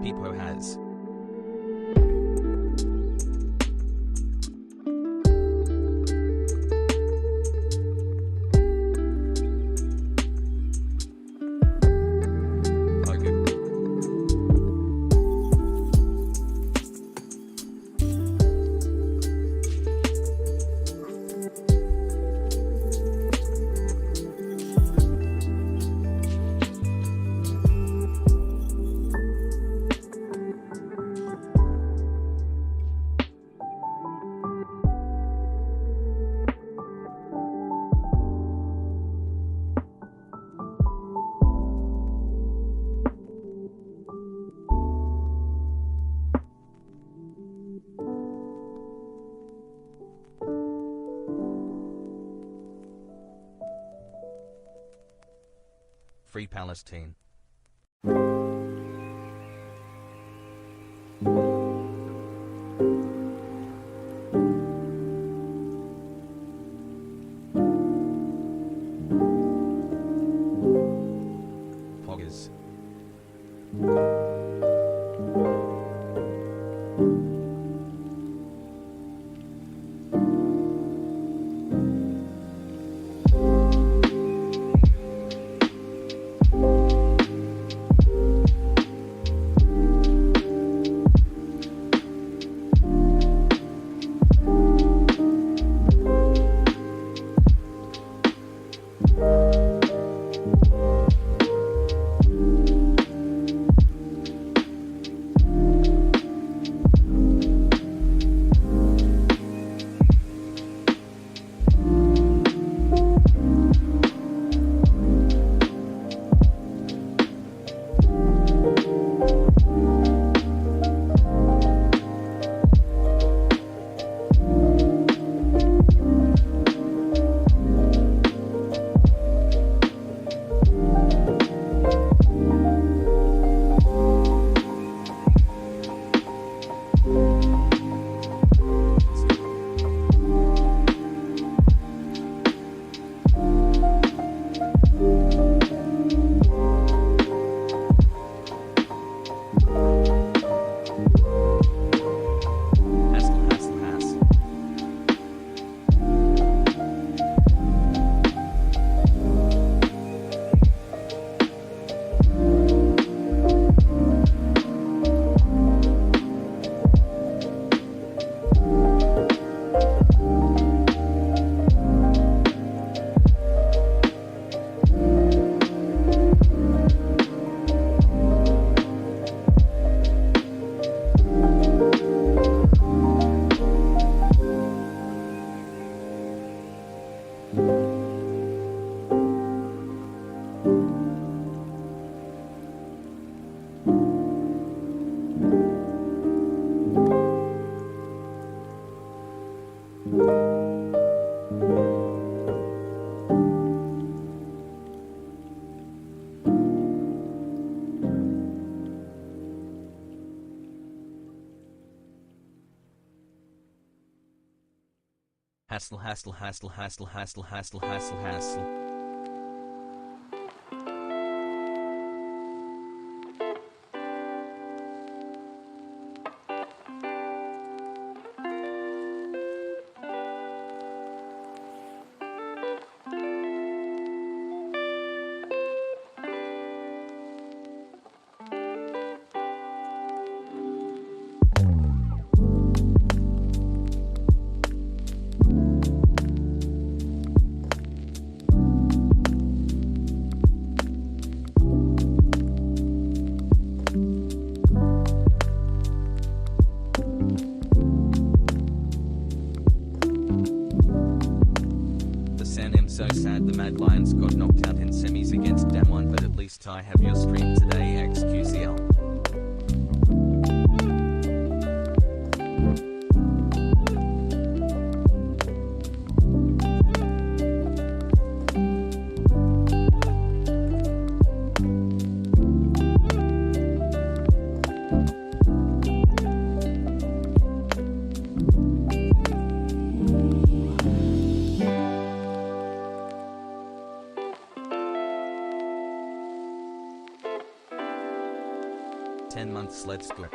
Lipa has. Free Palestine. Poggers. Hassle, hassle, hassle, hassle, hassle, hassle, hassle, hassle. So sad the Mad Lions got knocked out in semis against Damwon, but at least I have your stream today, XQCL. let's go.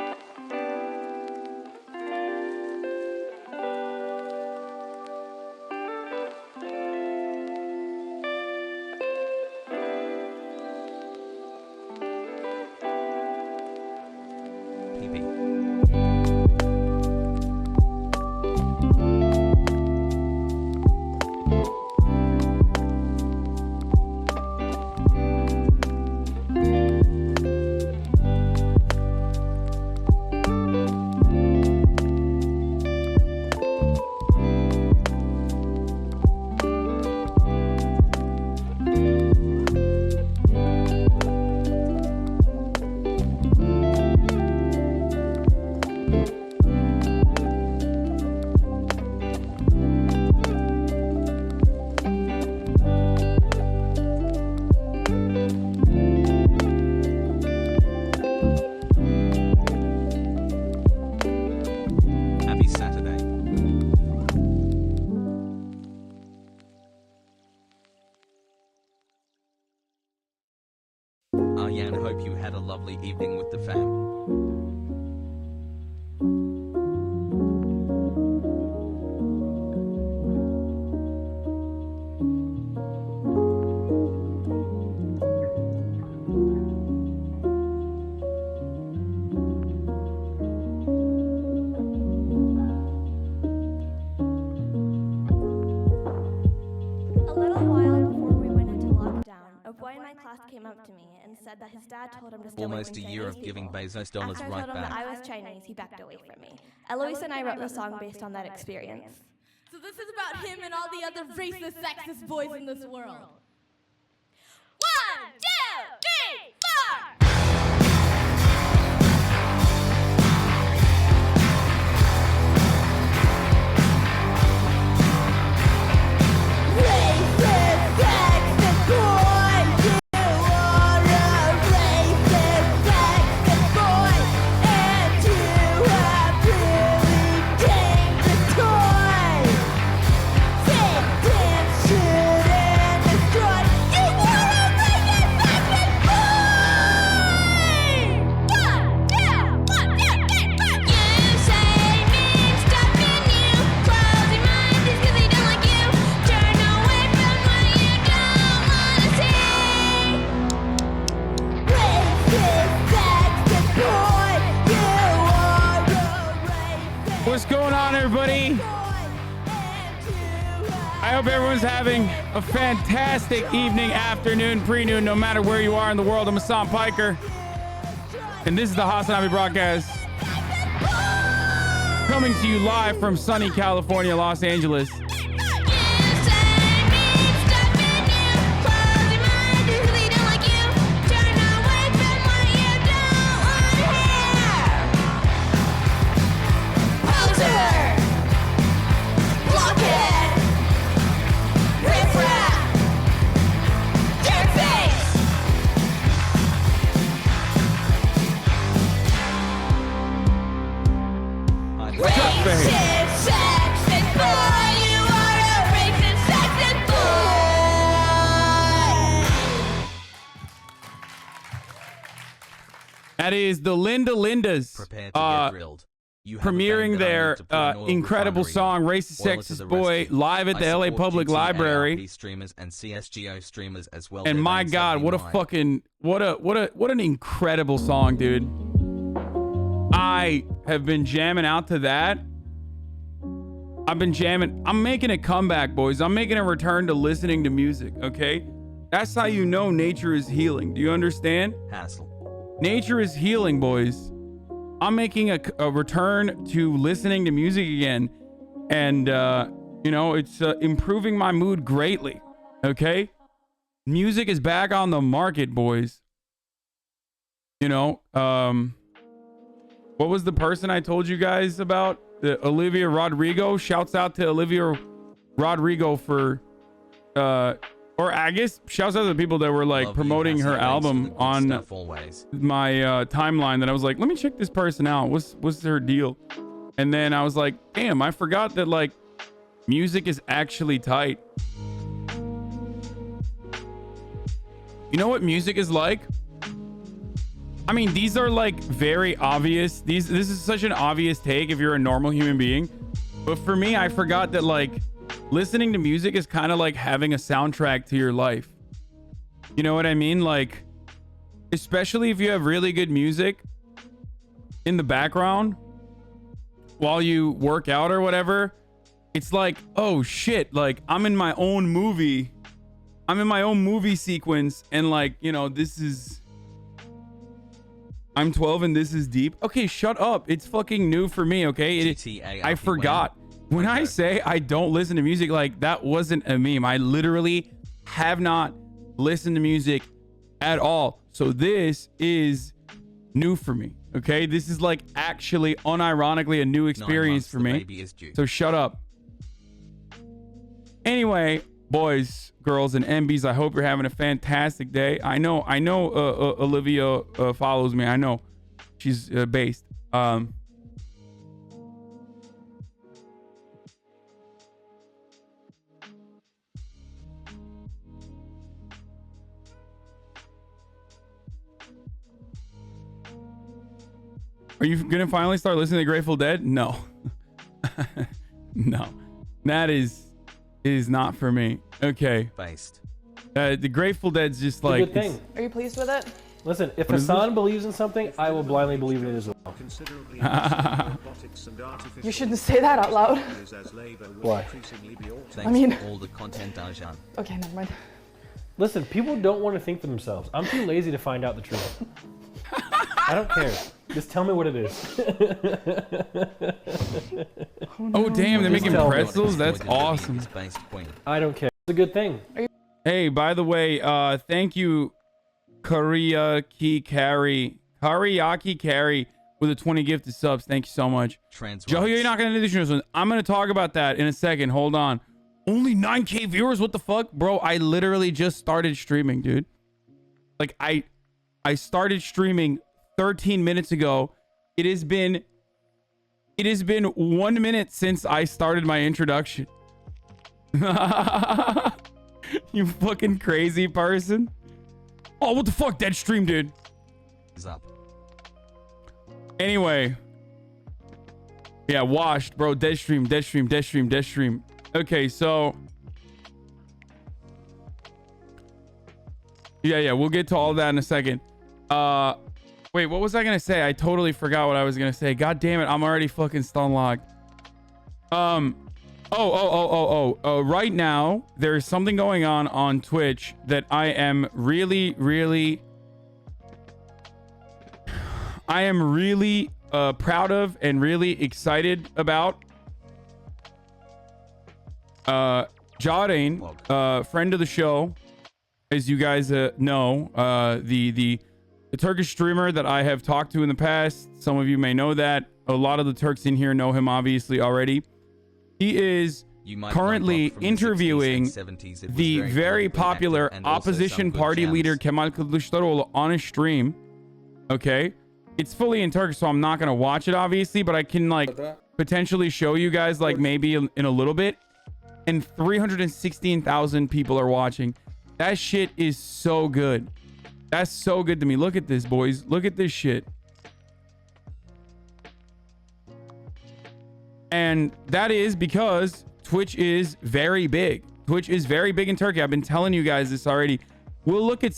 Hope you had a lovely evening with the fam. Came up to me and said that his dad told him to steal almost a year of giving Bezos dollars After I right told him back. that I was Chinese, he backed away from me. Eloise and I wrote the song based on that experience. So this is about him and all the other racist, sexist boys in this world. 1, 2, 3, 4! What's going on, everybody? I hope everyone's having a fantastic evening, afternoon, pre-noon, no matter where you are in the world. I'm Hasan Piker, and this is the HasanAbi broadcast, coming to you live from sunny California, Los Angeles. That is the Lindas premiering their incredible song "Racist Sexist Boy" live at the LA Public Library. Streamers and CSGO streamers as well. And my God, what an incredible song, dude! I have been jamming out to that. I've been jamming. I'm making a comeback, boys. I'm making a return to listening to music. Okay, that's how you know nature is healing. Do you understand? Hassle. Nature is healing, boys. I'm making a return to listening to music again. And, you know, it's improving my mood greatly. Okay? Music is back on the market, boys. You know, what was the person I told you guys about? Olivia Rodrigo. Shouts out to Olivia Rodrigo for, or I guess shouts out to the people that were like promoting her album on my timeline, that I was like, let me check this person out. What's their deal? And then I was like, damn, I forgot that like music is actually tight. You know what music is like? I mean, these are like very obvious. This is such an obvious take if you're a normal human being. But for me, I forgot that like listening to music is kind of like having a soundtrack to your life. You know what I mean? Like, especially if you have really good music in the background while you work out or whatever, it's like, oh shit, like I'm in my own movie. I'm in my own movie sequence, and like, you know, I'm 12 and this is deep. Okay, shut up. It's fucking new for me, okay? I forgot. When I say I don't listen to music, like that wasn't a meme. I literally have not listened to music at all. So this is new for me, okay? This is like actually unironically a new experience for me. So shut up. Anyway, boys, girls, and MBs, I hope you're having a fantastic day. I know Olivia follows me. I know she's based. Are you gonna finally start listening to Grateful Dead? No. No. That is not for me. Okay. Based. The Grateful Dead's just like... Good thing. Are you pleased with it? Listen, if Hasan believes in something, I will blindly believe in it as well. You shouldn't say that out loud. Why? I mean... all the content, Arjan. Okay, never mind. Listen, people don't want to think for themselves. I'm too lazy to find out the truth. I don't care. Just tell me what it is. Oh, damn, they're making pretzels? That's awesome. I don't care. It's a good thing. Hey, by the way, thank you, Kariaki Carry, with a 20 gifted subs. Thank you so much. Joe, you're not going to do this one. I'm going to talk about that in a second. Hold on. Only 9K viewers? What the fuck? Bro, I literally just started streaming, dude. Like, I started streaming 13 minutes ago. It has been 1 minute since I started my introduction. You fucking crazy person. Oh, what the fuck? Dead stream, dude. Is up. Anyway. Yeah, washed, bro. Dead stream. Okay, so yeah, we'll get to all that in a second. Wait, what was I gonna say? I totally forgot what I was gonna say. God damn it, I'm already fucking stun locked. Right now there's something going on Twitch that I am really proud of and really excited about. Jahrein, friend of the show, as you guys know, the Turkish streamer that I have talked to in the past. Some of you may know that. A lot of the Turks in here know him obviously already. He is currently interviewing the very popular opposition party leader Kemal Kılıçdaroğlu on a stream. Okay, it's fully in Turkish, so I'm not gonna watch it obviously, but I can like potentially show you guys like maybe in a little bit. And 316,000 people are watching. That shit is so good. That's so good to me. Look at this, boys. Look at this shit. And that is because Twitch is very big. Twitch is very big in Turkey. I've been telling you guys this already. We'll look at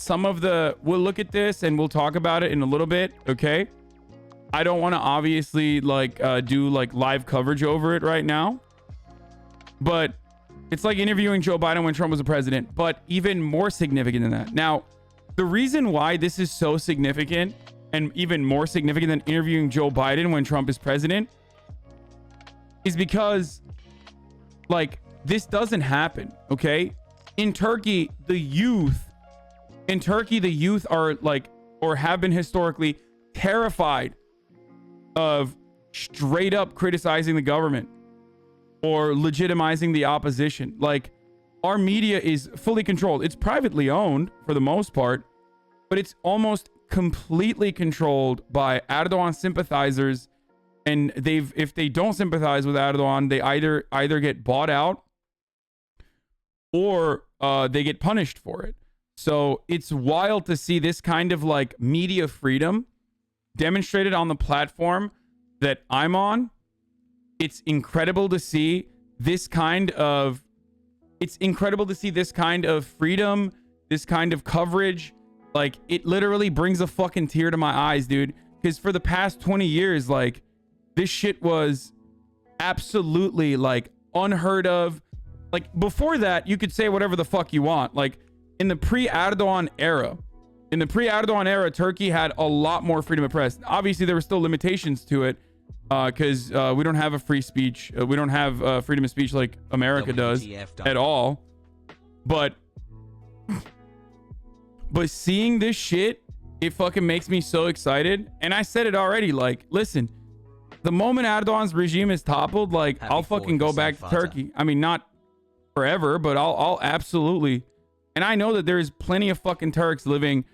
we'll look at this and we'll talk about it in a little bit, okay? I don't want to obviously like do like live coverage over it right now. But it's like interviewing Joe Biden when Trump was the president, but even more significant than that. Now, the reason why this is so significant and even more significant than interviewing Joe Biden when Trump is president is because like this doesn't happen, okay? In Turkey, the youth are like, or have been historically terrified of straight up criticizing the government or legitimizing the opposition. Like, our media is fully controlled. It's privately owned for the most part, but it's almost completely controlled by Erdogan sympathizers. And if they don't sympathize with Erdogan, they either get bought out or they get punished for it. So it's wild to see this kind of like media freedom demonstrated on the platform that I'm on. It's incredible to see this kind of freedom, this kind of coverage. Like, it literally brings a fucking tear to my eyes, dude. Because for the past 20 years, like, this shit was absolutely, like, unheard of. Like, before that, you could say whatever the fuck you want. Like, in the pre-Erdogan era, Turkey had a lot more freedom of press. Obviously, there were still limitations to it, because we don't have a free speech. We don't have freedom of speech like America does at all. But seeing this shit, it fucking makes me so excited. And I said it already, like, listen, the moment Erdogan's regime is toppled, like, I'll fucking go back to Turkey. I mean, not forever, but I'll absolutely. And I know that there's plenty of fucking Turks living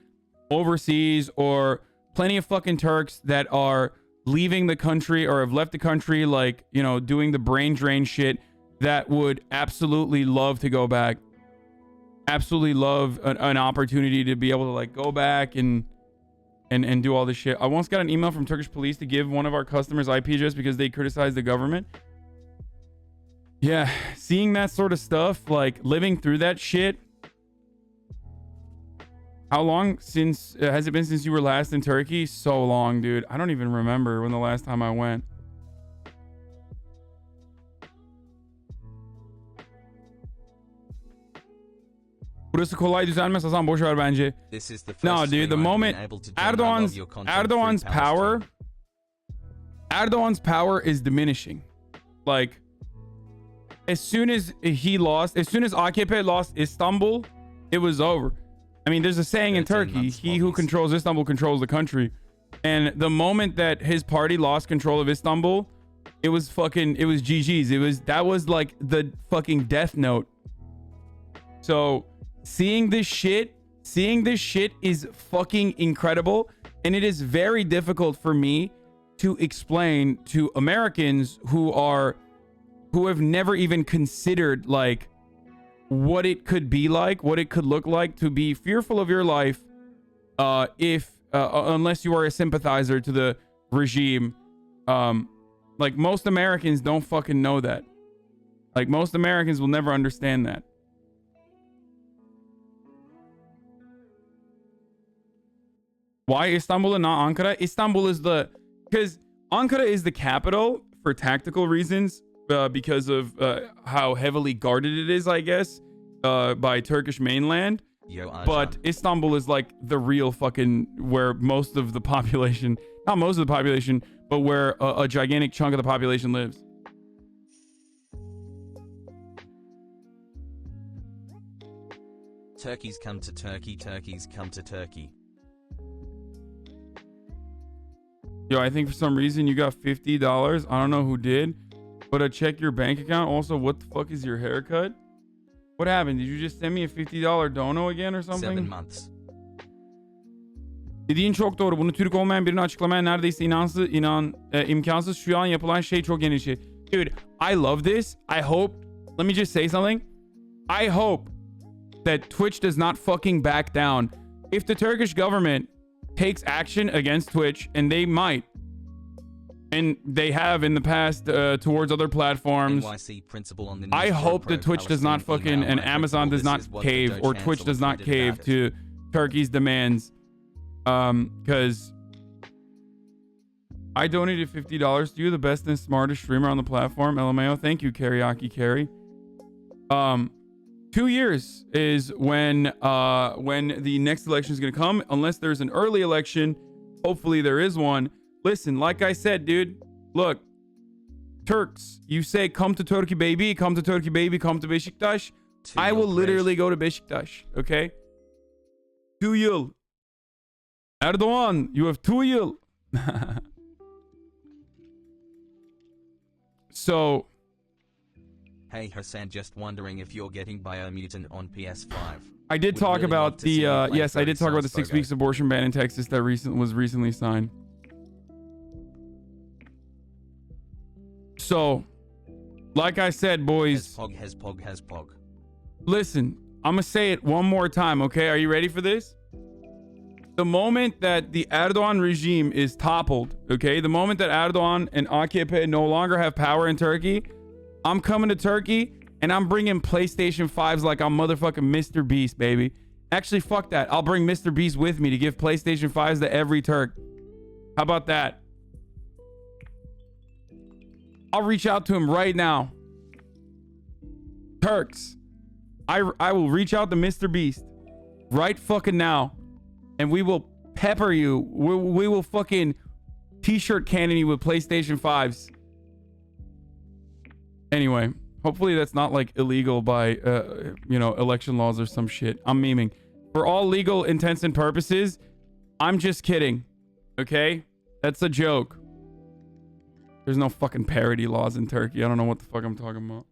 overseas, or plenty of fucking Turks that are leaving the country or have left the country, like, you know, doing the brain drain shit, that would absolutely love to go back. Absolutely love an opportunity to be able to, like, go back and do all this shit. I once got an email from Turkish police to give one of our customers IP address because they criticized the government. Yeah, seeing that sort of stuff, like, living through that shit. How long since has it been since you were last in Turkey? So long, dude. I don't even remember when the last time I went. Burası kolay düzelmez Hasan, boş ver bence. No, dude, the moment Erdogan's power is diminishing. Like, as soon as AKP lost Istanbul, it was over. I mean, there's a saying in Turkey, he who controls Istanbul controls the country. And the moment that his party lost control of Istanbul, it was GG's. That was like the fucking death note. So seeing this shit is fucking incredible. And it is very difficult for me to explain to Americans who have never even considered, like, what it could be like, what it could look like to be fearful of your life, unless you are a sympathizer to the regime. Like, most Americans don't fucking know that. Like, most Americans will never understand that. Why Istanbul and not Ankara? Istanbul is because Ankara is the capital for tactical reasons. Because of how heavily guarded it is, I guess, by Turkish mainland. But Istanbul is like the real fucking where most of the population, not most of the population, but where a gigantic chunk of the population lives. Turkeys come to Turkey, turkeys come to Turkey. Yo, I think for some reason you got $50. I don't know who did. But check your bank account. Also, what the fuck is your haircut? What happened? Did you just send me a $50 dono again or something? 7 months. Dediğin çok doğru. Bunu Türk olmayan birini açıklamaya neredeyse imkansız. Şu an yapılan şey çok yeni şey. Dude, I love this. I hope. Let me just say something. I hope that Twitch does not fucking back down. If the Turkish government takes action against Twitch, and they might, and they have in the past towards other platforms. I hope that Twitch does not fucking, and Amazon does not cave, or Twitch does not cave to Turkey's demands. Because I donated $50 to you, the best and smartest streamer on the platform. LMAO, thank you, Karaoke Carry. 2 years is when the next election is gonna come, unless there's an early election. Hopefully there is one. Listen, like I said, dude, look, Turks, you say, come to Turkey, baby, come to Turkey, baby, come to Beşiktaş. I will literally go to Beşiktaş, okay? 2 yıl. Erdoğan, you have 2 yıl. So. Hey Hasan, just wondering if you're getting Biomutant on PS5. I did talk about the, yes, I did talk about the 6 weeks abortion ban in Texas that was recently signed. So, like I said, boys. Has pog. Listen, I'm gonna say it one more time, okay? Are you ready for this? the moment that the Erdogan regime is toppled, okay, the moment that Erdogan and AKP no longer have power in Turkey, I'm coming to Turkey and I'm bringing PlayStation 5s like I'm motherfucking Mr. Beast, baby. Actually, fuck that. I'll bring Mr. Beast with me to give PlayStation 5s to every Turk. How about that? I'll reach out to him right now. Turks, I will reach out to Mr. Beast right fucking now, and we will pepper you. We will fucking t-shirt cannon you with PlayStation 5s. Anyway, hopefully that's not like illegal by you know, election laws or some shit. I'm memeing. For all legal intents and purposes, I'm just kidding. Okay? That's a joke. There's no fucking parody laws in Turkey. I don't know what the fuck I'm talking about.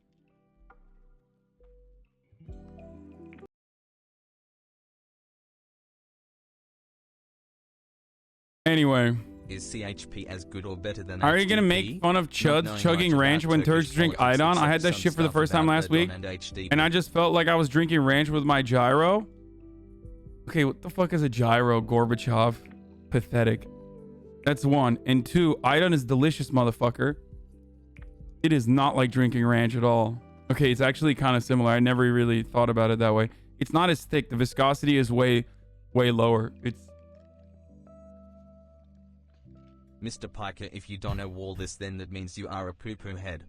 Anyway. Is CHP as good or better than Are you gonna HDP? make fun of Not chuds knowing chugging much ranch about when Turks Turkish drink politics Idon? I except had that some shit for the stuff first time about last week, Erdogan and HDP. and I just felt like I was drinking ranch with my gyro. Okay, what the fuck is a gyro, Gorbachev? Pathetic. That's one. And two, Idon is delicious, motherfucker. It is not like drinking ranch at all. Okay, it's actually kind of similar. I never really thought about it that way. It's not as thick. The viscosity is way lower. It's Mr. Piker, if you don't know all this, then that means you are a poo-poo head.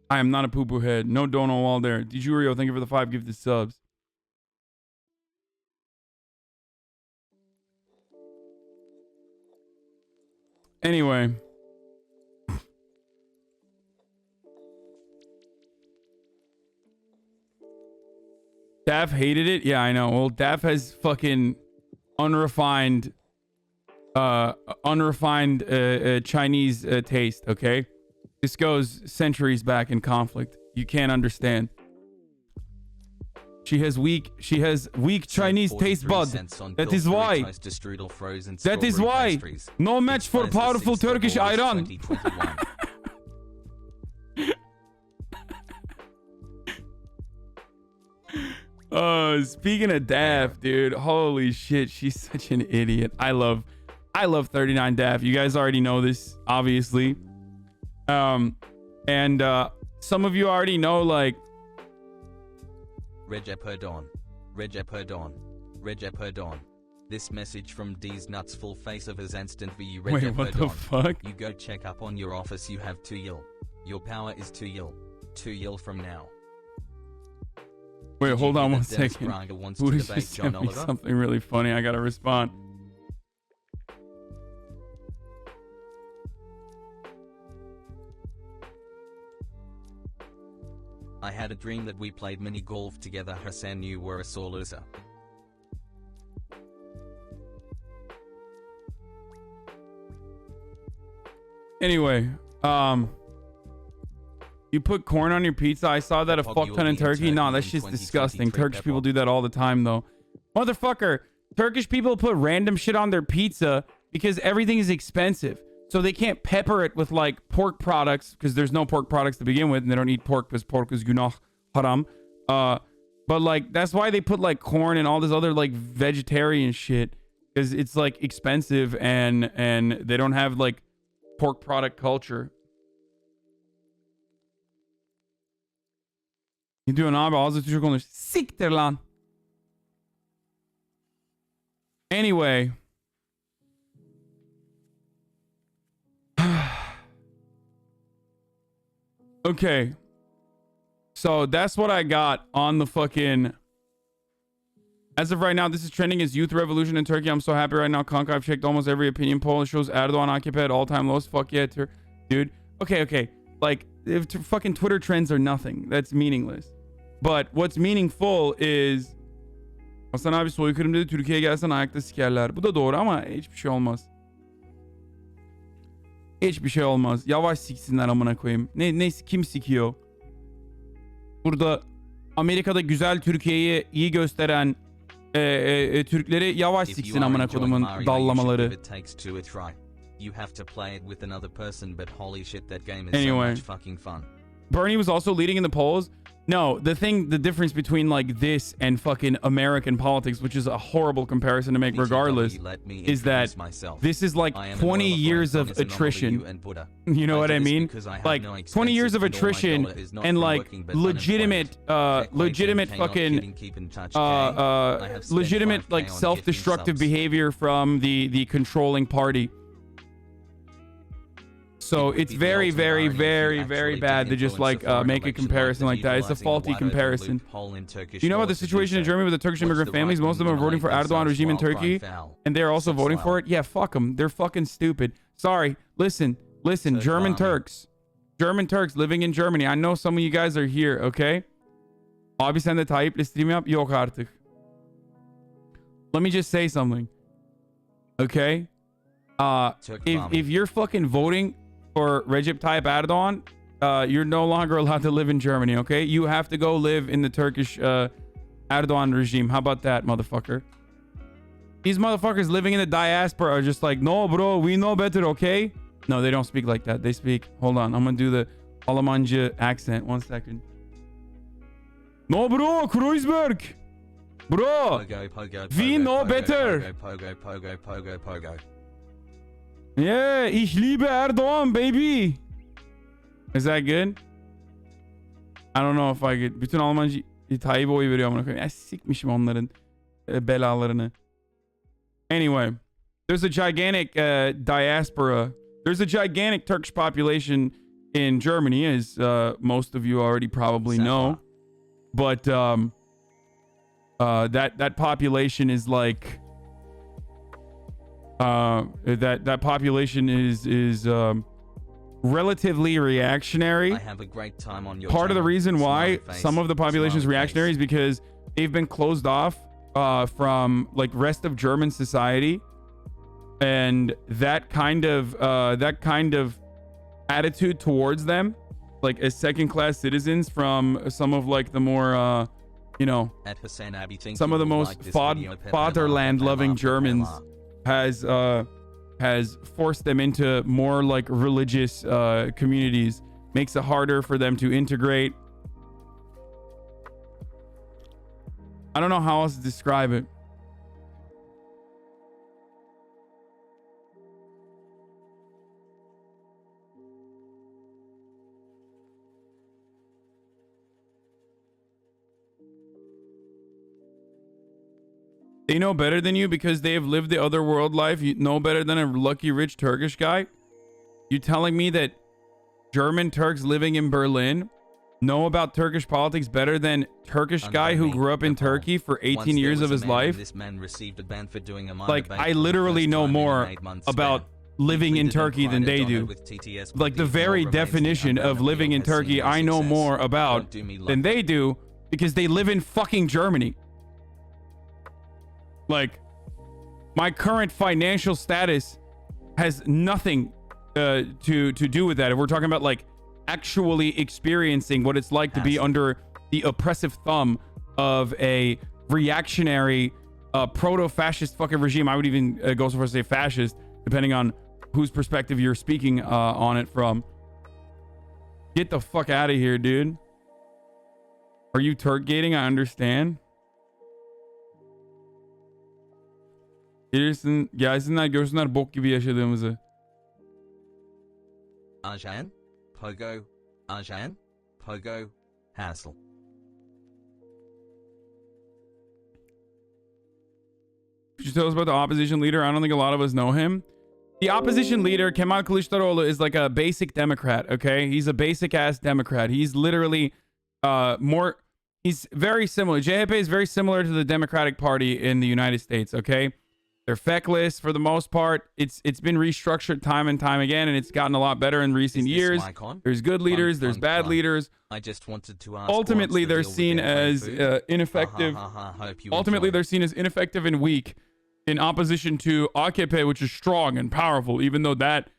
I am not a poo-poo head. No dono wall there. DiJurio, thank you for the 5 gifted subs. Anyway. Daf hated it? Yeah, I know. Well, Daf has fucking unrefined Chinese taste, okay? This goes centuries back in conflict. You can't understand. She has weak Chinese taste bud. That is why. That is why. No match for powerful Turkish Iran. Speaking of Daf, dude, holy shit, she's such an idiot. I love 39 Daf. You guys already know this, obviously. And some of you already know, like, Recep Erdogan. Recep Erdogan. Recep Erdogan. This message from D's nuts full face of his instant VU Recep wait, what the fuck? You go check up on your office, you have 2 yil. Your power is 2 yil. 2 yil from now. Wait, hold on one second. Who just sent me something really funny? I gotta respond. I had a dream that we played mini golf together. Hasan, you were a sore loser. Anyway, you put corn on your pizza. I saw that a fuck ton in Turkey. No, that's just disgusting. Turkish people do that all the time, though. Motherfucker, Turkish people put random shit on their pizza because everything is expensive. So they can't pepper it with like pork products because there's no pork products to begin with, and they don't eat pork because pork is gunah haram. But like that's why they put like corn and all this other like vegetarian shit because it's like expensive and they don't have like pork product culture. Ne diyorsun abi? Ağzı Türkçe konuş. Siktir lan. Anyway. Okay. So that's what I got on the fucking... As of right now, this is trending as youth revolution in Turkey. I'm so happy right now. Kanka, I've checked almost every opinion poll. It shows Erdogan occupied all-time lows. Fuck yeah, dude. Okay. Like, if fucking Twitter trends are nothing. That's meaningless. But what's meaningful is... HasanAbi soykırım dedi. Türkiye'ye gelsen ayakta sikerler. Bu da doğru ama hiçbir şey olmaz. Hiçbir şey olmaz. Yavaş siksinler amına koyayım. Ne kim sikiyor? Burada Amerika'da güzel Türkiye'yi iyi gösteren Türkleri yavaş siksin amına kodumun dallamaları. You have to play it with another person, but holy shit, that game is Anyway. so much fucking fun. Bernie was also leading in the polls. No, the difference between like this and fucking American politics, which is a horrible comparison to make regardless, is that this is like 20 years of attrition. You know what I mean? Like 20 years of attrition and like legitimate fucking legitimate like self-destructive behavior from the controlling party. So it's very, very, very, very bad to just like make a comparison like that. It's a faulty comparison. You know about the situation in Germany with the Turkish immigrant families? Most of them are voting for Erdogan regime in Turkey, and they're also voting for it. Yeah, fuck them. They're fucking stupid. Sorry. Listen. German Turks living in Germany. I know some of you guys are here. Okay. Abi sen de Tayyip'le stream yap. Yok artık. Let me just say something. Okay. If you're fucking voting for Recep Tayyip Erdogan, you're no longer allowed to live in Germany, okay? You have to go live in the Turkish Erdogan regime. How about that, motherfucker? These motherfuckers living in the diaspora are just like, no, bro, we know better, okay? No, they don't speak like that. They speak, hold on, I'm gonna do the Almanca accent. 1 second. No, bro, Kreuzberg. Bro, we know better. Pogo. Yeah, ich liebe Erdogan, baby. Is that good? I don't know if I could. Bütün Almancı Tayyip'e oy veriyor amına koyayım. Ya sikmişim onların belalarını. Anyway, there's a gigantic diaspora. There's a gigantic Turkish population in Germany, as most of you already probably know. But that population is like that population is relatively reactionary. I have a great time on your Part of the channel. reason why Smiley face. some of the population is Smiley reactionary is face. because they've been closed off from like rest of German society, and that kind of attitude towards them, like as second-class citizens, from some of like the more you know, At HasanAbi, think some you of the will most like this video. fatherland-loving Germans has forced them into more like religious communities, makes it harder for them to integrate. I don't know how else to describe it. They know better than you because they have lived the other world life. You know better than a lucky rich Turkish guy? You telling me that German Turks living in Berlin know about Turkish politics better than Turkish guy who grew up in Turkey for 18 years of his life? This man received a ban for doing a Like, I literally know more about living in Turkey than they do. Like, the very definition of living in Turkey, I know more about than they do because they live in fucking Germany. Like, my current financial status has nothing to do with that. If we're talking about like actually experiencing what it's like to be under the oppressive thumb of a reactionary proto-fascist fucking regime, I would even go so far as to say fascist, depending on whose perspective you're speaking on it from. Get the fuck out of here, dude. Are you Turk gating? I understand. Gelsinler görsünler bok gibi yaşadığımızı. Arjan, Pogo, Arjan, Pogo, Hassel. Could you tell us about the opposition leader? I don't think a lot of us know him. The opposition leader, Kemal Kılıçdaroğlu, is like a basic Democrat, okay? He's a basic ass Democrat. He's literally he's very similar. JHP is very similar to the Democratic Party in the United States, okay? They're feckless for the most part. It's been restructured time and time again, and it's gotten a lot better in recent years. There's good leaders, there's bad leaders. I just wanted to ask. Ultimately, they're seen as ineffective. Ultimately, they're seen as ineffective and weak in opposition to AKP, which is strong and powerful, even though that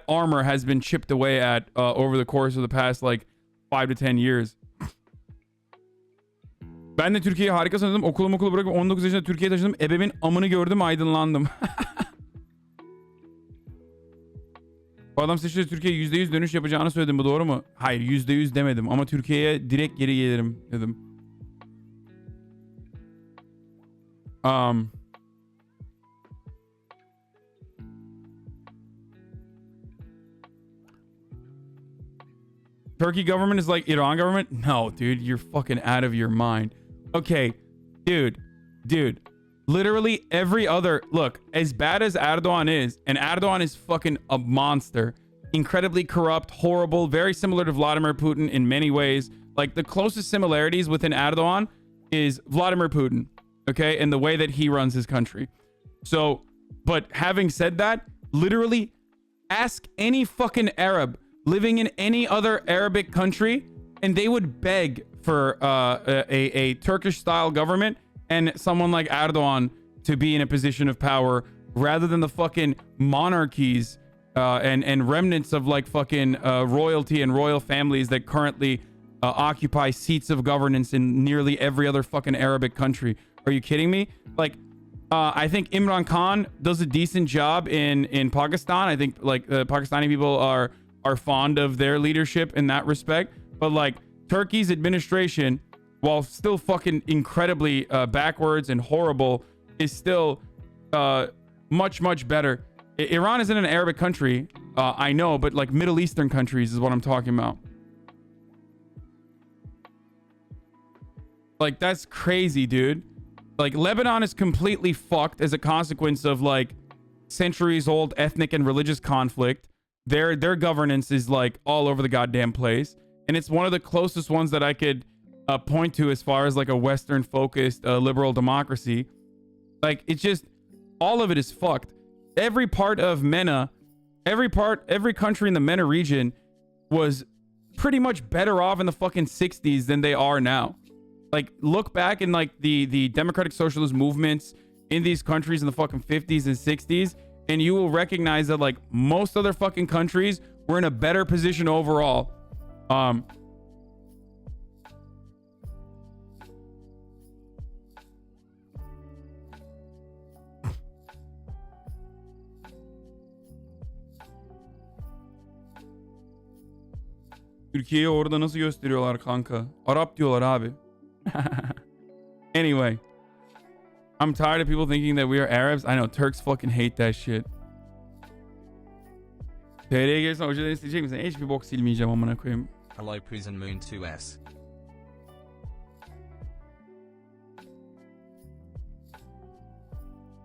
armor has been chipped away at over the course of the past like 5 to 10 years. Ben de Türkiye'yi harika sanırdım. Okulu bırakıp 19 yaşında Türkiye'ye taşındım. Ebemin amını gördüm, aydınlandım. Bu adam seçilirse Türkiye'ye %100 dönüş yapacağını söyledim. Bu doğru mu? Hayır, %100 demedim ama Türkiye'ye direkt geri gelirim dedim. Turkey government is like Iran government? No, dude, you're fucking out of your mind. Okay, dude, literally every other, look, as bad as Erdogan is, and Erdogan is fucking a monster, incredibly corrupt, horrible, very similar to Vladimir Putin in many ways. Like the closest similarities within Erdogan is Vladimir Putin, okay, and the way that he runs his country. So, but having said that, literally ask any fucking Arab living in any other Arabic country, and they would beg for a Turkish-style government and someone like Erdogan to be in a position of power rather than the fucking monarchies and remnants of like fucking royalty and royal families that currently occupy seats of governance in nearly every other fucking Arabic country. Are you kidding me? Like, I think Imran Khan does a decent job in Pakistan. I think like the Pakistani people are fond of their leadership in that respect. But like Turkey's administration, while still fucking incredibly backwards and horrible, is still much better. Iran isn't an Arabic country, I know, but like Middle Eastern countries is what I'm talking about. Like that's crazy, dude. Like Lebanon is completely fucked as a consequence of like centuries old ethnic and religious conflict. Their governance is like all over the goddamn place, and it's one of the closest ones that I could point to as far as like a Western focused liberal democracy. Like it's just all of it is fucked. Every part of MENA, every country in the MENA region was pretty much better off in the fucking 60s than they are now. Like look back in like the democratic socialist movements in these countries in the fucking 50s and 60s, and you will recognize that like most other fucking countries were in a better position overall. Türkiye'yi orada nasıl gösteriyorlar kanka? Arap diyorlar abi. Anyway. I'm tired of people thinking that we are Arabs. I know Turks fucking hate that shit. TR'ye gelirsen hocadan isteyecek misin? Hiçbir bok silmeyeceğim amına koyayım. Hello Prison Moon 2S.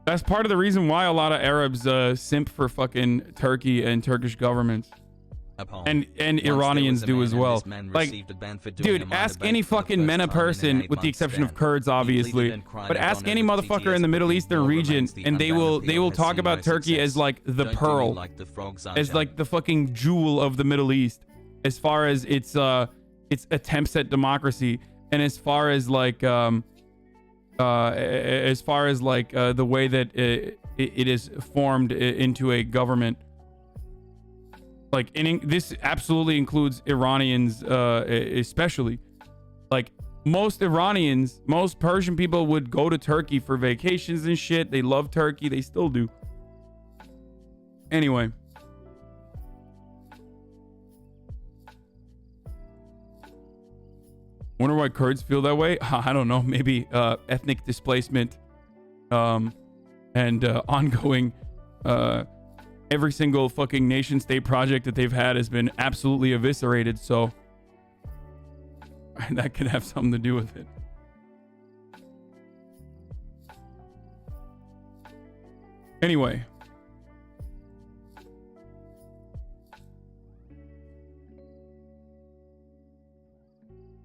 That's part of the reason why a lot of Arabs simp for fucking Turkey and Turkish governments. And Iranians do as well. Like, dude, ask any fucking MENA person, with the exception of Kurds, obviously, but ask any motherfucker in the Middle Eastern region, and they will talk about Turkey as like the pearl, as like the fucking jewel of the Middle East, as far as its attempts at democracy, and as far as like the way that it is formed into a government. Like, this absolutely includes Iranians, especially. Like, most Iranians, most Persian people would go to Turkey for vacations and shit. They love Turkey. They still do. Anyway. Wonder why Kurds feel that way? I don't know. Maybe ethnic displacement and ongoing... every single fucking nation state project that they've had has been absolutely eviscerated, so that could have something to do with it. Anyway.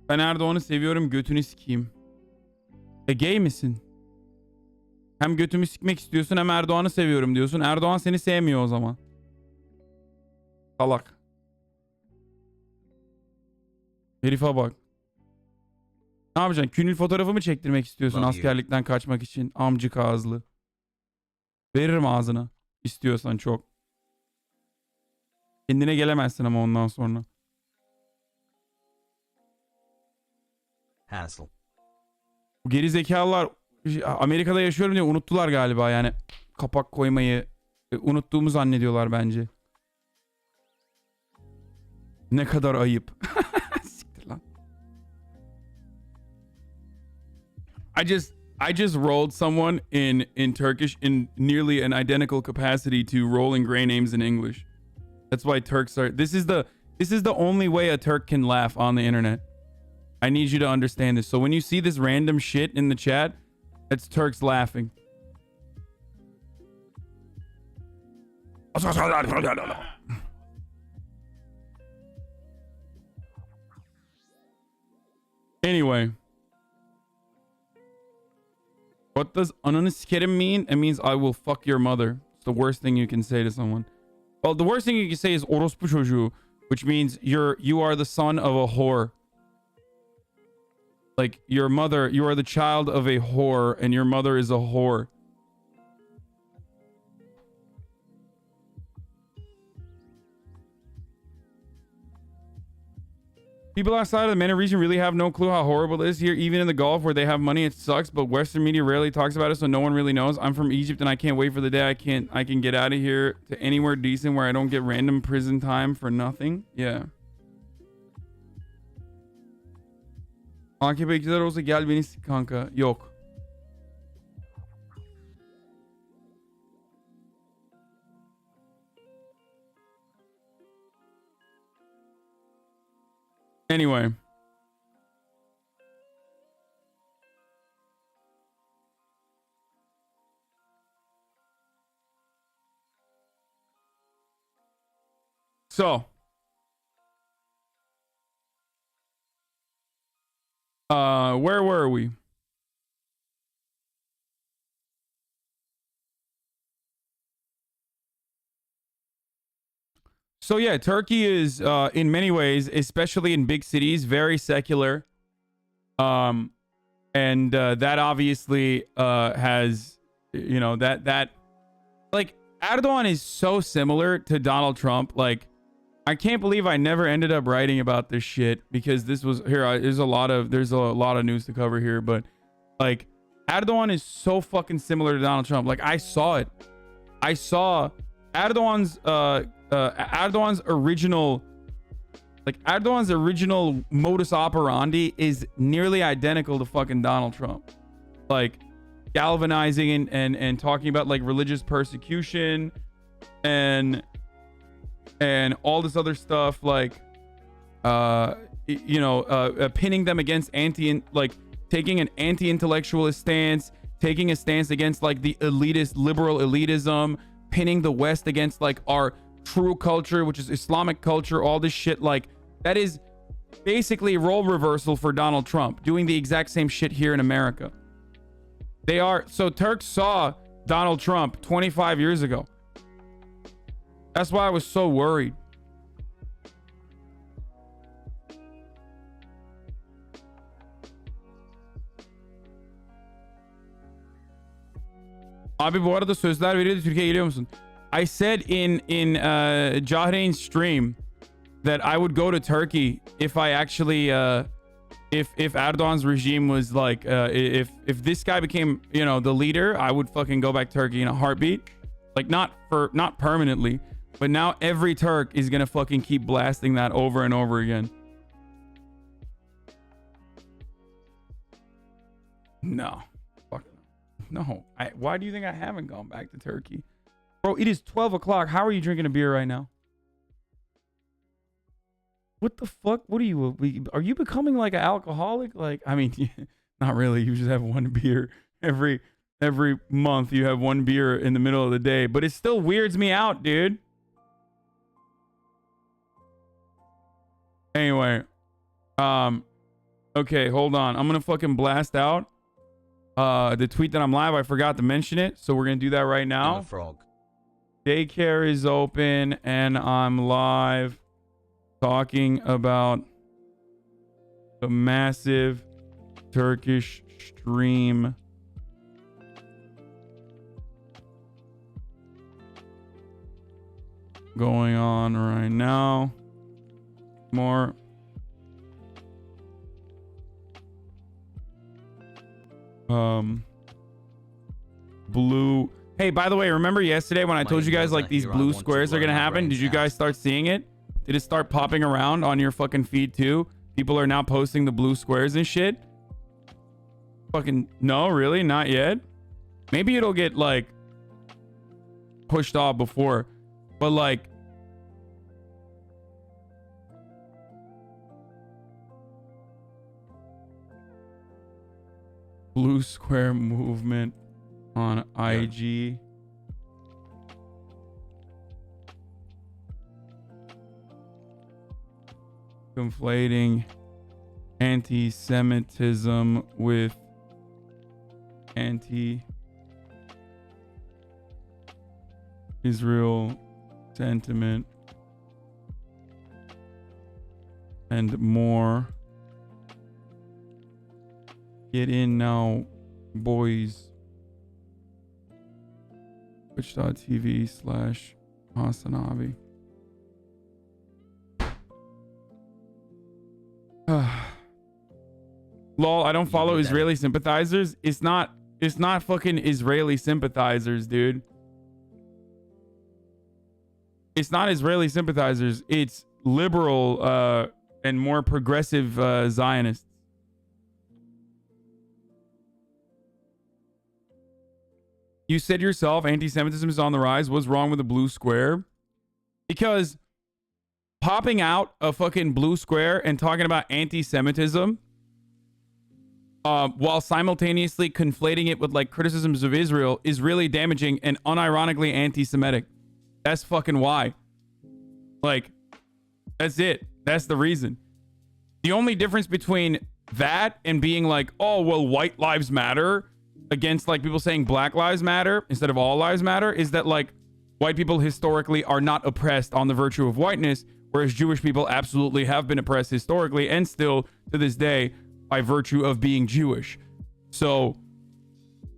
Ben Erdoğan'ı seviyorum, götünü sikeyim. Gay misin? Hem götümü sikmek istiyorsun hem Erdoğan'ı seviyorum diyorsun. Erdoğan seni sevmiyor o zaman. Salak. Herife bak. Ne yapacaksın? Künül fotoğrafı mı çektirmek istiyorsun askerlikten kaçmak için? Amcık ağızlı. Veririm ağzına. İstiyorsan çok. Kendine gelemezsin ama ondan sonra. Hassle. Bu geri zekalılar Amerika'da yaşıyorum diye unuttular galiba, yani kapak koymayı unuttuğumu zannediyorlar bence. Ne kadar ayıp. Siktir lan. I just rolled someone in Turkish in nearly an identical capacity to rolling gray names in English. That's why Turks are. This is the only way a Turk can laugh on the internet. I need you to understand this. So when you see this random shit in the chat, it's Turks laughing. Anyway. What does ananı sikerim mean? It means I will fuck your mother. It's the worst thing you can say to someone. Well, the worst thing you can say is orospu çocuğu, which means you are the son of a whore. Like your mother, you are the child of a whore, and your mother is a whore. People outside of the MENA region really have no clue how horrible it is here. Even in the Gulf where they have money, it sucks, but Western media rarely talks about it, so no one really knows. I'm from Egypt and I can't wait for the day I can get out of here to anywhere decent where I don't get random prison time for nothing. Yeah. AKP iktidar olsa gel beni sik kanka. Yok. Anyway. So. Where were we? So yeah, Turkey is in many ways, especially in big cities, very secular. And that obviously has, you know, that like Erdogan is so similar to Donald Trump. Like, I can't believe I never ended up writing about this shit because this was here. There's a lot of news to cover here, but like Erdogan is so fucking similar to Donald Trump. Like I saw it. I saw Erdogan's original modus operandi is nearly identical to fucking Donald Trump. Like galvanizing and talking about like religious persecution and all this other stuff, like pinning them against taking an anti-intellectualist stance, taking a stance against like the elitist liberal elitism, pinning the West against like our true culture, which is Islamic culture, all this shit. Like that is basically a role reversal for Donald Trump doing the exact same shit here in America. So Turks saw Donald Trump 25 years ago. That's why I was so worried. Abi bu arada sözler veriyordu, Türkiye'ye geliyor musun? I said in Jahrein's stream that I would go to Turkey if I actually if Erdogan's regime was like if this guy became, you know, the leader, I would fucking go back to Turkey in a heartbeat. Like not permanently, but now every Turk is gonna fucking keep blasting that over and over again. No. Fuck no. Why do you think I haven't gone back to Turkey? Bro, it is 12 o'clock. How are you drinking a beer right now? What the fuck? What are you? Are you becoming like an alcoholic? Like, I mean, not really. You just have one beer every month. You have one beer in the middle of the day, but it still weirds me out, dude. Anyway, okay, hold on. I'm gonna fucking blast out the tweet that I'm live. I forgot to mention it, so we're gonna do that right now. Frog. Daycare is open and I'm live talking about the massive Turkish stream going on right now. More blue. Hey, by the way, remember yesterday when I told you guys like these blue squares are gonna happen? Did you guys start seeing it? Did it start popping around on your fucking feed too? People are now posting the blue squares and shit. Fucking no, really? Not yet? Maybe it'll get like pushed off before, but like blue square movement on IG. Conflating anti-Semitism with anti-Israel sentiment and more. Get in now, boys. Twitch.tv/HasanAbi. Lol, I don't follow Israeli sympathizers. It's not fucking Israeli sympathizers, dude. It's not Israeli sympathizers. It's liberal and more progressive Zionists. You said yourself anti-Semitism is on the rise. What's wrong with the blue square? Because popping out a fucking blue square and talking about anti-Semitism while simultaneously conflating it with like criticisms of Israel is really damaging and unironically anti-Semitic. That's fucking why. Like, that's it. That's the reason. The only difference between that and being like, oh, well, white lives matter against like people saying black lives matter instead of all lives matter is that like white people historically are not oppressed on the virtue of whiteness, whereas Jewish people absolutely have been oppressed historically and still to this day by virtue of being Jewish. So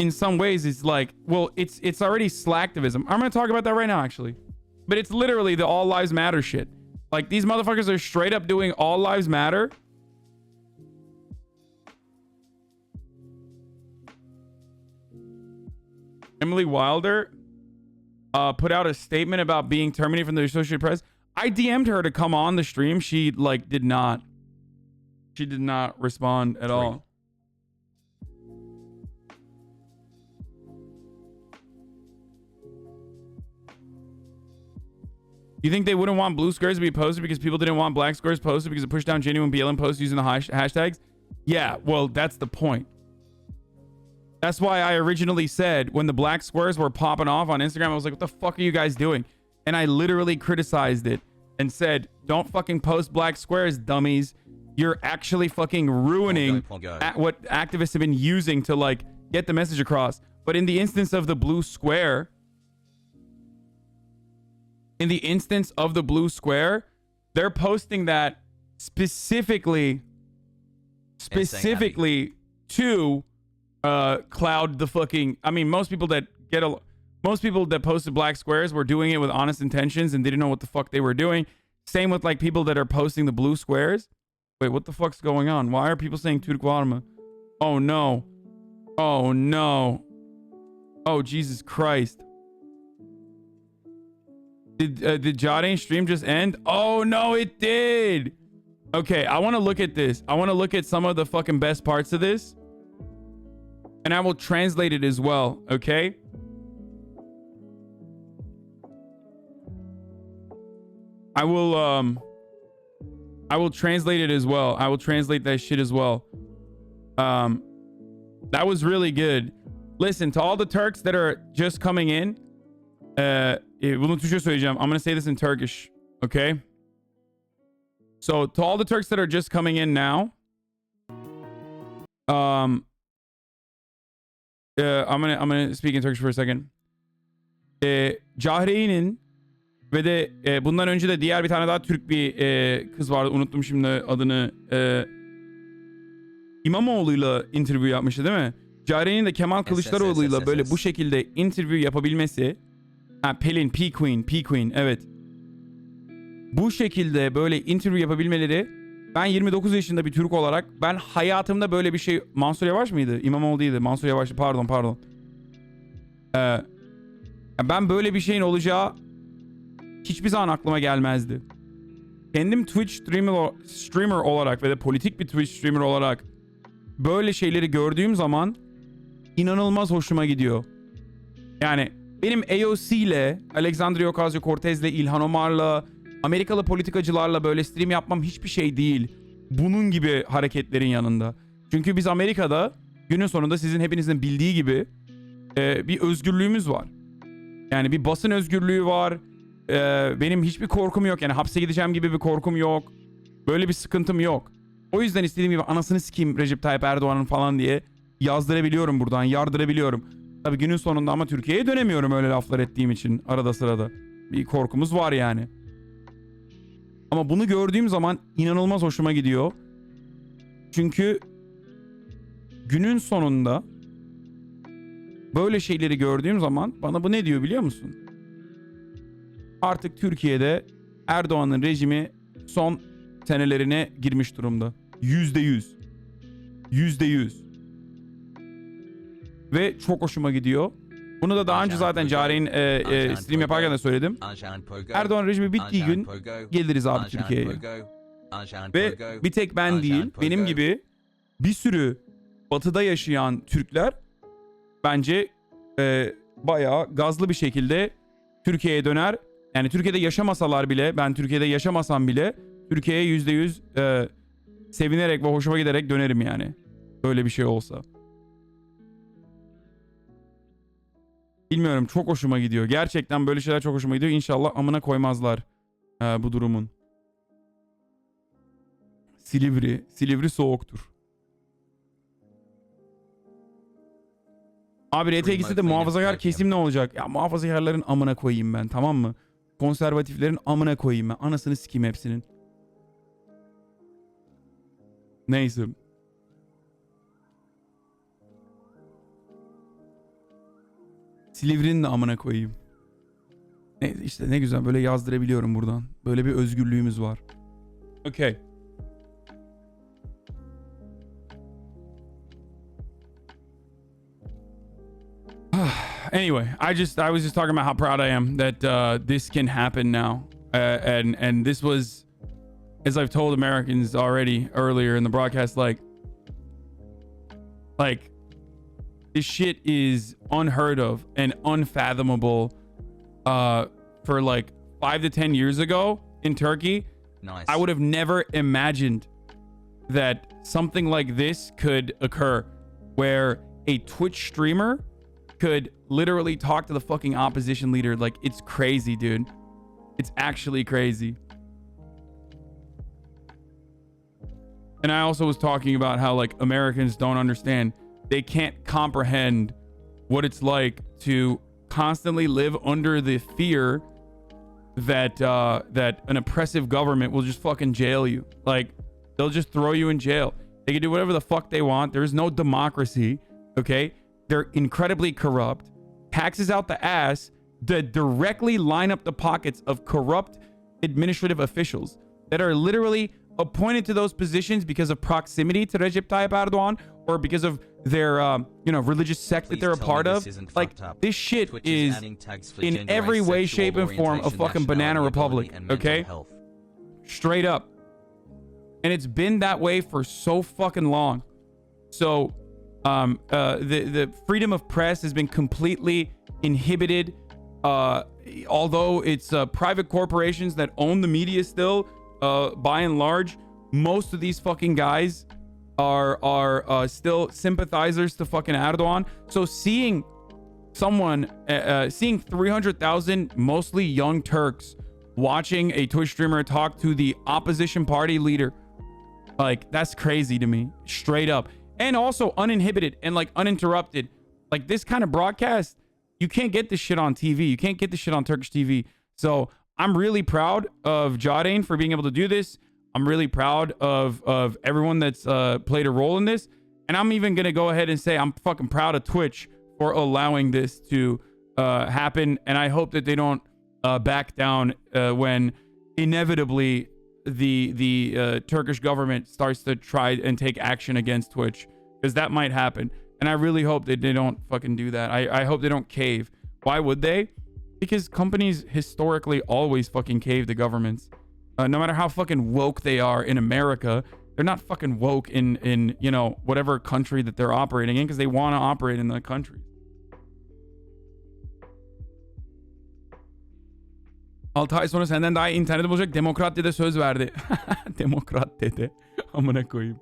in some ways it's like, well, it's already slacktivism. I'm going to talk about that right now actually, but it's literally the all lives matter shit. Like these motherfuckers are straight up doing all lives matter. Emily Wilder put out a statement about being terminated from the Associated Press. I DM'd her to come on the stream. She like did not. She did not respond at all. You think they wouldn't want blue squares to be posted because people didn't want black squares posted because it pushed down genuine BLM posts using the hashtags? Yeah, well, that's the point. That's why I originally said when the black squares were popping off on Instagram, I was like, what the fuck are you guys doing? And I literally criticized it and said, don't fucking post black squares, dummies. You're actually fucking ruining what activists have been using to like get the message across. But in the instance of the blue square, they're posting that specifically to cloud the fucking, I mean, most people that posted black squares were doing it with honest intentions and didn't know what the fuck they were doing. Same with like people that are posting the blue squares. Wait, what the fuck's going on? Why are people saying Turk Guadama? Oh no. Oh no. Oh Jesus Christ. Did Jahrein stream just end? Oh no, it did. Okay, I want to look at this. I want to look at some of the fucking best parts of this. And I will translate it as well, okay? I will translate it as well. I will translate that shit as well. That was really good. Listen, to all the Turks that are just coming in, bunu Türkçe söyleyeceğim. I'm going to say this in Turkish, okay? So, to all the Turks that are just coming in now, I'm gonna speak in Turkish for a second. Jahrein'in ve de bundan önce de diğer bir tane daha Türk bir kız vardı. Unuttum şimdi adını. İmamoğlu'yla interview yapmıştı değil mi? Jahrein'in de Kemal Kılıçdaroğlu'yla böyle bu şekilde interview yapabilmesi. Ha, Pelin, P Queen, evet. Bu şekilde böyle interview yapabilmeleri, ben 29 yaşında bir Türk olarak ben hayatımda böyle bir şey, Mansur Yavaş mıydı? İmamoğlu değildi. Mansur Yavaş'tı. Pardon. Ben böyle bir şeyin olacağı hiçbir zaman aklıma gelmezdi. kendim Twitch streamer olarak ve de politik bir Twitch streamer olarak böyle şeyleri gördüğüm zaman inanılmaz hoşuma gidiyor. Yani benim AOC ile, Alexandria Ocasio-Cortez'le, İlhan Omar'la, Amerikalı politikacılarla böyle stream yapmam hiçbir şey değil. Bunun gibi hareketlerin yanında. Çünkü biz Amerika'da günün sonunda sizin hepinizin bildiği gibi bir özgürlüğümüz var. Yani bir basın özgürlüğü var. Benim hiçbir korkum yok. Yani hapse gideceğim gibi bir korkum yok. Böyle bir sıkıntım yok. O yüzden istediğim gibi anasını sikeyim Recep Tayyip Erdoğan'ın falan diye yazdırabiliyorum buradan, yardırabiliyorum. Tabii günün sonunda ama Türkiye'ye dönemiyorum öyle laflar ettiğim için arada sırada. Bir korkumuz var yani. Ama bunu gördüğüm zaman inanılmaz hoşuma gidiyor. Çünkü günün sonunda böyle şeyleri gördüğüm zaman bana bu ne diyor biliyor musun? Artık Türkiye'de Erdoğan'ın rejimi son senelerine girmiş durumda. %100. %100. Ve çok hoşuma gidiyor. Bunu da daha önce zaten Jahrein stream yaparken de söyledim. Erdoğan rejimi bittiği gün geliriz abi Türkiye'ye. Ve bir tek ben değil, benim gibi bir sürü batıda yaşayan Türkler bence bayağı gazlı bir şekilde Türkiye'ye döner. Yani Türkiye'de yaşamasalar bile, ben Türkiye'de yaşamasam bile Türkiye'ye %100 sevinerek ve hoşuma giderek dönerim yani. Böyle bir şey olsa. Bilmiyorum, çok hoşuma gidiyor. Gerçekten böyle şeyler çok hoşuma gidiyor. İnşallah amına koymazlar bu durumun. Silivri soğuktur. Abi RTX'de de muhafazakar kesim ne olacak? Ya muhafazakarların amına koyayım ben, tamam mı? Konservatiflerin amına koyayım ben. Anasını sikeyim hepsinin. Neyse. Silivri'nin de amına koyayım. Neyse işte ne güzel böyle yazdırabiliyorum buradan. Böyle bir özgürlüğümüz var. Okay. Anyway, I was just talking about how proud I am that this can happen now, and this was, as I've told Americans already earlier in the broadcast, like this shit is unheard of and unfathomable. For like 5 to 10 years ago in Turkey, nice. I would have never imagined that something like this could occur, where a Twitch streamer could literally talk to the fucking opposition leader. Like, it's crazy, dude. It's actually crazy. And I also was talking about how like Americans don't understand. They can't comprehend what it's like to constantly live under the fear that that an oppressive government will just fucking jail you. Like, they'll just throw you in jail. They can do whatever the fuck they want. There's no democracy, okay? They're incredibly corrupt. Taxes out the ass that directly line up the pockets of corrupt administrative officials that are literally appointed to those positions because of proximity to Recep Tayyip Erdoğan or because of their religious sect that they're a part of. Like, this shit Twitch is in every way, shape, and form a fucking banana republic, okay? Straight up. And it's been that way for so fucking long. So the freedom of press has been completely inhibited, although it's private corporations that own the media still, by and large. Most of these fucking guys are still sympathizers to fucking Erdoğan. So seeing 300,000 mostly young Turks watching a Twitch streamer talk to the opposition party leader, like, that's crazy to me, straight up. And also uninhibited and like uninterrupted. Like, this kind of broadcast, you can't get this shit on TV. You can't get this shit on Turkish TV. So I'm really proud of Jahrein for being able to do this. I'm really proud of everyone that's played a role in this. And I'm even going to go ahead and say I'm fucking proud of Twitch for allowing this to happen. And I hope that they don't back down when inevitably the Turkish government starts to try and take action against Twitch, because that might happen. And I really hope that they don't fucking do that. I hope they don't cave. Why would they? Because companies historically always fucking cave to governments. no matter how fucking woke they are in America, they're not fucking woke in you know, whatever country that they're operating in because they want to operate in that country. Altı ay sonra senden daha iyi interneti bulacak Demokrat dede söz verdi. Demokrat dede. Amına koyayım.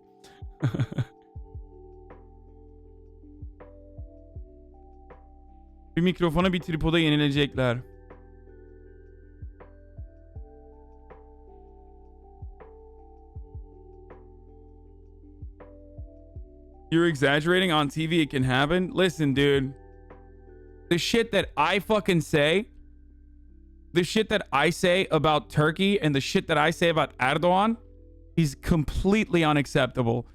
Bir mikrofona bir tripoda yenilecekler. You're exaggerating on TV, it can happen. Listen, dude. The shit that I fucking say, the shit that I say about Turkey and the shit that I say about Erdogan is completely unacceptable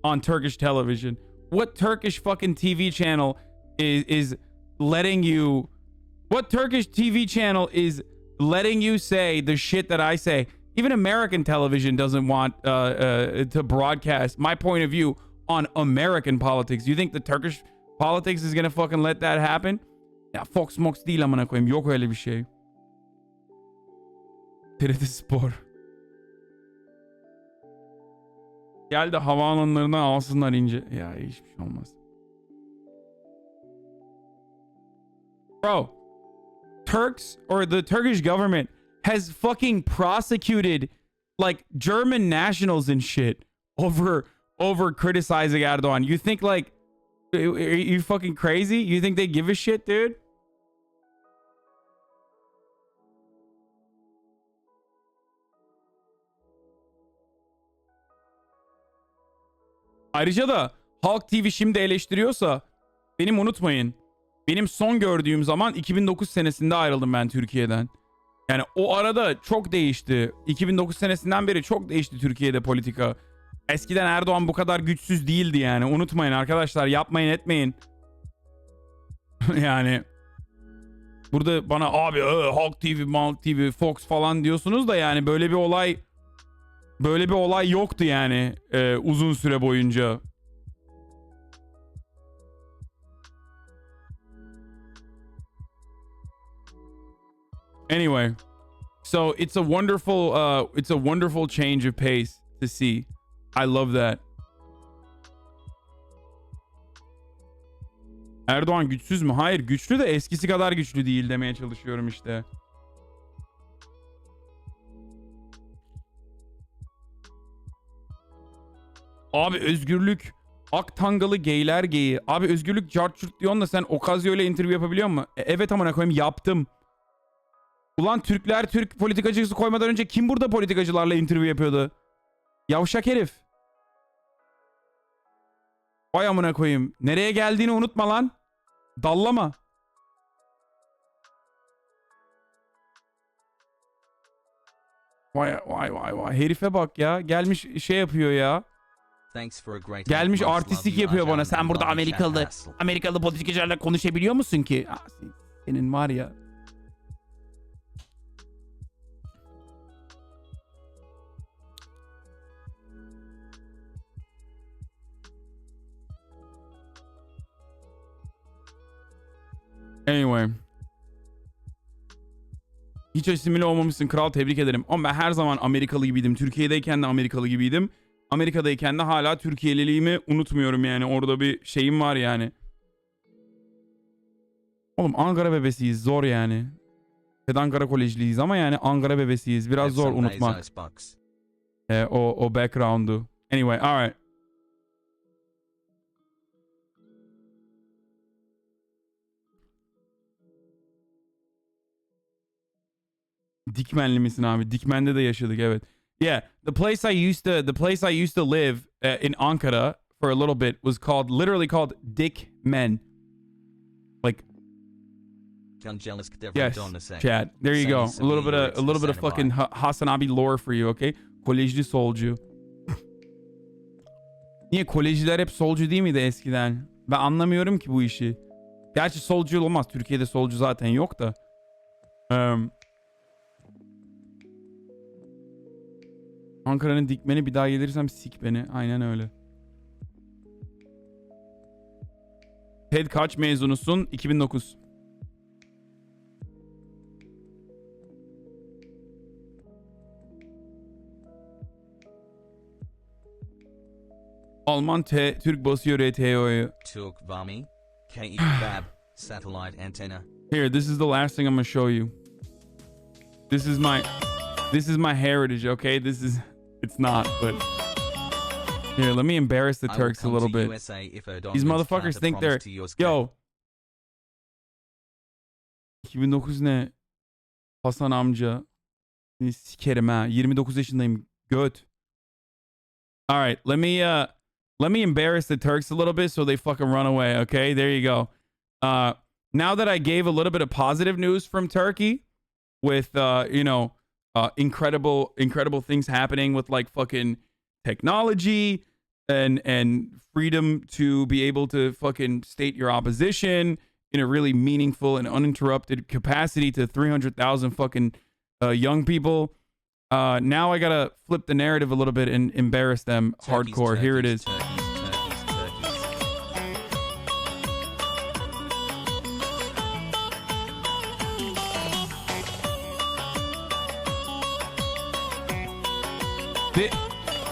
on Turkish television. What Turkish fucking TV channel is letting you... What Turkish TV channel is letting you say the shit that I say? Even American television doesn't want to broadcast my point of view on American politics. You think the Turkish politics is gonna fucking let that happen? Ya Fox Mox değil amına koyayım. Yok öyle bir şey. TRT Spor. Gel de havaalanlarından alsınlar ince. Ya hiçbir şey olmaz. Bro, Turks or the Turkish government has fucking prosecuted like German nationals and shit over criticizing Erdogan. You think like, are you fucking crazy? You think they give a shit, dude? Ayrıca da Halk TV şimdi eleştiriyorsa benim unutmayın. Benim son gördüğüm zaman 2009 senesinde ayrıldım ben Türkiye'den. Yani o arada çok değişti. 2009 senesinden beri çok değişti Türkiye'de politika. Eskiden Erdoğan bu kadar güçsüz değildi yani. Unutmayın arkadaşlar, yapmayın etmeyin. Yani burada bana abi Halk TV, Malk TV, Fox falan diyorsunuz da yani böyle bir olay yoktu yani uzun süre boyunca. Anyway, so it's a wonderful change of pace to see. I love that. Erdoğan güçsüz mü? Hayır, güçlü de eskisi kadar güçlü değil demeye çalışıyorum işte. Abi özgürlük Aktangalı geyler geyi. Abi özgürlük carçurt diyorsun da sen Okazio ile interview yapabiliyor musun? Evet amına koyayım, yaptım. Ulan Türkler Türk politikacısı koymadan önce kim burada politikacılarla interview yapıyordu? Yavşak herif. Vay amına koyayım. Nereye geldiğini unutma lan. Dallama. Vay. Herife bak ya. Gelmiş şey yapıyor ya. Gelmiş artistik yapıyor bana. Sen burada Amerikalı politikacılarla konuşabiliyor musun ki? Senin var ya. Anyway. Hiç asimile olmamışsın kral, tebrik ederim. Ama ben her zaman Amerikalı gibiydim. Türkiye'deyken de Amerikalı gibiydim. Amerika'dayken de hala Türkiye'liliğimi unutmuyorum yani. Orada bir şeyim var yani. Oğlum Ankara bebesiyiz, zor yani. Ankara Kolejliyiz ama yani Ankara bebesiyiz. Biraz zor unutmak. O background'u. Anyway, alright. Dikmenli misin abi? Dikmen'de de yaşadık, evet. Yeah, the place I used to live in Ankara for a little bit was literally called Dikmen. Like, yes, Chad. There you go. A little bit of fucking HasanAbi lore for you, okay? Kolejli solcu. Niye kolejciler hep solcu değil miydi eskiden? Ben anlamıyorum ki bu işi. Gerçi solcu olmaz. Türkiye'de solcu zaten yok da. Ankara'nın Dikmen'i bir daha gelirsem sik beni. Aynen öyle. TED kaç mezunusun? 2009. Alman Türk basıyor RTO'yu. Turk Vami, KE Bab, satellite antenna. Here, this is the last thing I'm gonna show you. This is my heritage, okay? It's not, but here, let me embarrass the Turks a little bit. These motherfuckers think they're, yo. 2009 ne? Hasan amca. Seni sikerim ha. 29 yaşındayım. Göt. All right, let me embarrass the Turks a little bit so they fucking run away, okay? There you go. Now that I gave a little bit of positive news from Turkey with incredible things happening with like fucking technology and freedom to be able to fucking state your opposition in a really meaningful and uninterrupted capacity to 300,000 fucking young people. Now I gotta flip the narrative a little bit and embarrass them hardcore. Here it is.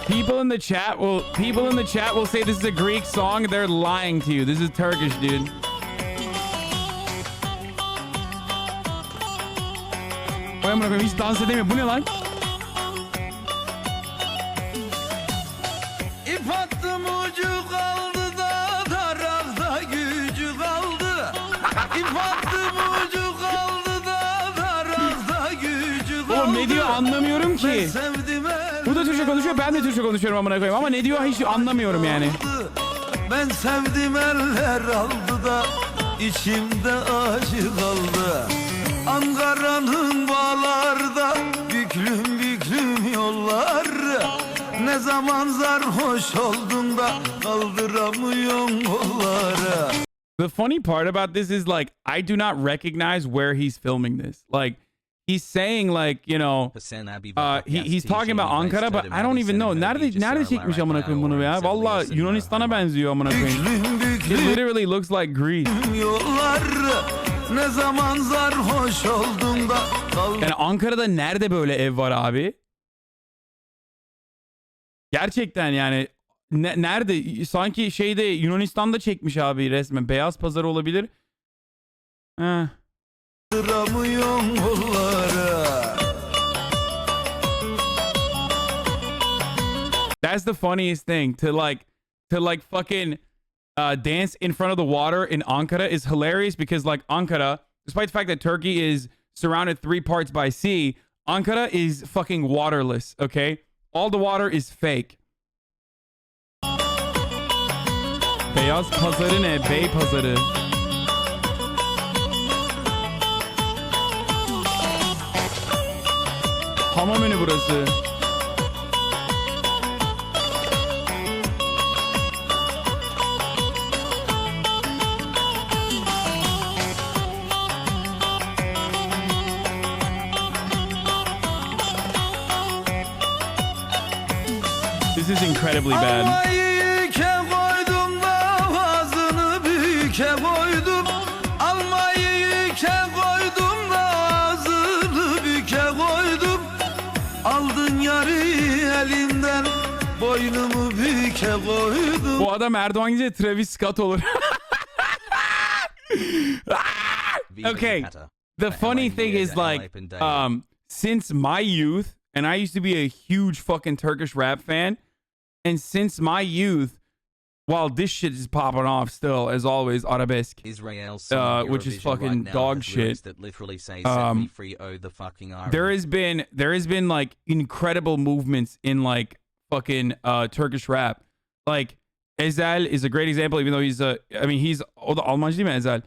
People in the chat will say this is a Greek song. They're lying to you. This is Turkish, dude. Vay amına koyayım, hiç dans edemiyor. Bu ne lan? İp attım ucu kaldı da tarakta gücü kaldı. İp attım ucu kaldı da tarakta gücü kaldı. Oğlum ne diyor anlamıyorum ki. Bu da Türkçe konuşuyor, ben de Türkçe konuşuyorum amına koyayım ama ne diyor hiç anlamıyorum yani. Ben sevdim eller aldı da içimde acı kaldı. Ankara'nın bağlarda büklüm büklüm yollar. Ne zaman sarhoş oldun da kaldıramıyorsun kolları. The funny part about this is like I do not recognize where he's filming this. Like he's saying like, you know, he's talking about Ankara but I don't even know. Nerede çekmiş amına koyayım bunu ya? Vallahi Yunanistan'a benziyor amına koyayım. It literally looks like Greece. Ne zaman sarhoş oldun da yani Ankara'da nerede böyle ev var abi? Gerçekten yani nerede? Sanki şeyde Yunanistan'da çekmiş abi resmen. Beyaz pazar olabilir. Heh. That's the funniest thing to like fucking dance in front of the water in Ankara is hilarious because like Ankara, despite the fact that Turkey is surrounded 3 parts by sea, Ankara is fucking waterless, okay? All the water is fake. Beyaz pazarı ne? Bey pazarı. Hamam önü burası. This is incredibly bad. Almayı koydum da ağzını büke koydum. Almayı koydum da ağzını büke koydum. Aldın yarı elinden boynumu büke koydum. Bu adam Erdoğan gidince Travis Scott olur. Okay. The funny thing is like since my youth, and I used to be a huge fucking Turkish rap fan. And since my youth, while this shit is popping off still, as always, arabesk, which is fucking dog shit. That literally says, set me free, oh the fucking there has been like incredible movements in like fucking Turkish rap. Like Ezel is a great example, even though he's he's Almancı değil mi Ezel?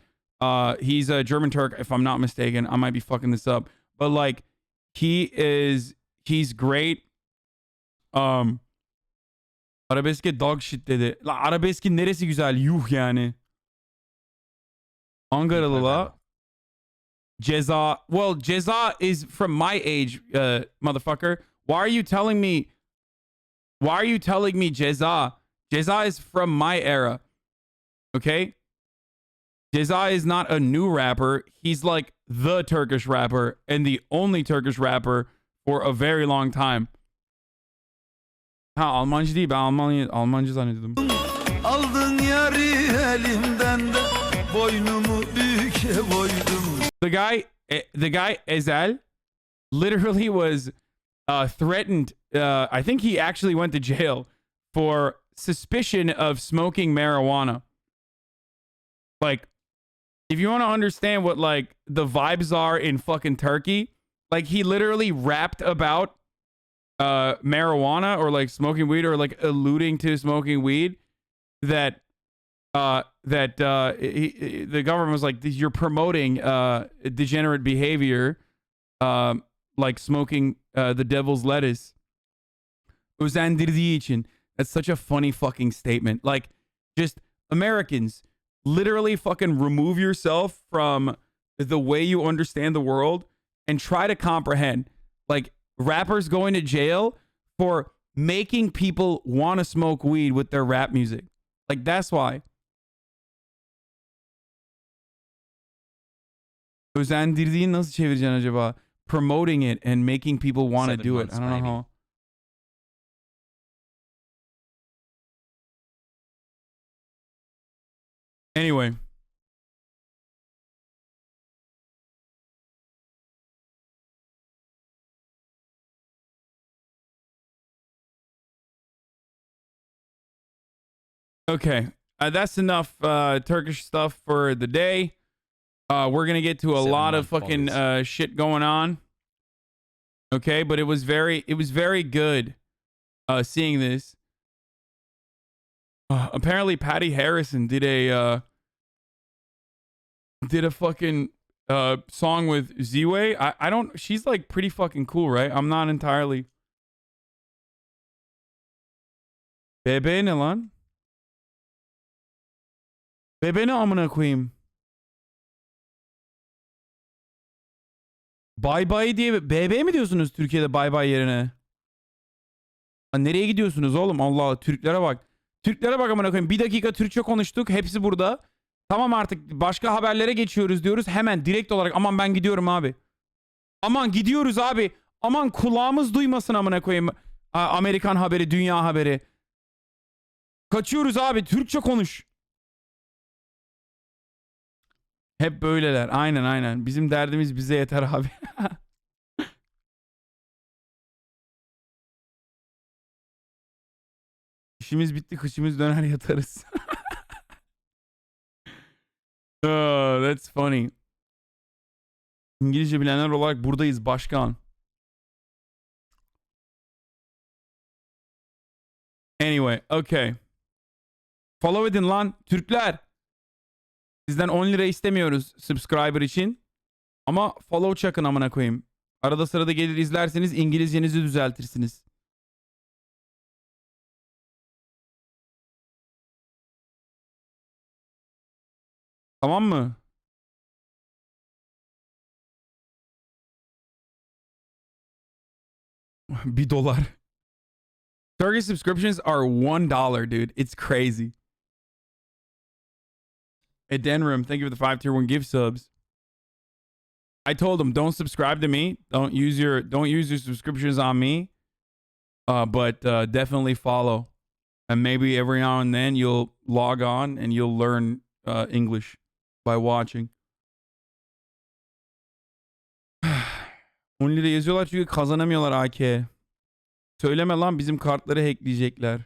He's a German Turk, if I'm not mistaken. I might be fucking this up, but like he's great. Arabeske dog shit dedi. La arabeskin neresi güzel? Yuh yani. Ankaralı la. Ceza. Well, Ceza is from my age, motherfucker. Why are you telling me Ceza? Ceza is from my era. Okay? Ceza is not a new rapper. He's like the Turkish rapper and the only Turkish rapper for a very long time. Ha Almancı değil, ben Almancı zannediyordum. Aldın yarı elimden de boynumu büke koydum. The guy Ezel literally was threatened. I think he actually went to jail for suspicion of smoking marijuana. Like, if you want to understand what like the vibes are in fucking Turkey, like he literally rapped about marijuana or like smoking weed or like alluding to smoking weed, that the government was like, you're promoting degenerate behavior, like smoking the devil's lettuce. Özendirdiği için. That's such a funny fucking statement. Like, just Americans, literally fucking remove yourself from the way you understand the world and try to comprehend. Like, rappers going to jail for making people want to smoke weed with their rap music. Like, that's why. Özendirdiğini nasıl çevireceksin acaba? Promoting it and making people want to do it. I don't know how. Anyway. Okay. That's enough Turkish stuff for the day. We're going to get to a lot of fucking shit going on. Okay, but it was very good seeing this. Apparently Patty Harrison did a fucking song with Ziwes. I don't, she's like pretty fucking cool, right? I'm not entirely. Bebe ne lan? Bebe ne amına koyayım? Bay bay diye BB mi diyorsunuz Türkiye'de bay bay yerine? Ha, nereye gidiyorsunuz oğlum? Allah Allah, Türklere bak. Türklere bak amına koyayım. Bir dakika Türkçe konuştuk. Hepsi burada. Tamam, artık başka haberlere geçiyoruz diyoruz. Hemen direkt olarak aman ben gidiyorum abi. Aman gidiyoruz abi. Aman kulağımız duymasın amına koyayım. Amerikan haberi, dünya haberi. Kaçıyoruz abi. Türkçe konuş. Hep böyleler. Aynen. Bizim derdimiz bize yeter abi. İşimiz bitti, kışımız döner yatarız. Oh, that's funny. İngilizce bilenler olarak buradayız başkan. Anyway, okay. Follow edin lan Türkler. Sizden 10 lira istemiyoruz subscriber için. Ama follow çakın amına koyayım. Arada sırada gelir izlerseniz İngilizcenizi düzeltirsiniz. Tamam mı? $1. Turkish subscriptions are $1, dude. It's crazy. Hey, Denrim, thank you for the 5 tier 1 gift subs. I told him, don't subscribe to me. Don't use your subscriptions on me. But definitely follow. And maybe every now and then you'll log on and you'll learn English by watching. 10 lira yazıyorlar çünkü kazanamıyorlar AK. Söyleme lan, bizim kartları hackleyecekler.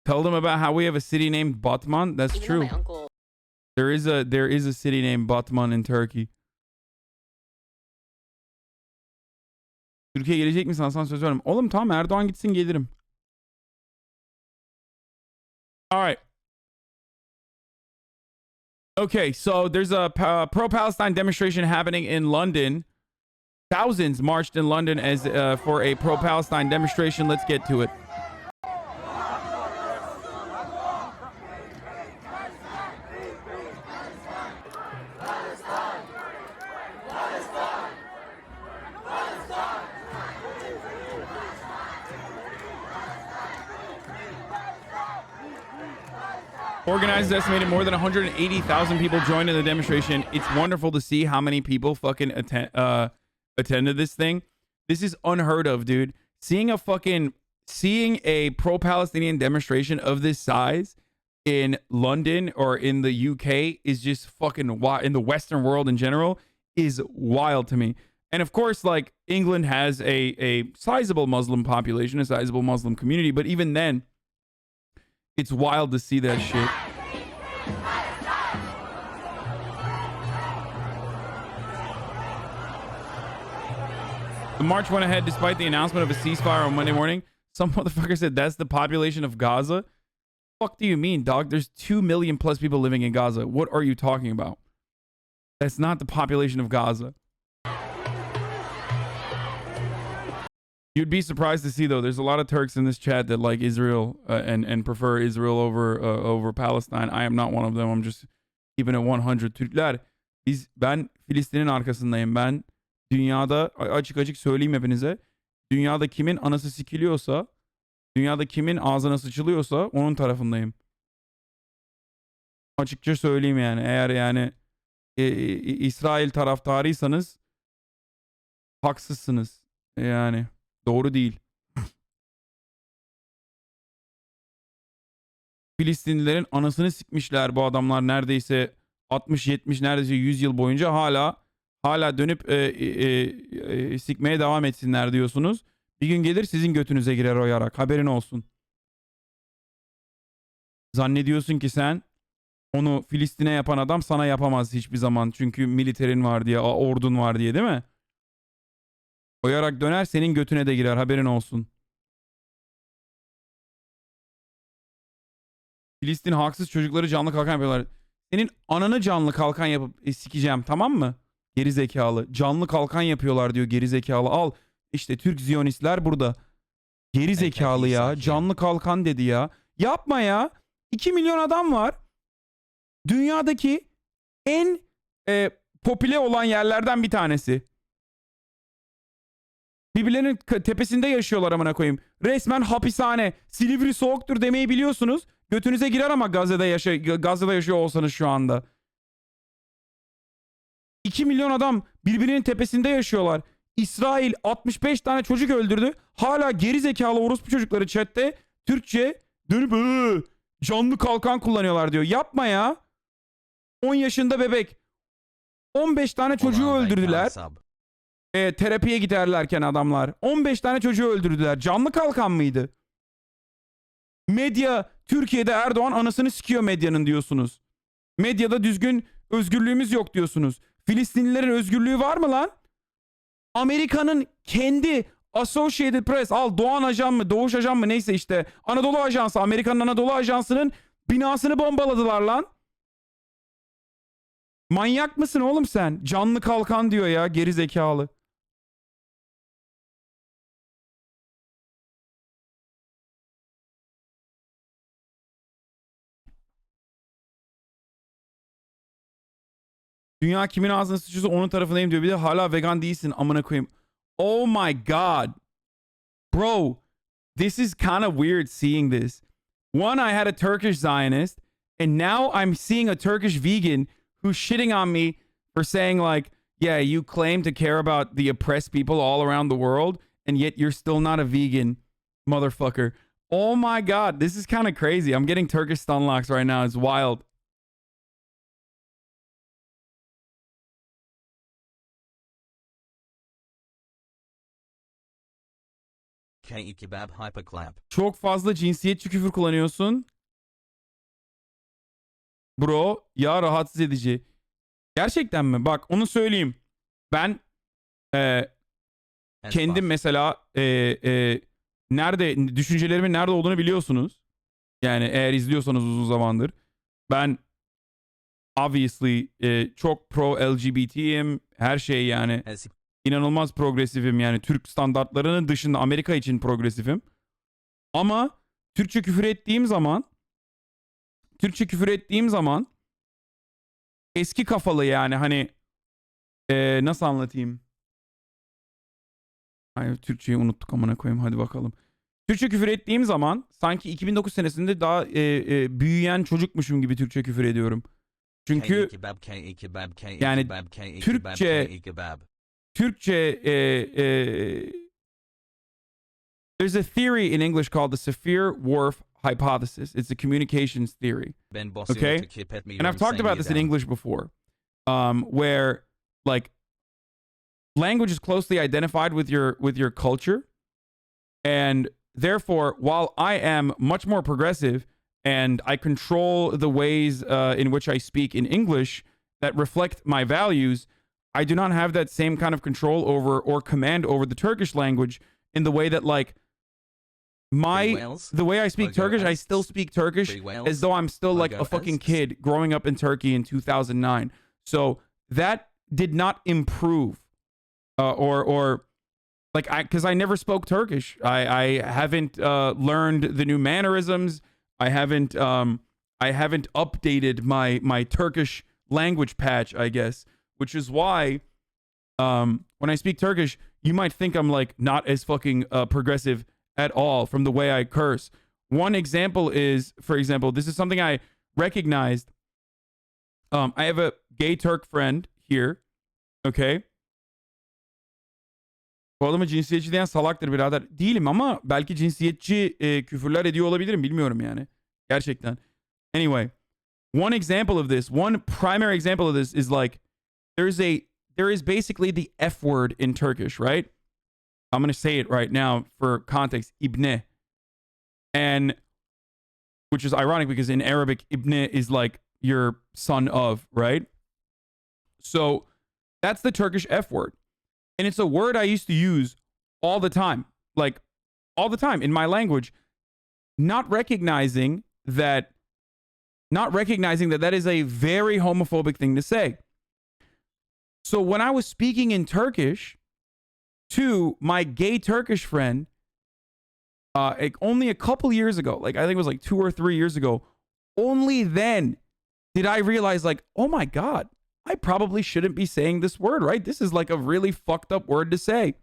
Tell them about how we have a city named Batman. That's even true. There is a city named Batman in Turkey. Türkiye'ye gelecek misin Hasan, söz veriyorum. Oğlum tamam, Erdoğan gitsin gelirim. All right. Okay, so there's a pro-Palestine demonstration happening in London. Thousands marched in London as for a pro-Palestine demonstration. Let's get to it. Organizers estimated more than 180,000 people joined in the demonstration. It's wonderful to see how many people fucking attended this thing. This is unheard of, dude. Seeing a pro-Palestinian demonstration of this size in London or in the UK is just fucking wild. In the Western world in general is wild to me. And of course, like, England has a sizable Muslim population, a sizable Muslim community, but even then, it's wild to see that shit. The march went ahead despite the announcement of a ceasefire on Monday morning. Some motherfucker said that's the population of Gaza. Fuck do you mean, dog? There's 2 million plus people living in Gaza. What are you talking about? That's not the population of Gaza. You'd be surprised to see, though, there's a lot of Turks in this chat that like Israel and prefer Israel over Palestine. I am not one of them. I'm just keeping it 100. Türkler, ben Filistin'in arkasındayım. Ben dünyada açık açık söyleyeyim hepinize. Dünyada kimin anası sikiliyorsa, dünyada kimin ağzına sıçılıyorsa onun tarafındayım. Açıkça söyleyeyim yani. Eğer yani İsrail taraftarıysanız haksızsınız. Yani doğru değil. Filistinlilerin anasını sikmişler bu adamlar neredeyse 60-70 neredeyse 100 yıl boyunca hala dönüp sikmeye devam etsinler diyorsunuz. Bir gün gelir sizin götünüze girer o yarak. Haberin olsun. Zannediyorsun ki sen onu Filistin'e yapan adam sana yapamaz hiçbir zaman. Çünkü militerin var diye, ordun var diye, değil mi? O yarak döner senin götüne de girer. Haberin olsun. Filistin haksız çocukları canlı kalkan yapıyorlar. Senin ananı canlı kalkan yapıp sikeceğim, tamam mı? Geri zekalı. Canlı kalkan yapıyorlar diyor geri zekalı. Al işte Türk Ziyonistler burada. Geri zekalı ya. Canlı kalkan dedi ya. Yapma ya. 2 milyon adam var. Dünyadaki en popüle olan yerlerden bir tanesi. Birbirlerinin tepesinde yaşıyorlar amına koyayım. Resmen hapishane. Silivri soğuktur demeyi biliyorsunuz. Götünüze girer ama Gazze'de yaşıyor olsanız şu anda. 2 milyon adam birbirinin tepesinde yaşıyorlar. İsrail 65 tane çocuk öldürdü. Hala geri zekalı orospu çocukları chatte Türkçe dönüp canlı kalkan kullanıyorlar diyor. Yapma ya. 10 yaşında bebek. 15 tane çocuğu öldürdüler. Terapiye giderlerken adamlar. 15 tane çocuğu öldürdüler. Canlı kalkan mıydı? Medya Türkiye'de Erdoğan anasını sikiyor medyanın diyorsunuz. Medyada düzgün özgürlüğümüz yok diyorsunuz. Filistinlilerin özgürlüğü var mı lan? Amerika'nın kendi Associated Press, Doğan Ajan mı, Doğuş Ajan mı neyse işte Anadolu Ajansı, Amerika'nın Anadolu Ajansı'nın binasını bombaladılar lan. Manyak mısın oğlum sen? Canlı kalkan diyor ya geri zekalı. Dünya kimin ağzına sıçıyorsa onun tarafındayım diyor. Bir de hala vegan değilsin amına koyayım. Oh my god. Bro, this is kind of weird seeing this. One, I had a Turkish Zionist, and now I'm seeing a Turkish vegan who's shitting on me for saying like, yeah, you claim to care about the oppressed people all around the world, and yet you're still not a vegan, motherfucker. Oh my god, this is kind of crazy. I'm getting Turkish stun locks right now. It's wild. Kebab hyperclap. Çok fazla cinsiyetçi küfür kullanıyorsun. Bro ya, rahatsız edici. Gerçekten mi? Bak onu söyleyeyim. Ben kendim mesela nerede düşüncelerimin nerede olduğunu biliyorsunuz. Yani eğer izliyorsanız uzun zamandır. Ben obviously çok pro LGBT'yim. Her şey yani. İnanılmaz progresifim yani Türk standartlarının dışında Amerika için progresifim. Ama Türkçe küfür ettiğim zaman eski kafalı yani hani nasıl anlatayım? Hayır, Türkçeyi unuttuk amına koyayım, hadi bakalım. Türkçe küfür ettiğim zaman sanki 2009 senesinde daha büyüyen çocukmuşum gibi Türkçe küfür ediyorum. Çünkü yani Türkçe There's a theory in English called the Sapir-Whorf hypothesis. It's a communications theory. Okay? And I've talked about this in English before, where like language is closely identified with your culture, and therefore, while I am much more progressive and I control the ways in which I speak in English that reflect my values, I do not have that same kind of control over or command over the Turkish language in the way that like the way I speak Turkish, I still speak Turkish as though I'm still like a fucking kid growing up in Turkey in 2009. So that did not improve or like because I never spoke Turkish. I haven't learned the new mannerisms. I haven't updated my Turkish language patch, I guess, which is why when I speak Turkish, you might think I'm like not as fucking progressive at all from the way I curse. One example is, for example, this is something I recognized. I have a gay Turk friend here, okay? Bu adamı cinsiyetçi diyen salaktır birader. Değilim ama belki cinsiyetçi küfürler ediyor olabilirim, bilmiyorum yani. Gerçekten. Anyway, one example of this, one primary example of this is like, there is basically the F word in Turkish, right? I'm going to say it right now for context, ibne. And, which is ironic because in Arabic, ibne is like your son of, right? So that's the Turkish F word. And it's a word I used to use all the time, like all the time in my language, not recognizing that that is a very homophobic thing to say. So when I was speaking in Turkish to my gay Turkish friend, only a couple years ago, like I think it was like 2 or 3 years ago, only then did I realize like, oh my God, I probably shouldn't be saying this word, right? This is like a really fucked up word to say.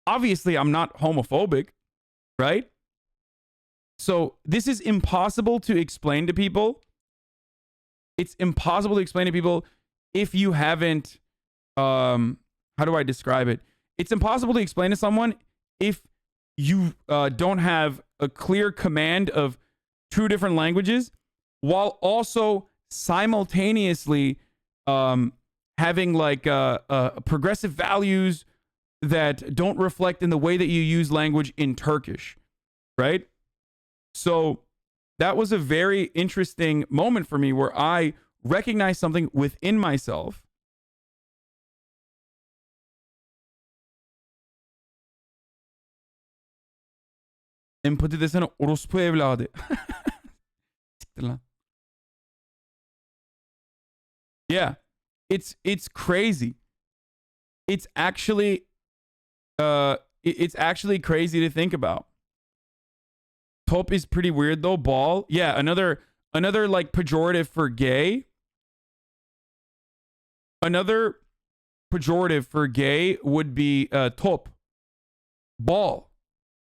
Obviously, I'm not homophobic, right? So this is impossible to explain to people. It's impossible to explain to people if you haven't, how do I describe it? It's impossible to explain to someone if you don't have a clear command of 2 different languages while also simultaneously having like progressive values that don't reflect in the way that you use language in Turkish, right? So that was a very interesting moment for me where I recognized something within myself. Empati desene orospu evladı. Siktir lan. Yeah, it's crazy. It's actually crazy to think about. Top is pretty weird though. Ball, yeah, another like pejorative for gay. Another pejorative for gay would be top. Ball.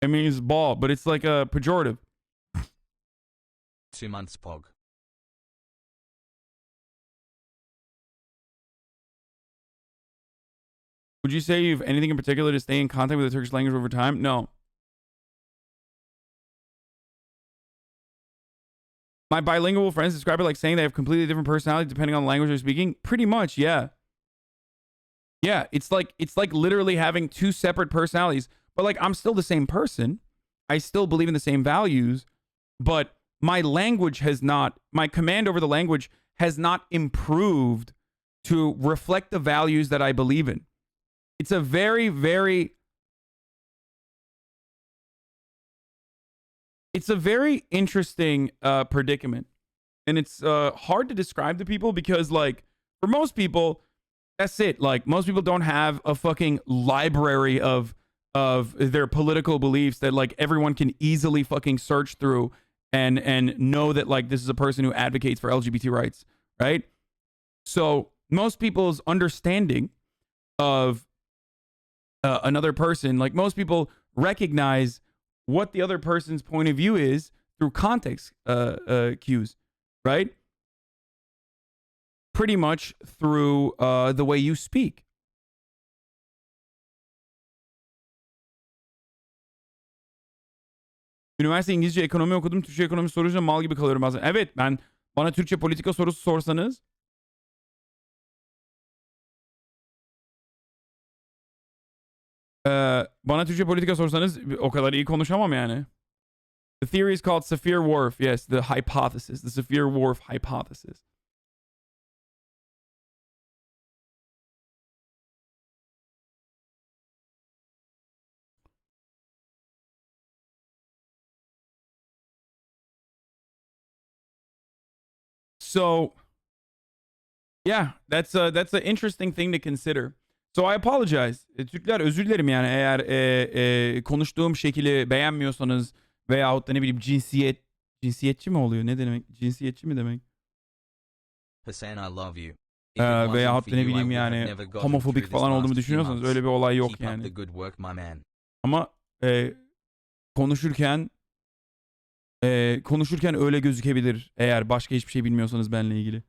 It means ball, but it's like a pejorative. 2 months pog. Would you say you have anything in particular to stay in contact with the Turkish language over time? No. My bilingual friends describe it like saying they have completely different personalities depending on the language they're speaking. Pretty much, yeah. Yeah, it's like literally having 2 separate personalities. But like I'm still the same person. I still believe in the same values, but my language has not, my command over the language has not improved to reflect the values that I believe in. It's a very, very, it's a very interesting predicament. And it's hard to describe to people because, like, for most people, that's it. Like, most people don't have a fucking library of their political beliefs that, like, everyone can easily fucking search through and know that, like, this is a person who advocates for LGBT rights, right? So most people's understanding of another person, like most people recognize what the other person's point of view is through context cues, right? Pretty much through the way you speak. Üniversite İngilizce ekonomi okudum. Türkçe ekonomi sorunca mal gibi kalıyorum bazen. Evet, bana Türkçe politika sorusu sorsanız bana Türkçe politika sorsanız o kadar iyi konuşamam yani. The theory is called Sapir-Whorf. Yes, the hypothesis. The Sapir-Whorf hypothesis. So, yeah, that's an interesting thing to consider. So I apologize. Türkler özür dilerim yani eğer konuştuğum şekli beğenmiyorsanız veyahut da ne bileyim cinsiyetçi mi oluyor? Ne demek? Cinsiyetçi mi demek? Hasan, I love you. Veyahut da ne bileyim yani homofobik falan olduğumu düşünüyorsanız öyle bir olay yok yani. Ama konuşurken öyle gözükebilir eğer başka hiçbir şey bilmiyorsanız benimle ilgili.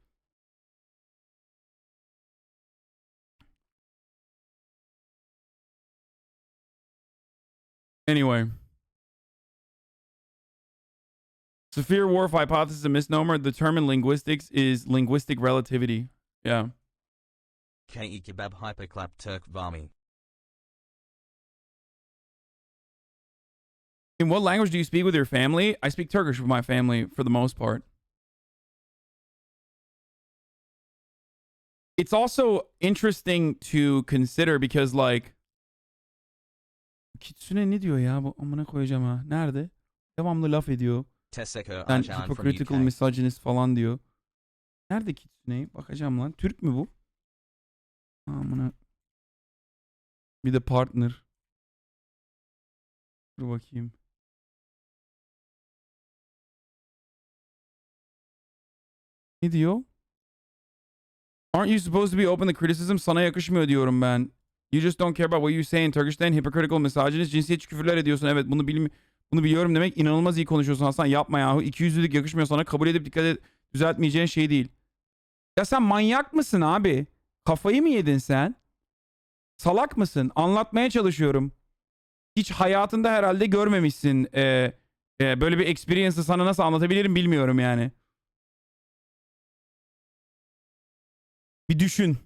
Anyway. Sapir-Whorf hypothesis is a misnomer. The term in linguistics is linguistic relativity. Yeah. K kebab hyperclap Turk vami. In what language do you speak with your family? I speak Turkish with my family for the most part. It's also interesting to consider because like Kitsune ne diyor ya? Bu amına koyacağım ha. Nerede? Devamlı laf ediyor. Teseko Ben Ajan from hypocritical, UK. misogynist falan diyor. Nerede Kitsune? Bakacağım lan. Türk mü bu? Amına. Bir de partner. Dur bakayım. Ne diyor? Aren't you supposed to be open to criticism? Sana yakışmıyor diyorum ben. You just don't care about what you say in Turkish'ten. Hypocritical, misogynist, cinsiyetçi küfürler ediyorsun. Evet, bunu biliyorum demek. İnanılmaz iyi konuşuyorsun Hasan. Yapma yahu. İkiyüzlülük yakışmıyor sana. Kabul edip dikkat et. Düzeltmeyeceğin şey değil. Ya sen manyak mısın abi? Kafayı mı yedin sen? Salak mısın? Anlatmaya çalışıyorum. Hiç hayatında herhalde görmemişsin. Böyle bir experience'ı sana nasıl anlatabilirim bilmiyorum yani. Bir düşün.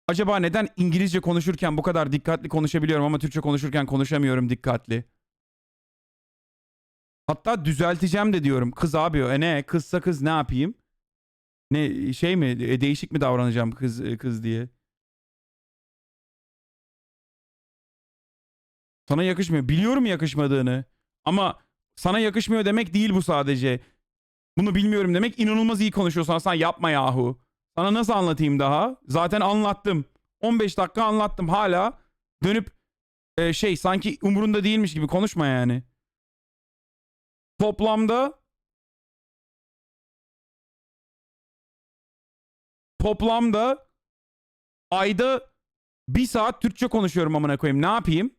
Acaba neden İngilizce konuşurken bu kadar dikkatli konuşabiliyorum ama Türkçe konuşurken konuşamıyorum dikkatli? Hatta düzelteceğim de diyorum. Kız abi o. Ne? Kızsa kız ne yapayım? Ne şey mi? Değişik mi davranacağım kız diye? Sana yakışmıyor. Biliyorum yakışmadığını. Ama sana yakışmıyor demek değil bu sadece. Bunu bilmiyorum demek. İnanılmaz iyi konuşuyorsun Hasan. Yapma yahu. Sana nasıl anlatayım daha? Zaten anlattım. 15 dakika anlattım. Hala dönüp sanki umurunda değilmiş gibi konuşma yani. Toplamda ayda 1 saat Türkçe konuşuyorum amına koyayım. Ne yapayım?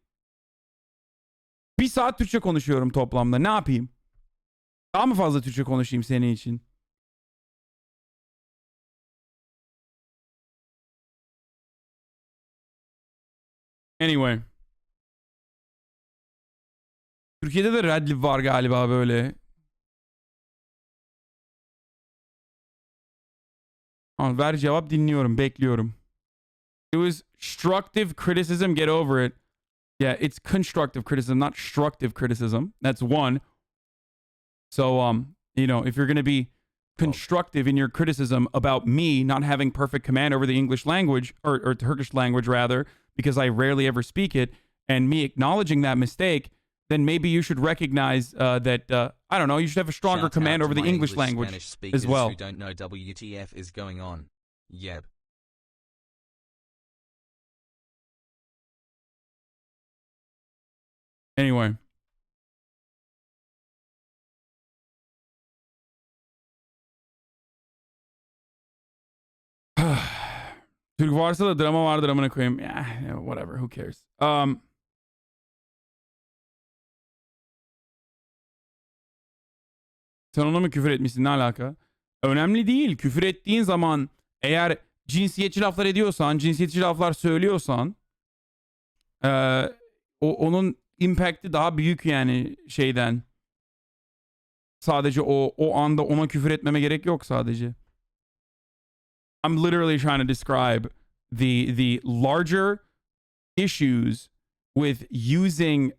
1 saat Türkçe konuşuyorum toplamda. Ne yapayım? Daha mı fazla Türkçe konuşayım senin için? Anyway. Türkiye'de de Red Lip var galiba böyle. Al, ver cevap, dinliyorum, bekliyorum. It was constructive criticism, get over it. Yeah, it's constructive criticism, not destructive criticism. That's one. So, if you're going to be constructive in your criticism about me not having perfect command over the English language, or Turkish language rather, because I rarely ever speak it, and me acknowledging that mistake, then maybe you should recognize that, I don't know, you should have a stronger Shout command out over to the my English language Spanish as speakers well. who don't know WTF is going on. Yep. Anyway. Türk varsa da drama vardır amına koyayım. Yeah, whatever, who cares. Sen ona mı küfür etmişsin, ne alaka? Önemli değil. Küfür ettiğin zaman eğer cinsiyetçi laflar ediyorsan, cinsiyetçi laflar söylüyorsan onun impact'i daha büyük yani şeyden. Sadece o anda ona küfür etmeme gerek yok sadece. I'm literally trying to describe the larger issues with using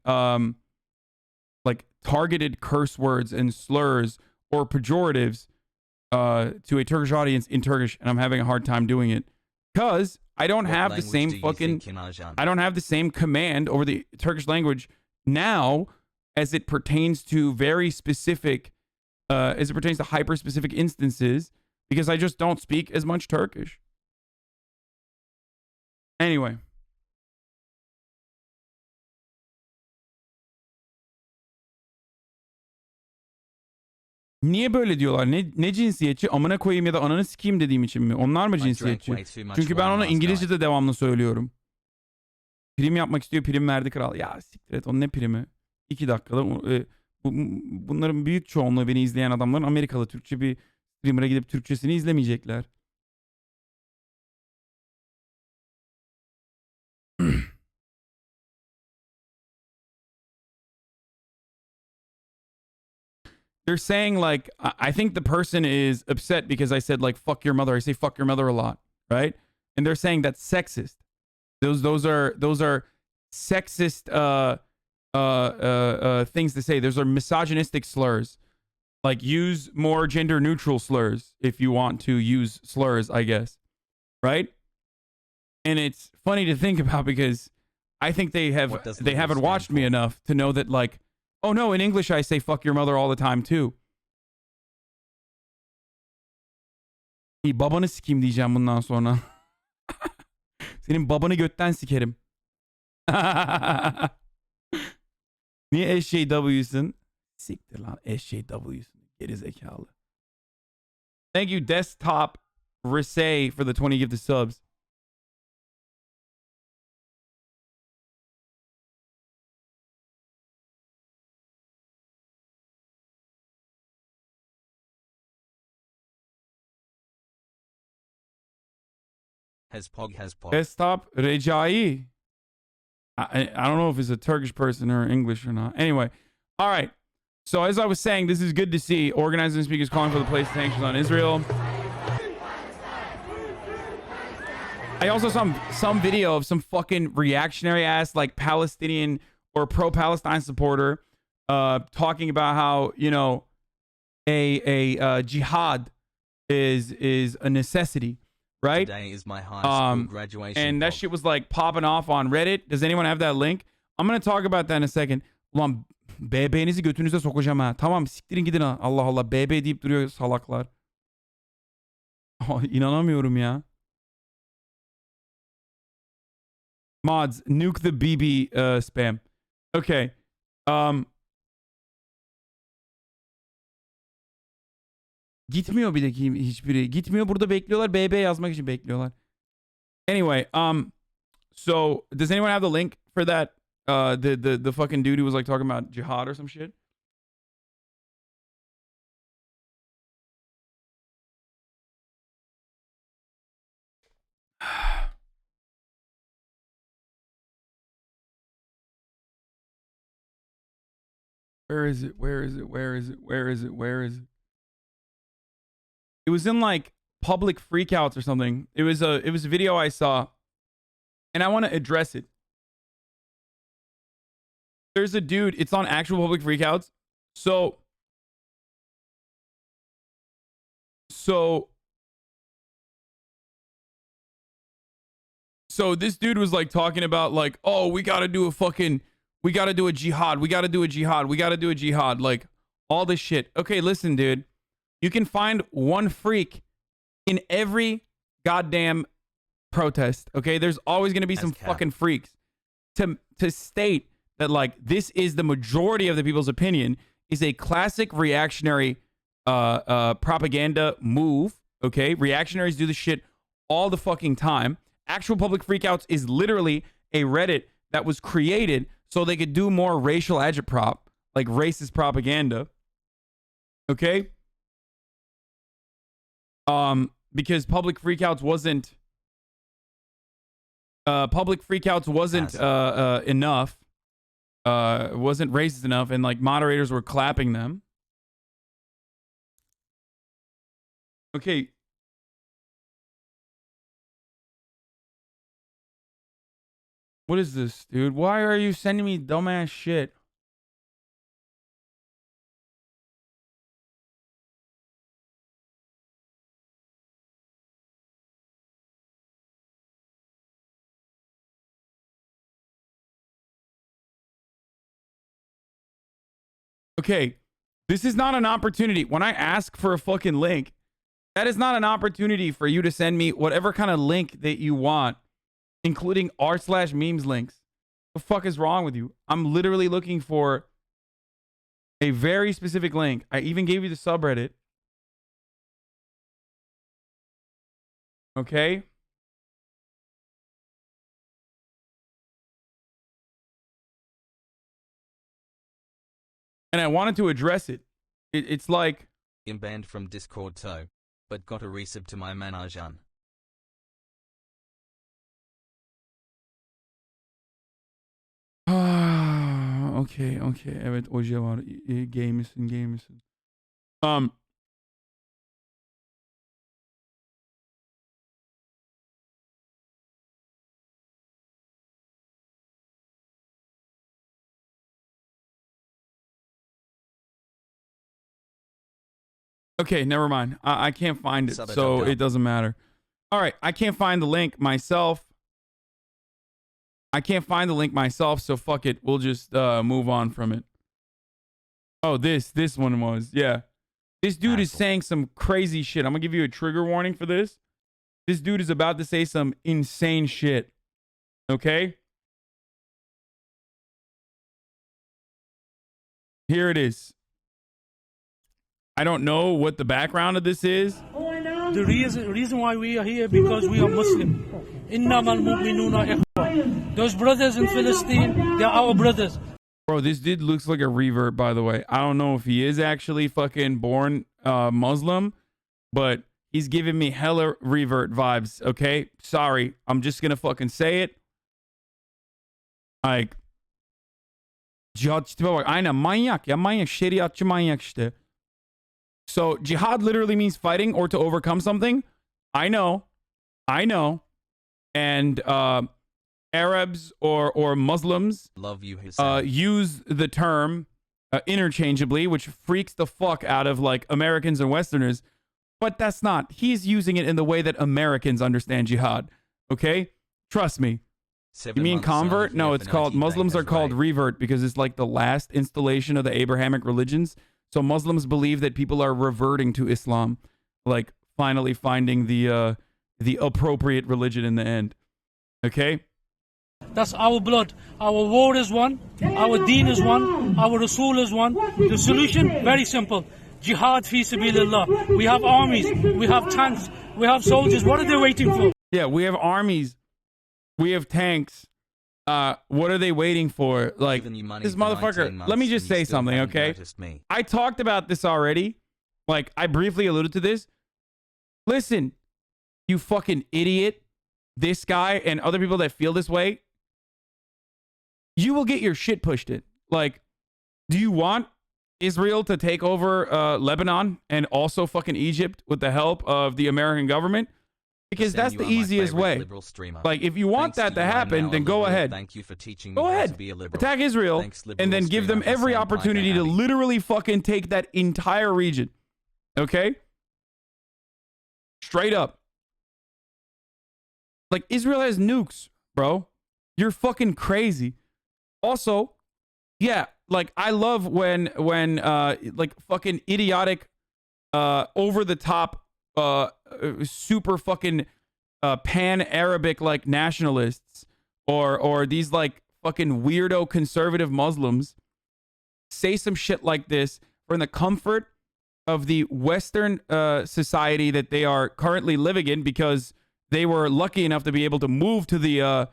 like targeted curse words and slurs or pejoratives to a Turkish audience in Turkish, and I'm having a hard time doing it because I don't have the same fucking I don't have the same command over the Turkish language now as it pertains to very specific as it pertains to hyper specific instances because I just don't speak as much Turkish. Anyway. Niye böyle diyorlar? Ne cinsiyetçi? Amına koyayım ya da ananı sikeyim dediğim için mi? Onlar mı cinsiyetçi? Çünkü ben ona İngilizce de devamlı söylüyorum. Prim yapmak istiyor, prim verdi kral. Ya siktir et, onun ne primi? 2 dakikada. Bunların büyük çoğunluğu beni izleyen adamların Amerikalı Türkçe bir streamer'a gidip Türkçesini izlemeyecekler. They're saying like, I think the person is upset because I said like, fuck your mother. I say fuck your mother a lot, right? And they're saying that's sexist. Those are sexist things to say. Those are misogynistic slurs. Like use more gender neutral slurs if you want to use slurs, I guess, right? And it's funny to think about because I think they haven't watched me enough to know that like, oh no, in English I say fuck your mother all the time too. İyi babanı sikeyim diyeceğim bundan sonra. Senin babanı götten sikerim. Niye SJW'sın? Siktir lan SJW'sın. Geri zekalı. Thank you Desktop Risay for the 20 gifted subs. Has Pog. Desktop Recai. I don't know if it's a Turkish person or English or not. Anyway, all right. So as I was saying, this is good to see. Organizers and speakers calling for the place sanctions on Israel. I also saw some video of some fucking reactionary ass like Palestinian or pro-Palestine supporter talking about how, you know, a jihad is a necessity. Right? Today is my high school graduation. And that shit was like popping off on Reddit. Does anyone have that link? I'm going to talk about that in a second. Ulan BB'nizi götünüze sokacağım ha. Tamam siktirin gidin ha. Allah Allah BB deyip duruyor salaklar. Oh, inanamıyorum ya. Mods, nuke the BB spam. Okay. Gitmiyor bir de hiçbiri. Gitmiyor. Burada bekliyorlar. BB yazmak için bekliyorlar. Anyway, so does anyone have the link for that? The fucking dude who was like talking about jihad or some shit? Where is it? Where is it? Where is it? Where is it? Where is it? It was in like public freakouts or something. It was a video I saw, and I want to address it. There's a dude. It's on actual public freakouts. So this dude was like talking about like, oh, we gotta do a jihad. We gotta do a jihad. We gotta do a jihad. Like all this shit. Okay, listen, dude. You can find one freak in every goddamn protest. Okay, there's always going to be some fucking freaks. To state that like this is the majority of the people's opinion is a classic reactionary propaganda move. Okay, reactionaries do this shit all the fucking time. Actual public freakouts is literally a Reddit that was created so they could do more racial agitprop, like racist propaganda. Okay. Because public freakouts wasn't enough. wasn't racist enough, and like moderators were clapping them. Okay. What is this, dude? Why are you sending me dumbass shit? Okay, this is not an opportunity. When I ask for a fucking link, that is not an opportunity for you to send me whatever kind of link that you want, including r/memes links. What the fuck is wrong with you? I'm literally looking for a very specific link. I even gave you the subreddit. Okay? And I wanted to address it. It's like... I'm banned from Discord too, but got a resub to my man Hasan. Okay. Evet, hoca var. Gay misin? Okay, never mind. I can't find it, so it doesn't matter. All right, I can't find the link myself. So fuck it. We'll just move on from it. Oh, this one was. Yeah. This dude is saying some crazy shit. I'm going to give you a trigger warning for this. This dude is about to say some insane shit. Okay? Here it is. I don't know what the background of this is. The reason why we are here because we are Muslim. Innamal mu'minuna ikhwa. Those brothers in Palestine, they're our brothers. Bro, this dude looks like a revert, by the way. I don't know if he is actually fucking born Muslim, but he's giving me hella revert vibes, okay? Sorry, I'm just gonna fucking say it. Like, cihat tipe bak. Aynen manyak ya, manyak, şeriatçı manyak işte. So jihad literally means fighting or to overcome something. I know. And Arabs or Muslims Love you, Hasan. use the term interchangeably, which freaks the fuck out of like Americans and Westerners. But that's not. He's using it in the way that Americans understand jihad. Okay? Trust me. You mean convert? No, it's called, Muslims are called revert because it's like the last installation of the Abrahamic religions. So Muslims believe that people are reverting to Islam, like finally finding the appropriate religion in the end. Okay? That's our blood. Our war is one. Our deen is one. Our Rasul is one. The solution, very simple. Jihad fi sabilillah. We have armies. We have tanks. We have soldiers. What are they waiting for? Yeah, we have armies. We have tanks. What are they waiting for? Like, this motherfucker, let me just say something, okay? I talked about this already. Like, I briefly alluded to this. Listen, you fucking idiot. This guy and other people that feel this way, you will get your shit pushed in. Like, do you want Israel to take over Lebanon and also fucking Egypt with the help of the American government? Because that's the easiest way. Like, if you want that to happen, then go ahead. Thank you for teaching me Go ahead. to be a liberal. Attack Israel and then give them every opportunity to literally fucking take that entire region. Okay? Straight up. Like, Israel has nukes, bro. You're fucking crazy. Also, yeah, like, I love when like fucking idiotic, over the top, super fucking pan-Arabic like nationalists or these like fucking weirdo conservative Muslims say some shit like this for in the comfort of the Western society that they are currently living in because they were lucky enough to be able to move to the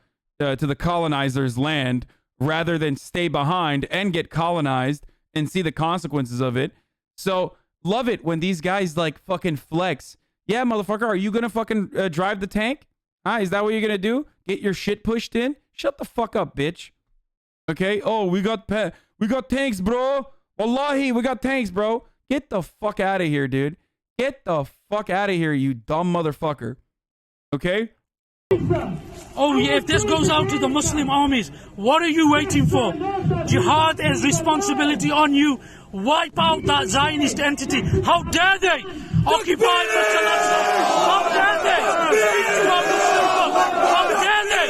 colonizers' land rather than stay behind and get colonized and see the consequences of it. So love it when these guys like fucking flex. Yeah, motherfucker, are you gonna fucking drive the tank? Is that what you're gonna do? Get your shit pushed in? Shut the fuck up, bitch. Okay. Oh, we got tanks, bro. Wallahi, we got tanks, bro. Get the fuck out of here, dude. Get the fuck out of here, you dumb motherfucker. Okay? Oh, yeah, if this goes out to the Muslim armies, what are you waiting for? Jihad is responsibility on you. Wipe out that Zionist entity. How dare they occupy Masjid al-Aqsa? How dare they? How dare they?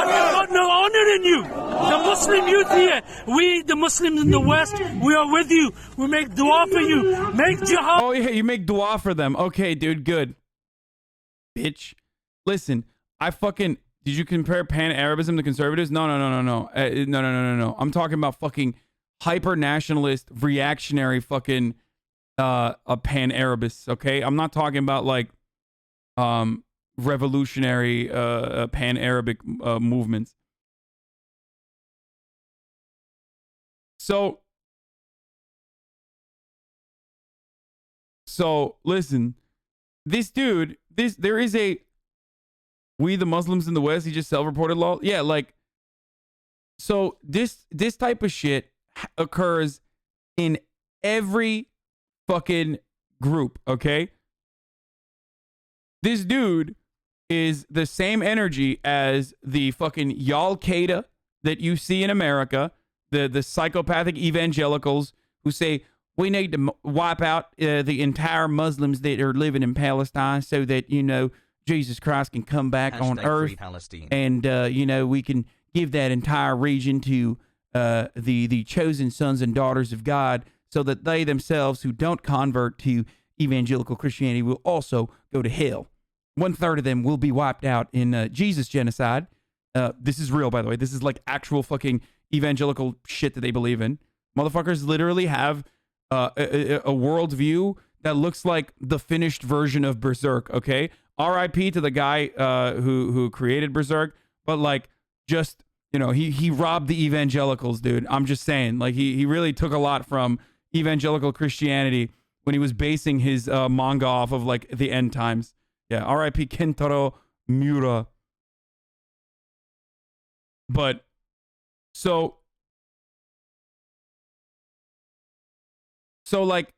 And you've got no honor in you. The Muslim youth here, we, the Muslims in the West, we are with you. We make dua for you. Make jihad. Oh, yeah, you make dua for them. Okay, dude, good. Bitch. Listen, did you compare pan-Arabism to conservatives? No. No. I'm talking about fucking hyper-nationalist, reactionary fucking pan-Arabists, okay? I'm not talking about like revolutionary pan-Arabic movements. So listen, this dude, there is a we the Muslims in the West, he just self-reported law. Yeah, like, so this type of shit occurs in every fucking group, okay? This dude is the same energy as the fucking Al-Qaeda that you see in America, the psychopathic evangelicals who say, we need to wipe out the entire Muslims that are living in Palestine so that, you know, Jesus Christ can come back on earth and, you know, we can give that entire region to the chosen sons and daughters of God so that they themselves who don't convert to evangelical Christianity will also go to hell. 1/3 of them will be wiped out in Jesus genocide. This is real, by the way. This is like actual fucking evangelical shit that they believe in. Motherfuckers literally have a worldview that looks like the finished version of Berserk, okay? R.I.P. to the guy who created Berserk, but like, just, you know, he robbed the evangelicals, dude. I'm just saying, like, he really took a lot from evangelical Christianity when he was basing his manga off of like the end times. Yeah, R.I.P. Kentaro Miura. But so like,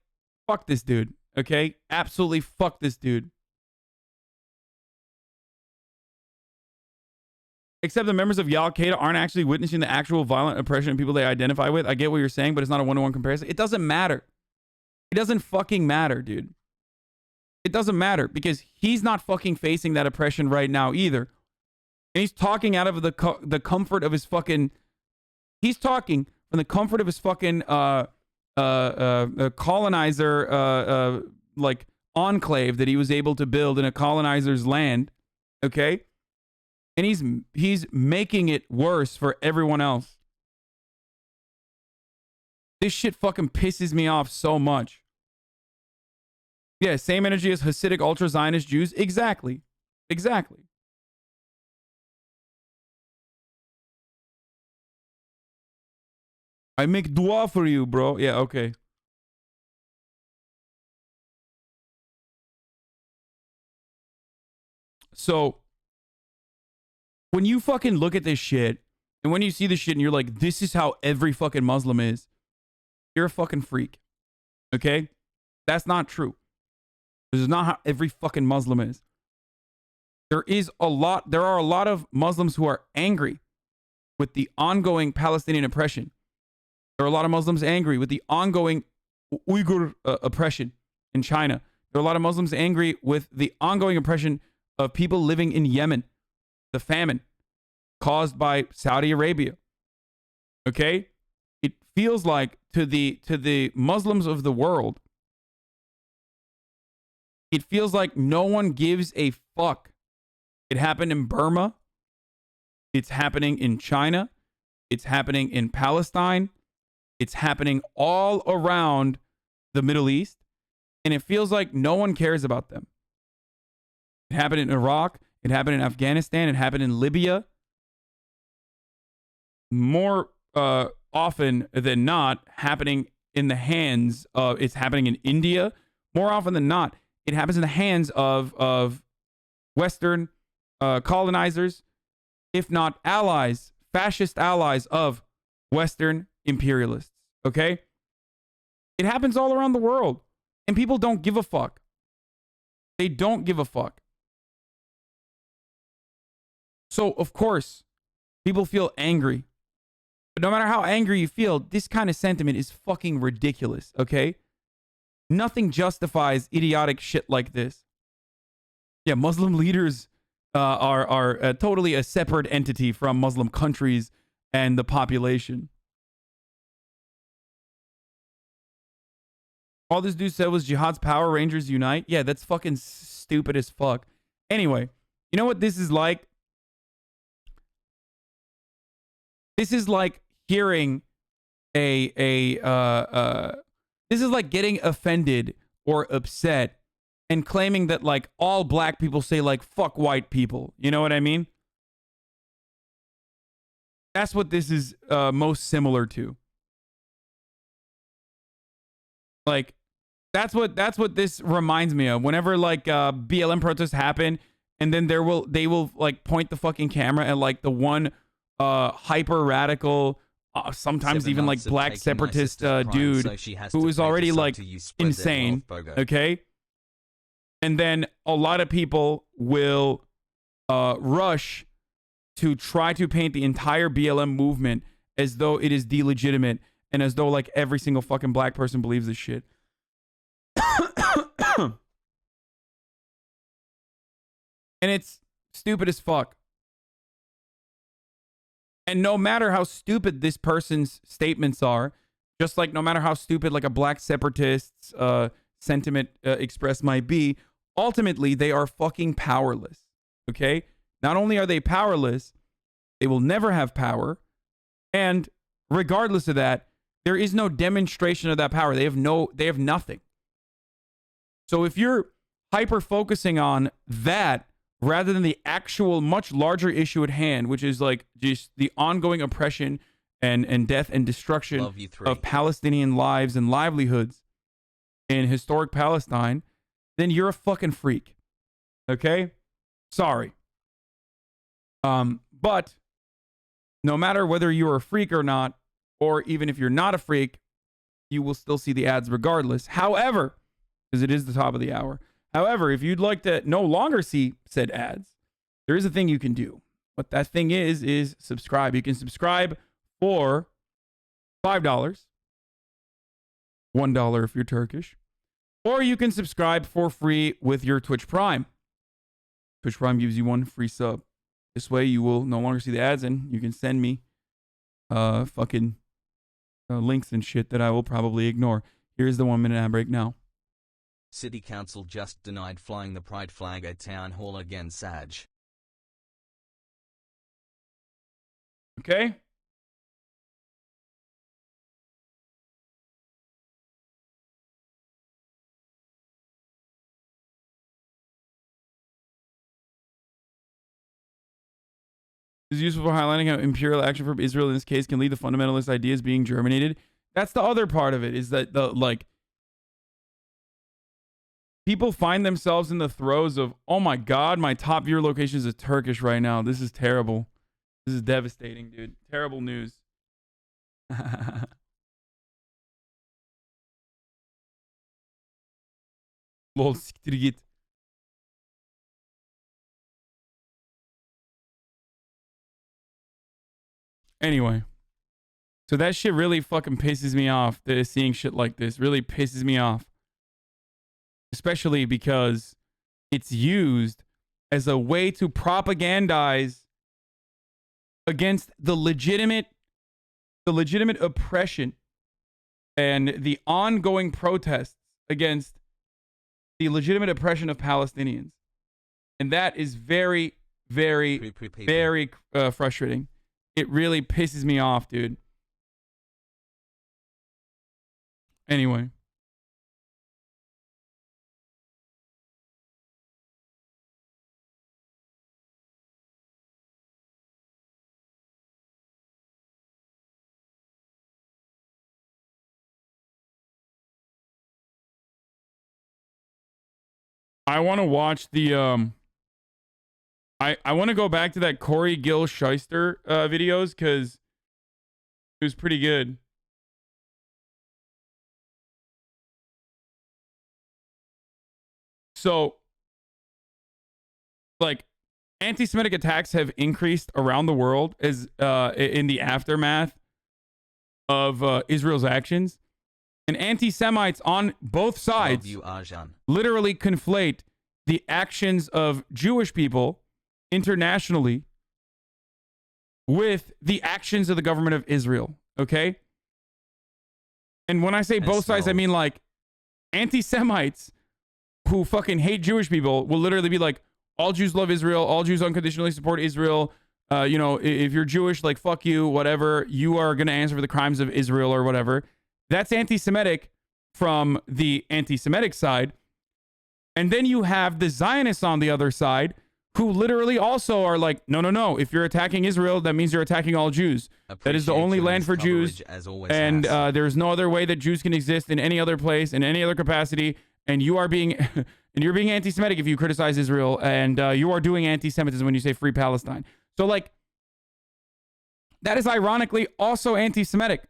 fuck this dude, okay? Absolutely fuck this dude. Except the members of Al-Qaeda aren't actually witnessing the actual violent oppression of people they identify with. I get what you're saying, but it's not a one-to-one comparison. It doesn't matter. It doesn't fucking matter, dude. It doesn't matter because he's not fucking facing that oppression right now either. And he's talking out of the comfort of his fucking... He's talking from the comfort of his fucking colonizer like enclave that he was able to build in a colonizer's land, okay? And he's making it worse for everyone else. This shit fucking pisses me off so much. Yeah, same energy as Hasidic ultra-Zionist Jews. Exactly. Exactly. I make dua for you, bro. Yeah, okay. So, when you fucking look at this shit, and when you see this shit and you're like, this is how every fucking Muslim is, you're a fucking freak. Okay? That's not true. This is not how every fucking Muslim is. There are a lot of Muslims who are angry with the ongoing Palestinian oppression. There are a lot of Muslims angry with the ongoing Uyghur oppression in China. There are a lot of Muslims angry with the ongoing oppression of people living in Yemen, the famine caused by Saudi Arabia. Okay? It feels like to the Muslims of the world, it feels like no one gives a fuck. It happened in Burma. It's happening in China. It's happening in Palestine. It's happening all around the Middle East. And it feels like no one cares about them. It happened in Iraq. It happened in Afghanistan. It happened in Libya. More often than not, happening in the hands of, it's happening in India. More often than not, it happens in the hands of Western colonizers, if not allies, fascist allies of Western imperialists. Okay? It happens all around the world. And people don't give a fuck. They don't give a fuck. So, of course, people feel angry. But no matter how angry you feel, this kind of sentiment is fucking ridiculous, okay? Nothing justifies idiotic shit like this. Yeah, Muslim leaders are totally a separate entity from Muslim countries and the population. All this dude said was Jihad's Power Rangers unite. Yeah, that's fucking stupid as fuck. Anyway, you know what this is like? This is like hearing this is like getting offended or upset and claiming that like all black people say like fuck white people. You know what I mean? That's what this is most similar to. Like that's what this reminds me of. Whenever like BLM protests happen and then they will like point the fucking camera at like the one hyper radical sometimes even like black separatist dude who is already like insane, okay? And then a lot of people will rush to try to paint the entire BLM movement as though it is delegitimate and as though like every single fucking black person believes this shit. And it's stupid as fuck. And no matter how stupid this person's statements are, just like no matter how stupid like a black separatist's sentiment expressed might be, ultimately they are fucking powerless. Okay? Not only are they powerless, they will never have power. And regardless of that, there is no demonstration of that power. They have nothing. So if you're hyper focusing on that rather than the actual much larger issue at hand, which is like just the ongoing oppression and death and destruction of Palestinian lives and livelihoods in historic Palestine, then you're a fucking freak. Okay? Sorry. But no matter whether you're a freak or not, or even if you're not a freak, you will still see the ads regardless. However, because it is the top of the hour. However, if you'd like to no longer see said ads, there is a thing you can do. What that thing is subscribe. You can subscribe for $5, $1 if you're Turkish, or you can subscribe for free with your Twitch Prime. Twitch Prime gives you one free sub. This way you will no longer see the ads and you can send me fucking links and shit that I will probably ignore. Here's the 1 minute ad break now. City Council just denied flying the pride flag at Town Hall again, Saj. Okay? Is useful for highlighting how imperial action from Israel in this case can lead to fundamentalist ideas being germinated. That's the other part of it, is that the like people find themselves in the throes of, oh my god, my top viewer location is Turkish right now. This is terrible. This is devastating, dude. Terrible news. Lol, siktir git. Anyway, so that shit really fucking pisses me off. Seeing shit like this really pisses me off. Especially because it's used as a way to propagandize against the legitimate oppression and the ongoing protests against the legitimate oppression of Palestinians. And that is very, very, very frustrating. It really pisses me off, dude. Anyway. I want to watch the I want to go back to that Corey Gill Shyster videos because it was pretty good. So, like, anti-Semitic attacks have increased around the world as in the aftermath of Israel's actions. And anti-Semites on both sides literally conflate the actions of Jewish people internationally with the actions of the government of Israel. Okay? And when I say both sides, I mean like anti-Semites who fucking hate Jewish people will literally be like, all Jews love Israel, all Jews unconditionally support Israel. You know, if you're Jewish, like, fuck you, whatever. You are going to answer for the crimes of Israel or whatever. That's anti-Semitic from the anti-Semitic side. And then you have the Zionists on the other side who literally also are like, no, no, no. If you're attacking Israel, that means you're attacking all Jews. That is the only land for Jews. And there's no other way that Jews can exist in any other place, in any other capacity. And you are being, and you're being anti-Semitic if you criticize Israel. And you are doing anti-Semitism when you say free Palestine. So, like, that is ironically also anti-Semitic.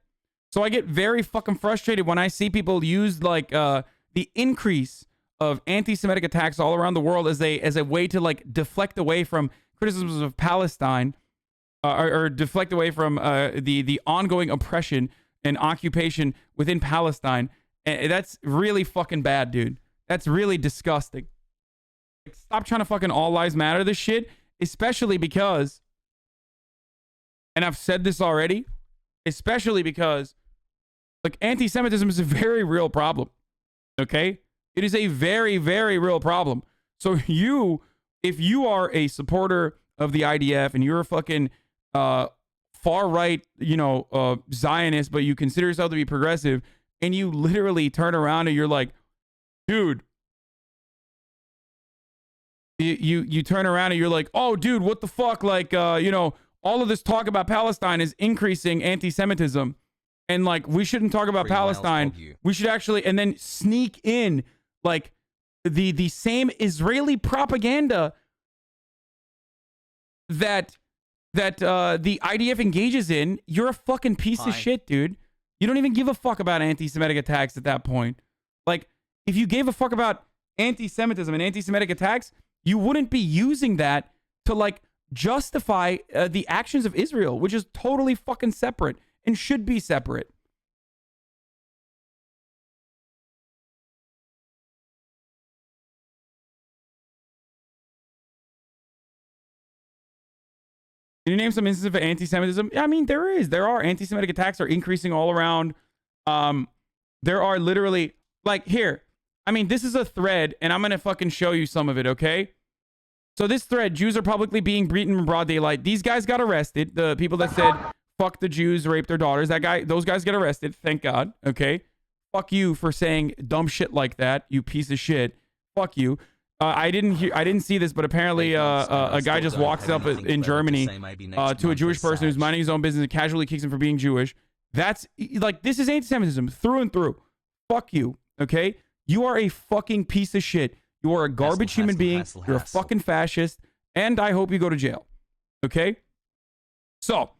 So I get very fucking frustrated when I see people use, like, the increase of anti-Semitic attacks all around the world as a way to, like, deflect away from criticisms of Palestine, or deflect away from the ongoing oppression and occupation within Palestine. And that's really fucking bad, dude. That's really disgusting. Like, stop trying to fucking all lives matter this shit, especially because, and I've said this already, especially because, like, anti-Semitism is a very real problem. Okay? It is a very, very real problem. So if you are a supporter of the IDF and you're a fucking far-right, you know, Zionist, but you consider yourself to be progressive, and you literally turn around and you're like, dude, you turn around and you're like, oh, dude, what the fuck? Like, you know, all of this talk about Palestine is increasing anti-Semitism. And, like, we shouldn't talk about Palestine. We should actually, and then sneak in, like, the same Israeli propaganda that the IDF engages in. You're a fucking piece of shit, dude. You don't even give a fuck about anti-Semitic attacks at that point. Like, if you gave a fuck about anti-Semitism and anti-Semitic attacks, you wouldn't be using that to, like, justify the actions of Israel, which is totally fucking separate and should be separate. Can you name some instances of anti-Semitism? Yeah, I mean, there is. There are. Anti-Semitic attacks are increasing all around. There are literally, like, here. I mean, this is a thread, and I'm going to fucking show you some of it, okay? So this thread, Jews are publicly being beaten in broad daylight. These guys got arrested. The people that said, fuck the Jews, rape their daughters. Those guys get arrested. Thank God, okay? Fuck you for saying dumb shit like that, you piece of shit. Fuck you. I didn't see this, but apparently a guy just walks up in Germany to a Jewish person who's minding his own business and casually kicks him for being Jewish. That's, like, this is anti-Semitism through and through. Fuck you, okay? You are a fucking piece of shit. You are a garbage human being. You're a fucking fascist, and I hope you go to jail, okay? So,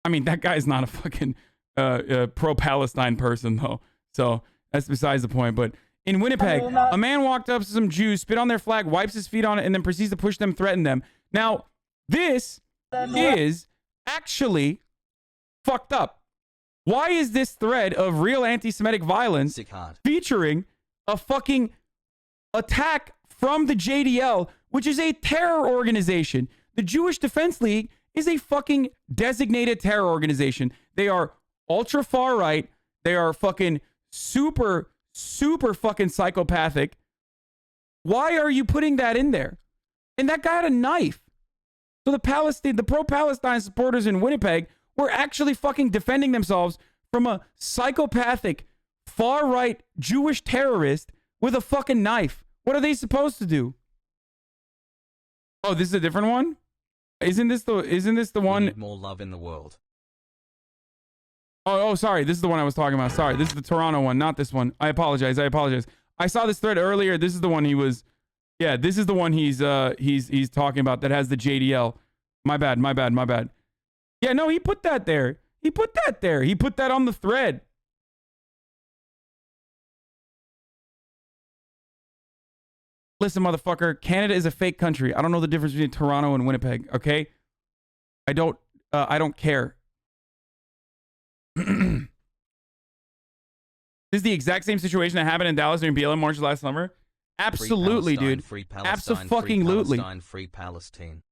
I mean, that guy's not a fucking pro-Palestine person, though. So that's besides the point, but in Winnipeg, a man walked up to some Jews, spit on their flag, wipes his feet on it, and then proceeds to push them, threaten them. Now, this is actually fucked up. Why is this thread of real anti-Semitic violence featuring a fucking attack from the JDL, which is a terror organization? The Jewish Defense League is a fucking designated terror organization. They are ultra far right. They are fucking super fucking psychopathic. Why are you putting that in there? And that guy had a knife. So the pro-Palestine supporters in Winnipeg were actually fucking defending themselves from a psychopathic, far-right Jewish terrorist with a fucking knife. What are they supposed to do? Oh, this is a different one? Isn't this the one? We need more love in the world. Oh, sorry. This is the one I was talking about. Sorry. This is the Toronto one, not this one. I apologize. I saw this thread earlier. This is the one he was Yeah, this is the one he's talking about that has the JDL. My bad. Yeah, no, he put that there. He put that on the thread. Listen, motherfucker, Canada is a fake country. I don't know the difference between Toronto and Winnipeg, okay? I don't care. This is the exact same situation that happened in Dallas during BLM march last summer. Absolutely, dude. Free Palestine, Absolutely. free Palestine.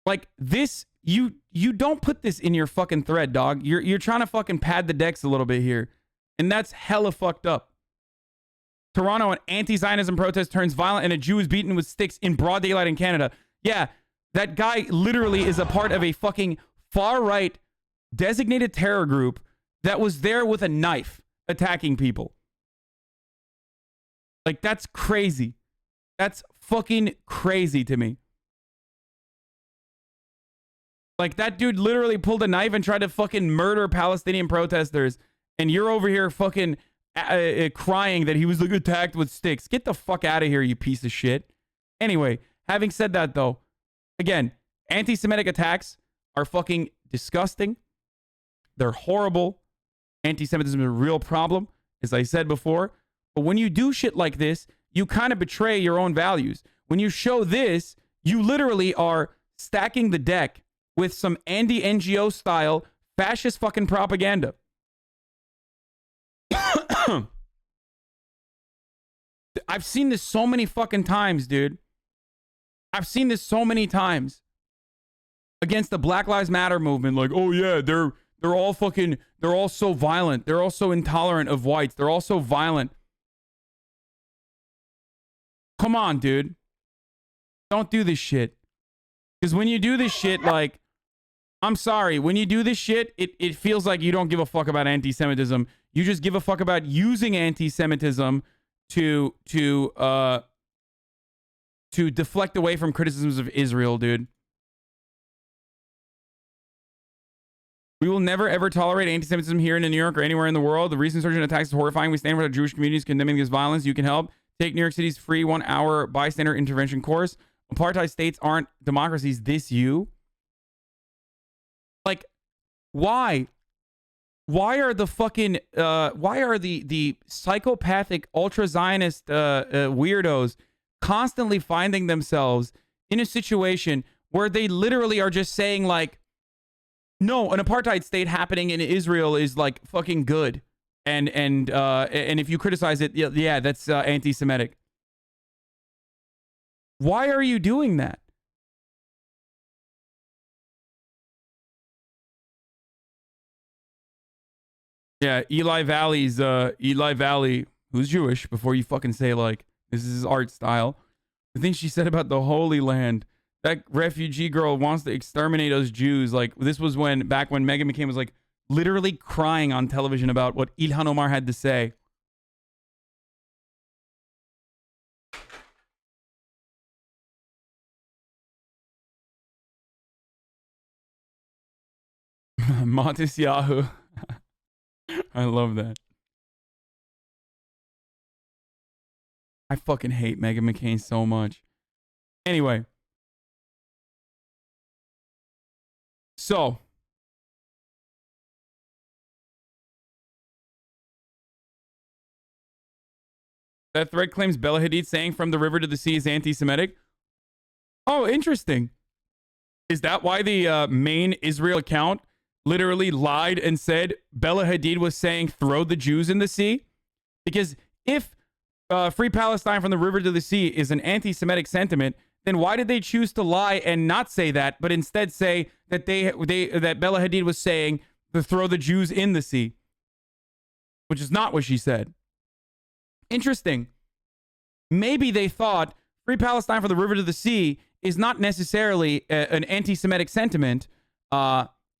Like this, you don't put this in your fucking thread, dog. You're trying to fucking pad the decks a little bit here, and that's hella fucked up. Toronto, an anti-Zionism protest turns violent and a Jew is beaten with sticks in broad daylight in Canada. Yeah, that guy literally is a part of a fucking far-right designated terror group that was there with a knife attacking people. Like, that's crazy. That's fucking crazy to me. Like, that dude literally pulled a knife and tried to fucking murder Palestinian protesters, and you're over here fucking crying that he was like attacked with sticks. Get the fuck out of here, you piece of shit. Anyway, having said that though, again, anti-Semitic attacks are fucking disgusting. They're horrible. Anti-Semitism is a real problem, as I said before. But when you do shit like this, you kind of betray your own values. When you show this, you literally are stacking the deck with some anti-NGO style fascist fucking propaganda. I've seen this so many fucking times, dude. I've seen this so many times against the Black Lives Matter movement. Like, oh yeah, they're all so violent. They're all so intolerant of whites. They're all so violent. Come on, dude. Don't do this shit. Because when you do this shit, like, I'm sorry, when you do this shit, it feels like you don't give a fuck about anti-Semitism. You just give a fuck about using anti-Semitism to deflect away from criticisms of Israel, dude. We will never ever tolerate anti-Semitism here in New York or anywhere in the world. The recent surge in attacks is horrifying. We stand with the Jewish communities condemning this violence. You can help. Take New York City's free 1-hour bystander intervention course. Apartheid states aren't democracies. This you. Like, why? Why are the fucking why are the psychopathic ultra-Zionist weirdos constantly finding themselves in a situation where they literally are just saying like, no, an apartheid state happening in Israel is like fucking good, and if you criticize it, yeah, that's anti-Semitic. Why are you doing that? Yeah, Eli Valley, who's Jewish, before you fucking say like, this is his art style. The thing she said about the Holy Land, that refugee girl wants to exterminate us Jews. Like, this was back when Meghan McCain was like literally crying on television about what Ilhan Omar had to say. Matisyahu. I love that. I fucking hate Meghan McCain so much. Anyway. So. That thread claims Bella Hadid saying from the river to the sea is anti-Semitic. Oh, interesting. Is that why the main Israel account literally lied and said Bella Hadid was saying throw the Jews in the sea? Because if free Palestine from the river to the sea is an anti-Semitic sentiment, then why did they choose to lie and not say that, but instead say that that Bella Hadid was saying to throw the Jews in the sea, which is not what she said. Interesting. Maybe they thought free Palestine from the river to the sea is not necessarily an anti-Semitic sentiment.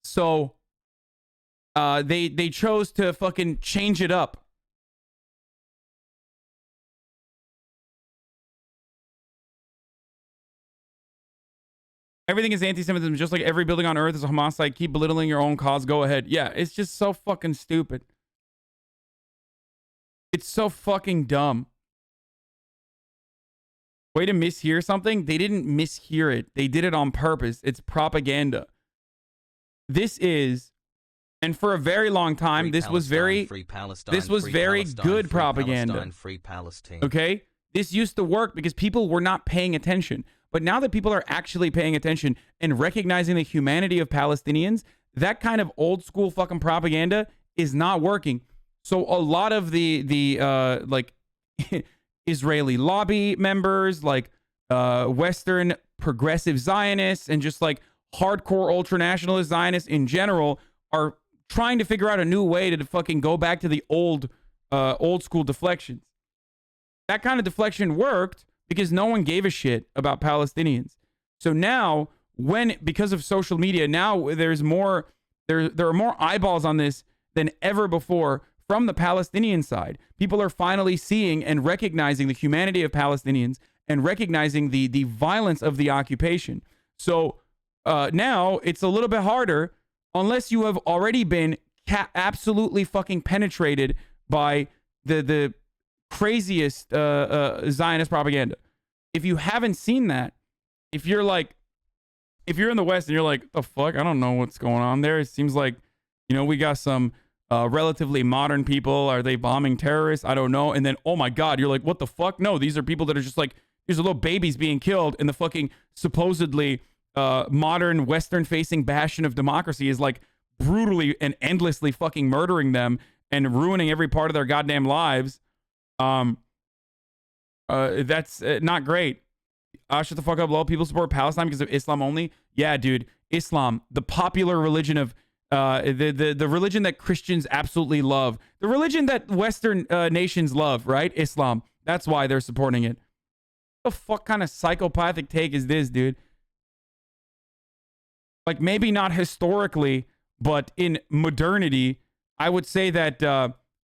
So they chose to fucking change it up. Everything is anti-Semitism, just like every building on earth is a Hamas site. Keep belittling your own cause. Go ahead. Yeah, it's just so fucking stupid. It's so fucking dumb. way to mishear something. They didn't mishear it. They did it on purpose. It's propaganda. This is, and for a very long time, Free this was Palestine, very, free Palestine, this was free very Palestine, good free propaganda. Palestine, free Palestine. Okay? This used to work because people were not paying attention. But now that people are actually paying attention and recognizing the humanity of Palestinians, that kind of old school fucking propaganda is not working. So a lot of the like Israeli lobby members, like Western progressive Zionists, and just like hardcore ultranationalist Zionists in general are trying to figure out a new way to fucking go back to the old school deflections. That kind of deflection worked because no one gave a shit about Palestinians. So now, because of social media, now there's more, there are more eyeballs on this than ever before from the Palestinian side. People are finally seeing and recognizing the humanity of Palestinians and recognizing the violence of the occupation. So now it's a little bit harder unless you have already been absolutely fucking penetrated by the craziest Zionist propaganda. If you haven't seen that, if you're in the West and you're like, the fuck, I don't know what's going on there. It seems like, we got some relatively modern people. Are they bombing terrorists? I don't know. And then, oh my God, you're like, what the fuck? No, these are people that are just like, these are little babies being killed, and the fucking supposedly modern Western-facing bastion of democracy is like brutally and endlessly fucking murdering them and ruining every part of their goddamn lives. That's not great. Shut the fuck up, lol. People support Palestine because of Islam only. Yeah, dude. Islam, the popular religion of the religion that Christians absolutely love, the religion that Western nations love, right? Islam. That's why they're supporting it. What the fuck kind of psychopathic take is this, dude? Like, maybe not historically, but in modernity, I would say that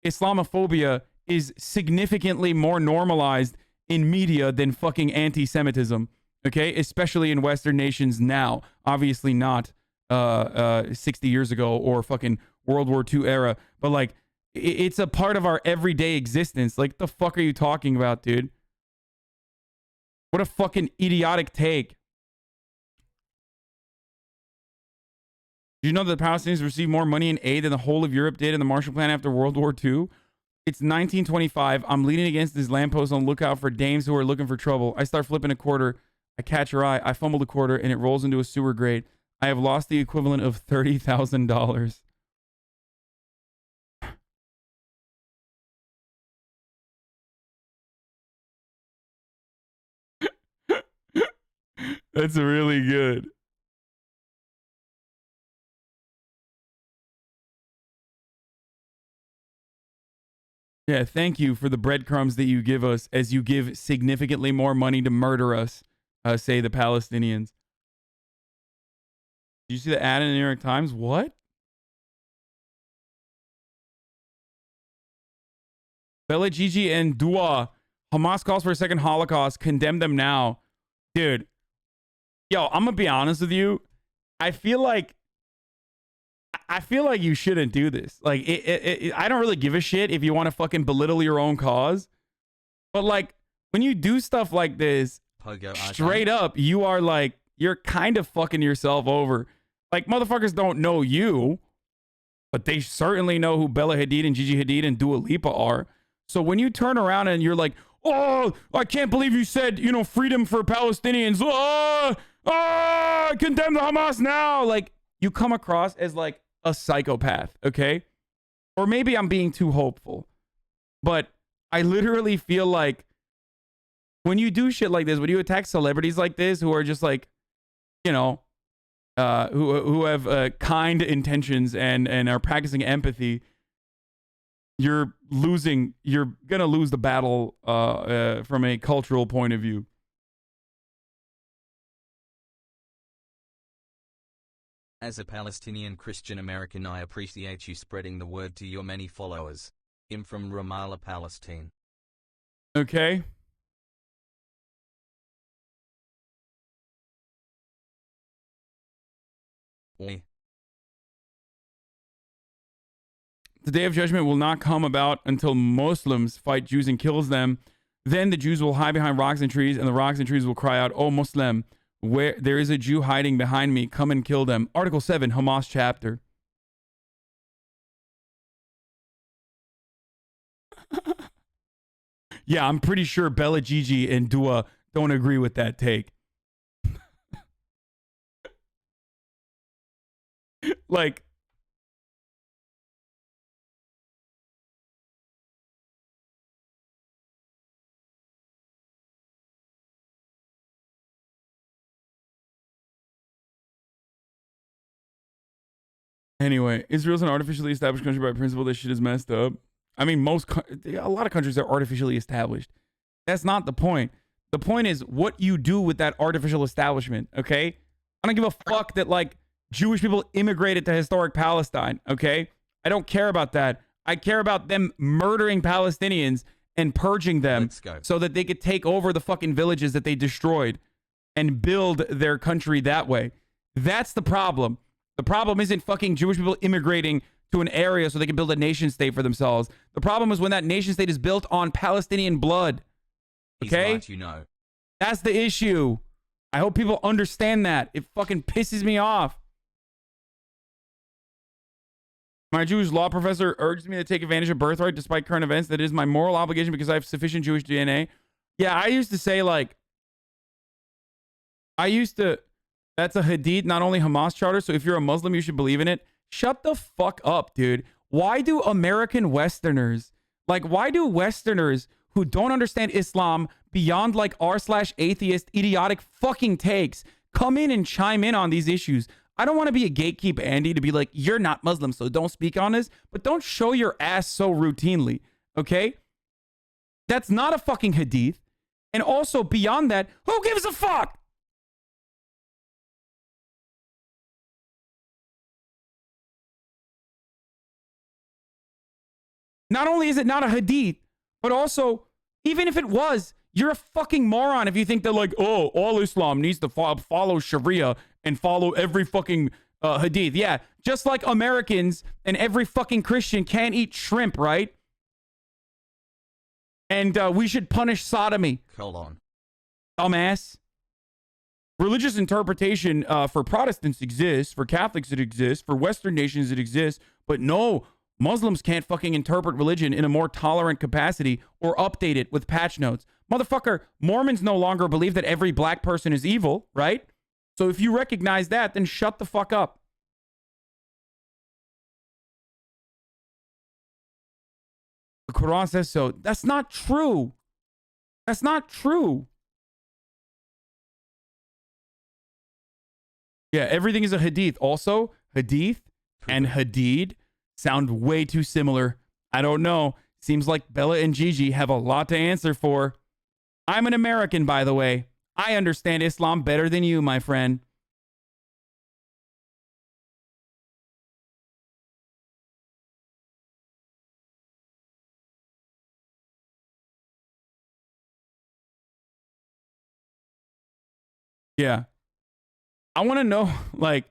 Islamophobia is significantly more normalized in media than fucking anti-Semitism, okay? Especially in Western nations now. Obviously not 60 years ago or fucking World War II era, but like, it's a part of our everyday existence. Like, the fuck are you talking about, dude? What a fucking idiotic take. Do you know that the Palestinians received more money in aid than the whole of Europe did in the Marshall Plan after World War II? It's 1925. I'm leaning against this lamppost on the lookout for dames who are looking for trouble. I start flipping a quarter. I catch her eye. I fumble the quarter, and it rolls into a sewer grate. I have lost the equivalent of $30,000. That's really good. Yeah, thank you for the breadcrumbs that you give us as you give significantly more money to murder us, say the Palestinians. Did you see the ad in the New York Times? What? Bella Gigi and Dua. Hamas calls for a second Holocaust. Condemn them now. Dude. Yo, I'm going to be honest with you. I feel like you shouldn't do this. Like, I don't really give a shit if you want to fucking belittle your own cause. But, like, when you do stuff like this, straight up, you are like, you're kind of fucking yourself over. Like, motherfuckers don't know you, but they certainly know who Bella Hadid and Gigi Hadid and Dua Lipa are. So when you turn around and you're like, oh, I can't believe you said, freedom for Palestinians. Condemn the Hamas now. Like, you come across as like a psychopath, okay? Or maybe I'm being too hopeful. But I literally feel like when you do shit like this, when you attack celebrities like this who are just like, who have kind intentions and are practicing empathy, you're gonna lose the battle from a cultural point of view. As a Palestinian Christian American, I appreciate you spreading the word to your many followers. I'm from Ramallah, Palestine. Okay. Oi. The day of judgment will not come about until Muslims fight Jews and kills them. Then the Jews will hide behind rocks and trees, and the rocks and trees will cry out, "Oh, Muslim, where there is a Jew hiding behind me, come and kill them." Article 7, Hamas chapter. Yeah, I'm pretty sure Bella, Gigi, and Dua don't agree with that take. Like, anyway, Israel's an artificially established country by principle. This shit is messed up. I mean, a lot of countries are artificially established. That's not the point. The point is what you do with that artificial establishment, okay? I don't give a fuck that, like, Jewish people immigrated to historic Palestine, okay? I don't care about that. I care about them murdering Palestinians and purging them so that they could take over the fucking villages that they destroyed and build their country that way. That's the problem. The problem isn't fucking Jewish people immigrating to an area so they can build a nation state for themselves. The problem is when that nation state is built on Palestinian blood. Okay? He's right, you know. That's the issue. I hope people understand that. It fucking pisses me off. My Jewish law professor urged me to take advantage of birthright despite current events. That is my moral obligation because I have sufficient Jewish DNA. Yeah, I used to say, like, that's a Hadid, not only Hamas charter, so if you're a Muslim, you should believe in it. Shut the fuck up, dude. Why do American Westerners, like, why do Westerners who don't understand Islam beyond, like, r/atheist idiotic fucking takes come in and chime in on these issues? I don't want to be a gatekeep, Andy, to be like, you're not Muslim, so don't speak on this, but don't show your ass so routinely, okay? That's not a fucking Hadith. And also, beyond that, who gives a fuck? Not only is it not a Hadith, but also, even if it was, you're a fucking moron if you think that, like, oh, all Islam needs to follow Sharia and follow every fucking Hadith. Yeah, just like Americans and every fucking Christian can't eat shrimp, right? And we should punish sodomy. Hold on. Dumbass. Religious interpretation for Protestants exists, for Catholics it exists, for Western nations it exists, but no, Muslims can't fucking interpret religion in a more tolerant capacity or update it with patch notes. Motherfucker, Mormons no longer believe that every black person is evil, right? So if you recognize that, then shut the fuck up. The Quran says so. That's not true. That's not true. Yeah, everything is a Hadith. Also, Hadith and Hadid sound way too similar. I don't know. Seems like Bella and Gigi have a lot to answer for. I'm an American, by the way. I understand Islam better than you, my friend. Yeah. I want to know, like,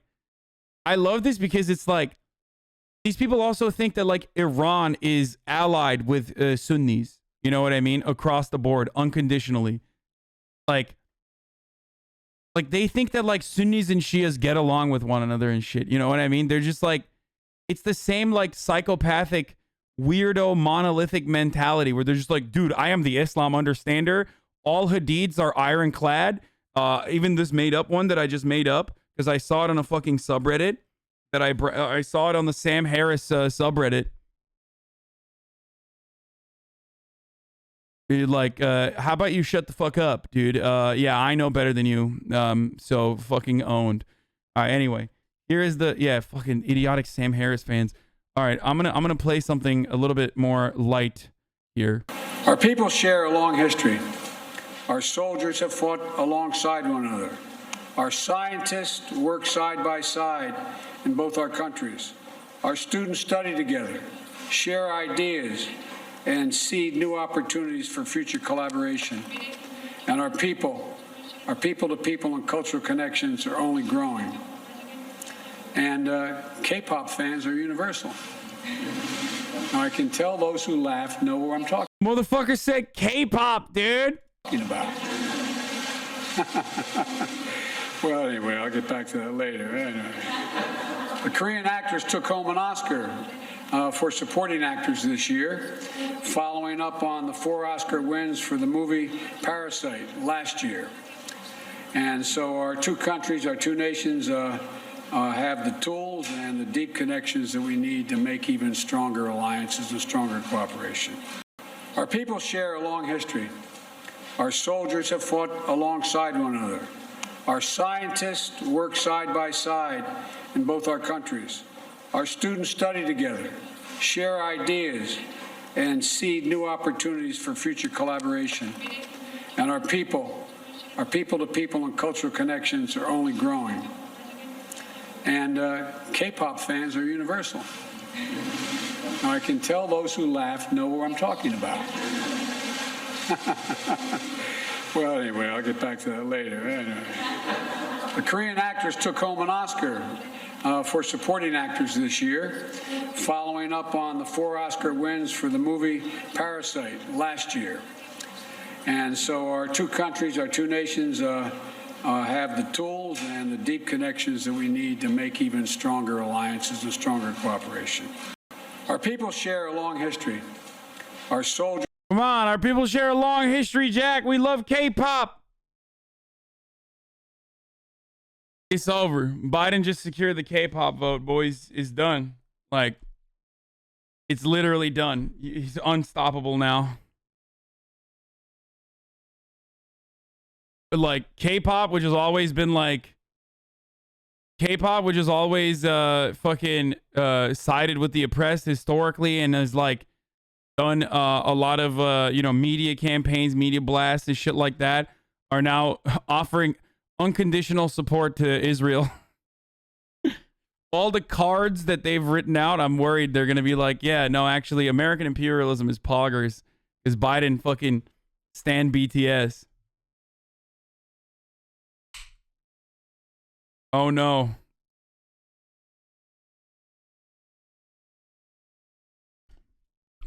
I love this because it's like, these people also think that, like, Iran is allied with Sunnis. You know what I mean? Across the board, unconditionally. Like they think that, like, Sunnis and Shias get along with one another and shit. You know what I mean? They're just like, it's the same, like, psychopathic, weirdo, monolithic mentality where they're just like, dude, I am the Islam understander. All Hadids are ironclad. Even this made up one that I just made up because I saw it on a fucking subreddit. That I saw it on the Sam Harris subreddit. Dude, like, how about you shut the fuck up, dude? Yeah, I know better than you. So fucking owned. All right, anyway, here is the fucking idiotic Sam Harris fans. All right, I'm gonna play something a little bit more light here. Our people share a long history. Our soldiers have fought alongside one another. Our scientists work side by side in both our countries. Our students study together, share ideas, and seed new opportunities for future collaboration. And our people-to-people and cultural connections are only growing. And K-pop fans are universal. Now, I can tell those who laugh know where I'm talking. Motherfucker said K-pop, dude. About. Well, anyway, I'll get back to that later. Anyway. The Korean actress took home an Oscar for supporting actors this year, following up on the 4 Oscar wins for the movie Parasite last year. And so our two countries, our two nations, have the tools and the deep connections that we need to make even stronger alliances and stronger cooperation. Our people share a long history. Our soldiers have fought alongside one another. Our scientists work side by side in both our countries. Our students study together, share ideas, and seed new opportunities for future collaboration. And our people-to-people and cultural connections are only growing. And K-pop fans are universal. Now, I can tell those who laugh know what I'm talking about. Well, anyway, I'll get back to that later. Anyway. The Korean actress took home an Oscar for supporting actors this year, following up on the 4 Oscar wins for the movie Parasite last year. And so our two countries, our two nations, have the tools and the deep connections that we need to make even stronger alliances and stronger cooperation. Our people share a long history. Our soldiers. Come on, our people share a long history, Jack. We love K-pop. It's over. Biden just secured the K-pop vote, boys. It's done. Like, it's literally done. He's unstoppable now. But like K-pop, which has always been like K-pop, which has always fucking sided with the oppressed historically and has like done a lot of media campaigns, media blasts and shit like that, are now offering unconditional support to Israel. All the cards that they've written out, I'm worried they're gonna be like, yeah, no, actually American imperialism is poggers, is Biden fucking stan BTS. Oh no.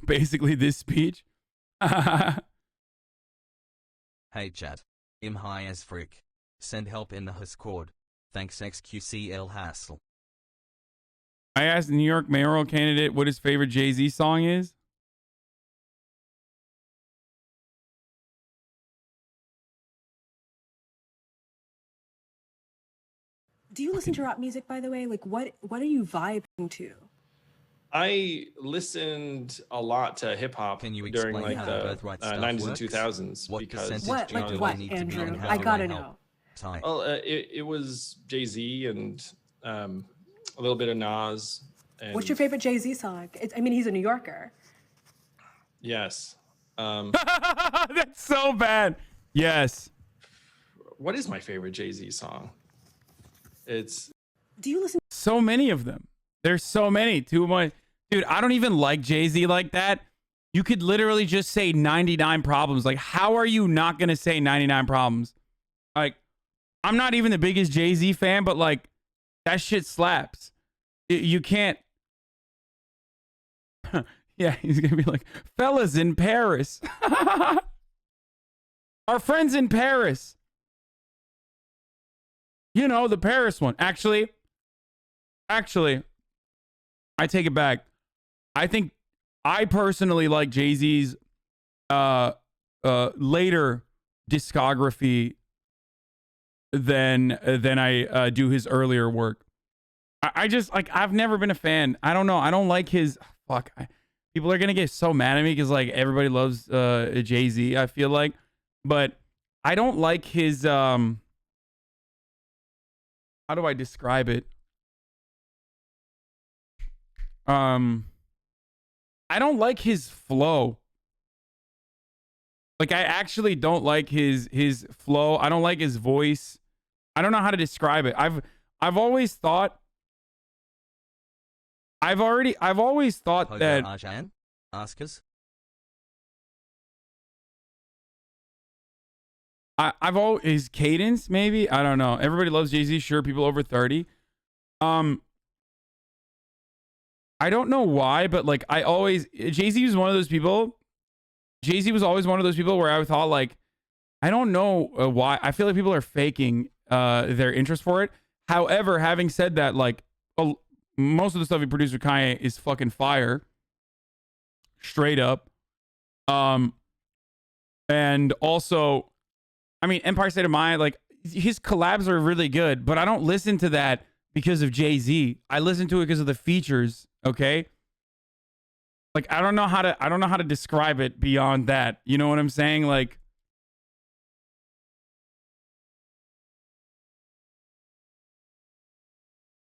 Basically this speech. Hey chat. Im high as frick. Send help in the Discord. Thanks XQCL Hassel. I asked the New York mayoral candidate what his favorite Jay-Z song is. Do you listen to rap music, by the way? Like, what are you vibing to? I listened a lot to hip hop during like the 90s and 2000s because what Andrew? I gotta know. Well, it was Jay-Z and a little bit of Nas. And what's your favorite Jay-Z song? I mean, he's a New Yorker. Yes. That's so bad. Yes. What is my favorite Jay-Z song? It's. Do you listen? So many of them. There's so many. Dude, I don't even like Jay-Z like that. You could literally just say 99 Problems. Like, how are you not going to say 99 Problems? Like, I'm not even the biggest Jay-Z fan, but like, that shit slaps. You can't. Yeah, he's going to be like, fellas in Paris. Our friends in Paris. You know, the Paris one. Actually, I take it back. I think I personally like Jay-Z's later discography than I do his earlier work. I just like, I've never been a fan. I don't know. I don't like his people are gonna get so mad at me because like everybody loves Jay-Z, I feel like, but I don't like his how do I describe it? I don't like his flow. Like, I actually don't like his flow. I don't like his voice. I don't know how to describe it. I've always thought that Arjan? Ask us. I've always, his cadence, maybe? I don't know. Everybody loves Jay-Z, sure, people over 30. I don't know why, but like Jay-Z was one of those people Jay-Z was always one of those people where I thought like, I don't know why. I feel like people are faking their interest for it. However, having said that, like most of the stuff he produced with Kanye is fucking fire. Straight up. And also, I mean, Empire State of Mind, like his collabs are really good, but I don't listen to that because of Jay-Z. I listen to it because of the features, okay? Like I don't know how to describe it beyond that. You know what I'm saying? Like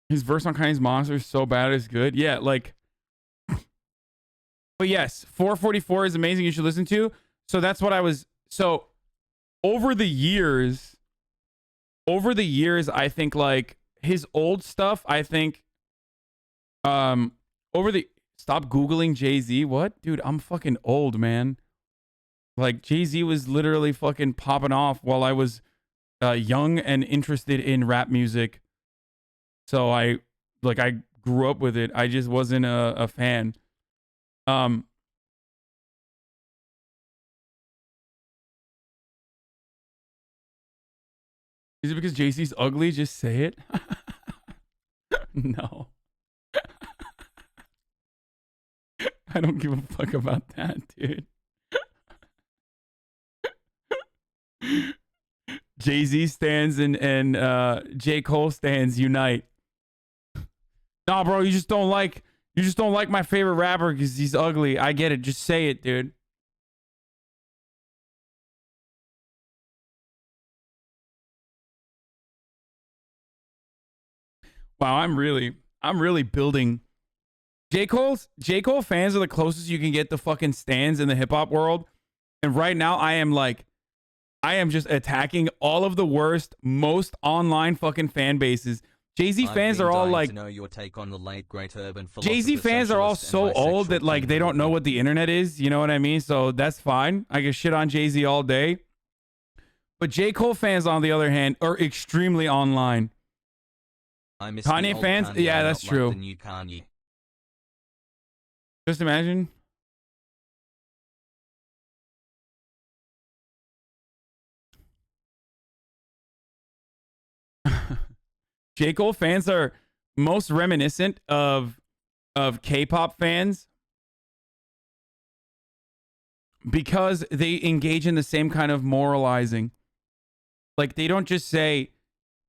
his verse on Kanye's Monster is so bad it's good. Yeah, like but yes, 444 is amazing. You should listen to. So that's what I was. So over the years, I think like his old stuff, I think, stop Googling Jay-Z. What? Dude, I'm fucking old, man. Like Jay-Z was literally fucking popping off while I was young and interested in rap music. So I grew up with it. I just wasn't a fan. Is it because Jay-Z's ugly? Just say it. No. I don't give a fuck about that, dude. Jay-Z stands and J. Cole stands unite. Nah, bro, you just don't like my favorite rapper because he's ugly. I get it. Just say it, dude. Wow, I'm really building. J. Cole fans are the closest you can get to fucking stans in the hip hop world. And right now I am just attacking all of the worst, most online fucking fan bases. Jay-Z fans are all like, Jay-Z fans are all so old that like they don't know what the internet is. You know what I mean? So that's fine. I can shit on Jay-Z all day. But J. Cole fans, on the other hand, are extremely online. Kanye fans? Yeah, that's true. Just imagine. J. Cole fans are most reminiscent of K-pop fans because they engage in the same kind of moralizing. Like they don't just say,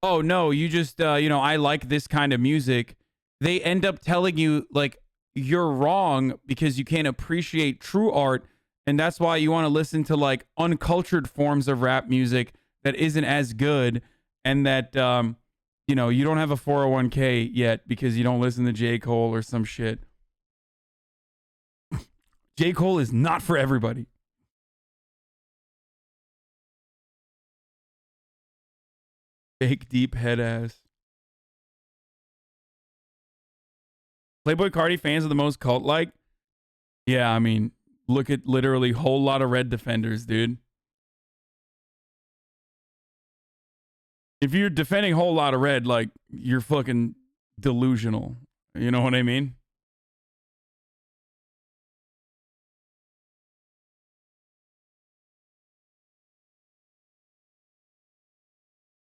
oh no, you just I like this kind of music. They end up telling you like you're wrong because you can't appreciate true art, and that's why you want to listen to like uncultured forms of rap music that isn't as good, and that you don't have a 401k yet because you don't listen to J. Cole or some shit. J. Cole is not for everybody. Fake deep head ass. Playboy Cardi fans are the most cult-like. Yeah, I mean, look at literally whole lot of Red Defenders, dude. If you're defending whole lot of Red, like, you're fucking delusional. You know what I mean?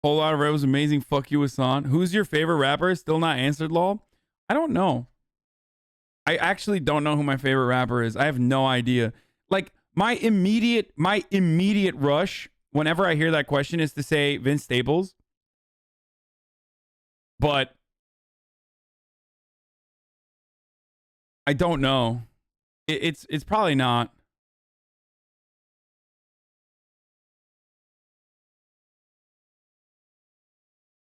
Whole lot of Red was amazing. Fuck you, Hasan. Who's your favorite rapper? Still not answered, lol. I don't know. I actually don't know who my favorite rapper is. I have no idea. Like my immediate rush whenever I hear that question is to say Vince Staples. But I don't know. It's probably not.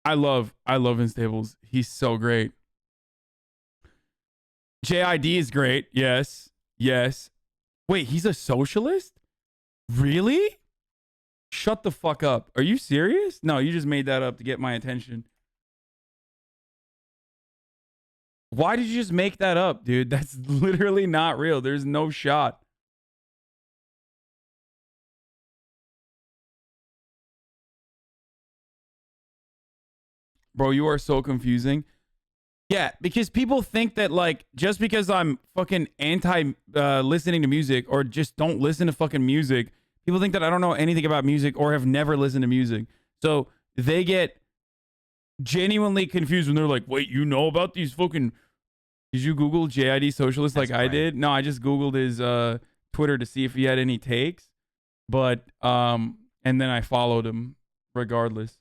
I love Vince Staples. He's so great. JID is great. Yes. Wait, he's a socialist? Really? Shut the fuck up. Are you serious? No, you just made that up to get my attention. Why did you just make that up, dude? That's literally not real. There's no shot. Bro, you are so confusing. Yeah, because people think that like just because I'm fucking anti listening to music or just don't listen to fucking music, people think that I don't know anything about music or have never listened to music. So they get genuinely confused when they're like, "Wait, you know about these fucking? Did you Google JID socialist like I did?" No, I just Googled his Twitter to see if he had any takes, but and then I followed him regardless.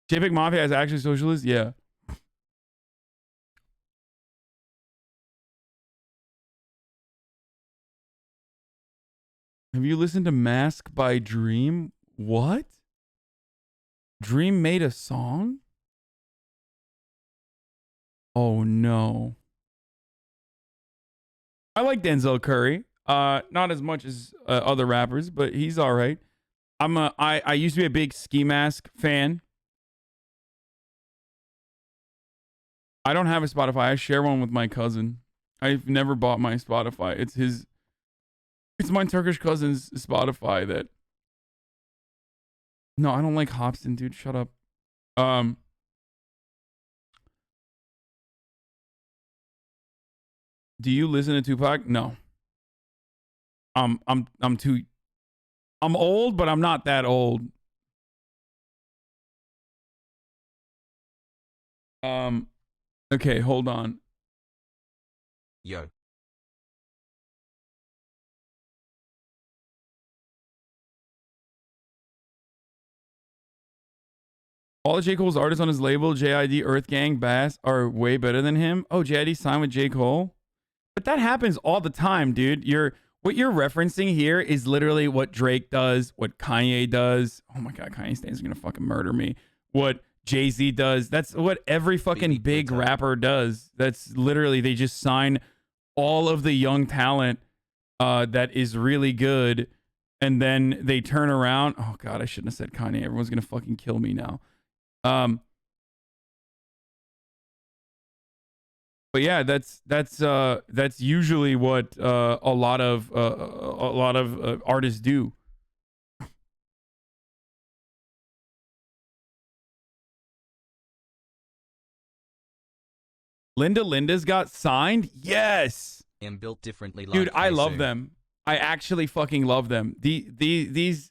JPEG Mafia is actually socialist? Yeah. Have you listened to Mask by Dream? What? Dream made a song? Oh no. I like Denzel Curry. Not as much as other rappers, but he's all right. I used to be a big Ski Mask fan. I don't have a Spotify. I share one with my cousin. I've never bought my Spotify. It's my Turkish cousin's Spotify that. No, I don't like Hobson, dude. Shut up. Do you listen to Tupac? No. I'm old, but I'm not that old. Okay, hold on. Yo. All of J. Cole's artists on his label, JID, Earth Gang, Bass, are way better than him. Oh, JID signed with J. Cole? But that happens all the time, dude. What you're referencing here is literally what Drake does, what Kanye does. Oh my God, Kanye Stan's gonna fucking murder me. What Jay-Z does. That's what every fucking big rapper does. That's literally, they just sign all of the young talent that is really good, and then they turn around. Oh God, I shouldn't have said Kanye. Everyone's gonna fucking kill me now. But yeah, that's usually what a lot of artists do. Linda's got signed? Yes. And built differently. Dude, like I love soon. them. I actually fucking love them. These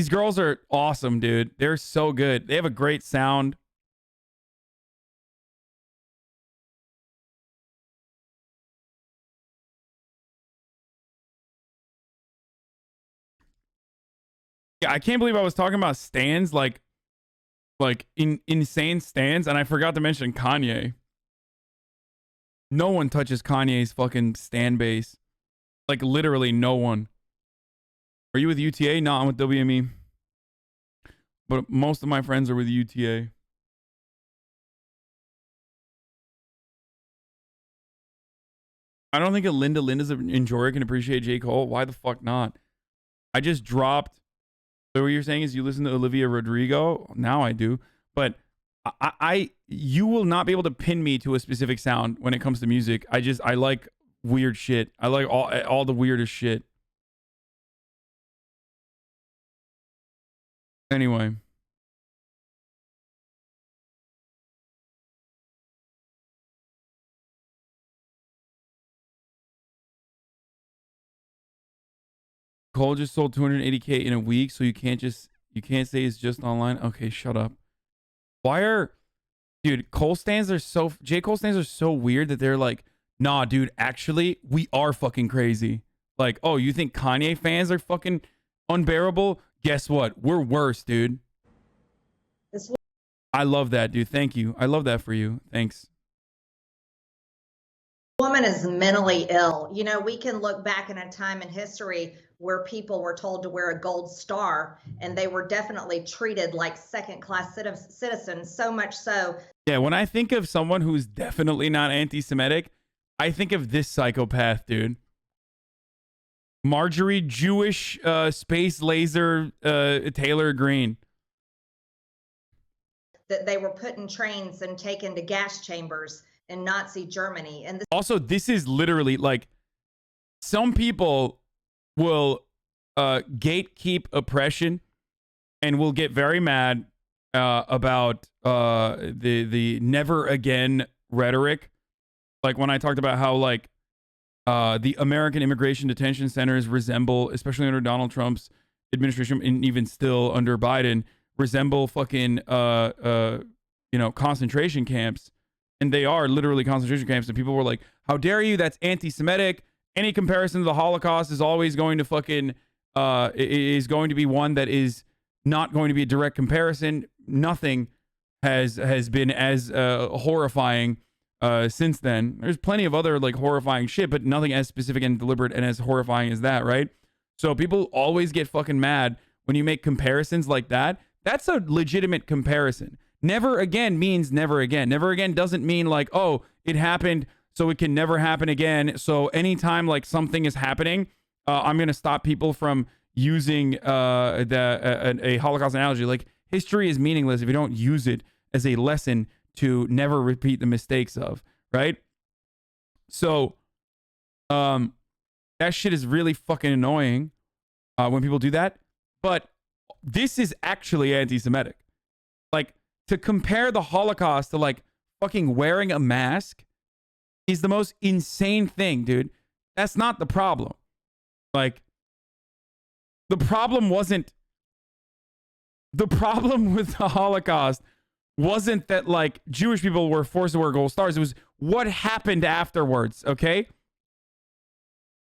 girls are awesome, dude. They're so good. They have a great sound. Yeah, I can't believe I was talking about stands like insane stands, and I forgot to mention Kanye. No one touches Kanye's fucking stand base. Like literally no one. Are you with UTA? No, I'm with WME. But most of my friends are with UTA. I don't think a Linda's enjoyer can appreciate J. Cole. Why the fuck not? I just dropped. So what you're saying is you listen to Olivia Rodrigo? Now I do. But you will not be able to pin me to a specific sound when it comes to music. I like weird shit. I like all the weirdest shit. Anyway. Cole just sold 280K in a week, so you can't say it's just online. Okay, shut up. Dude, J. Cole stands are so weird that they're like, nah, dude, actually, we are fucking crazy. Like, oh, you think Kanye fans are fucking unbearable? Guess what? We're worse, dude. I love that, dude. Thank you. I love that for you. Thanks. Woman is mentally ill. You know, we can look back in a time in history where people were told to wear a gold star, and they were definitely treated like second-class citizens, so much so. Yeah, when I think of someone who's definitely not anti-Semitic, I think of this psychopath, dude. Marjorie Jewish Space Laser Taylor Green. That they were put in trains and taken to gas chambers in Nazi Germany. And also, this is literally like some people will gatekeep oppression and will get very mad about the never again rhetoric. Like when I talked about how like the American immigration detention centers resemble, especially under Donald Trump's administration and even still under Biden, resemble fucking concentration camps. And they are literally concentration camps. And people were like, how dare you? That's anti-Semitic. Any comparison to the Holocaust is always going to fucking is going to be one that is not going to be a direct comparison. Nothing has been as horrifying since then. There's plenty of other like horrifying shit, but nothing as specific and deliberate and as horrifying as that, right? So people always get fucking mad when you make comparisons like that. That's a legitimate comparison. Never again means never again. Never again doesn't mean like, oh, it happened, so it can never happen again. So anytime like something is happening, I'm going to stop people from using a Holocaust analogy. Like, history is meaningless if you don't use it as a lesson to never repeat the mistakes of, right? So that shit is really fucking annoying when people do that. But this is actually anti-Semitic. Like, to compare the Holocaust to like fucking wearing a mask is the most insane thing, dude. That's not the problem. Like, the problem with the Holocaust wasn't that like Jewish people were forced to wear gold stars. It was what happened afterwards. Okay.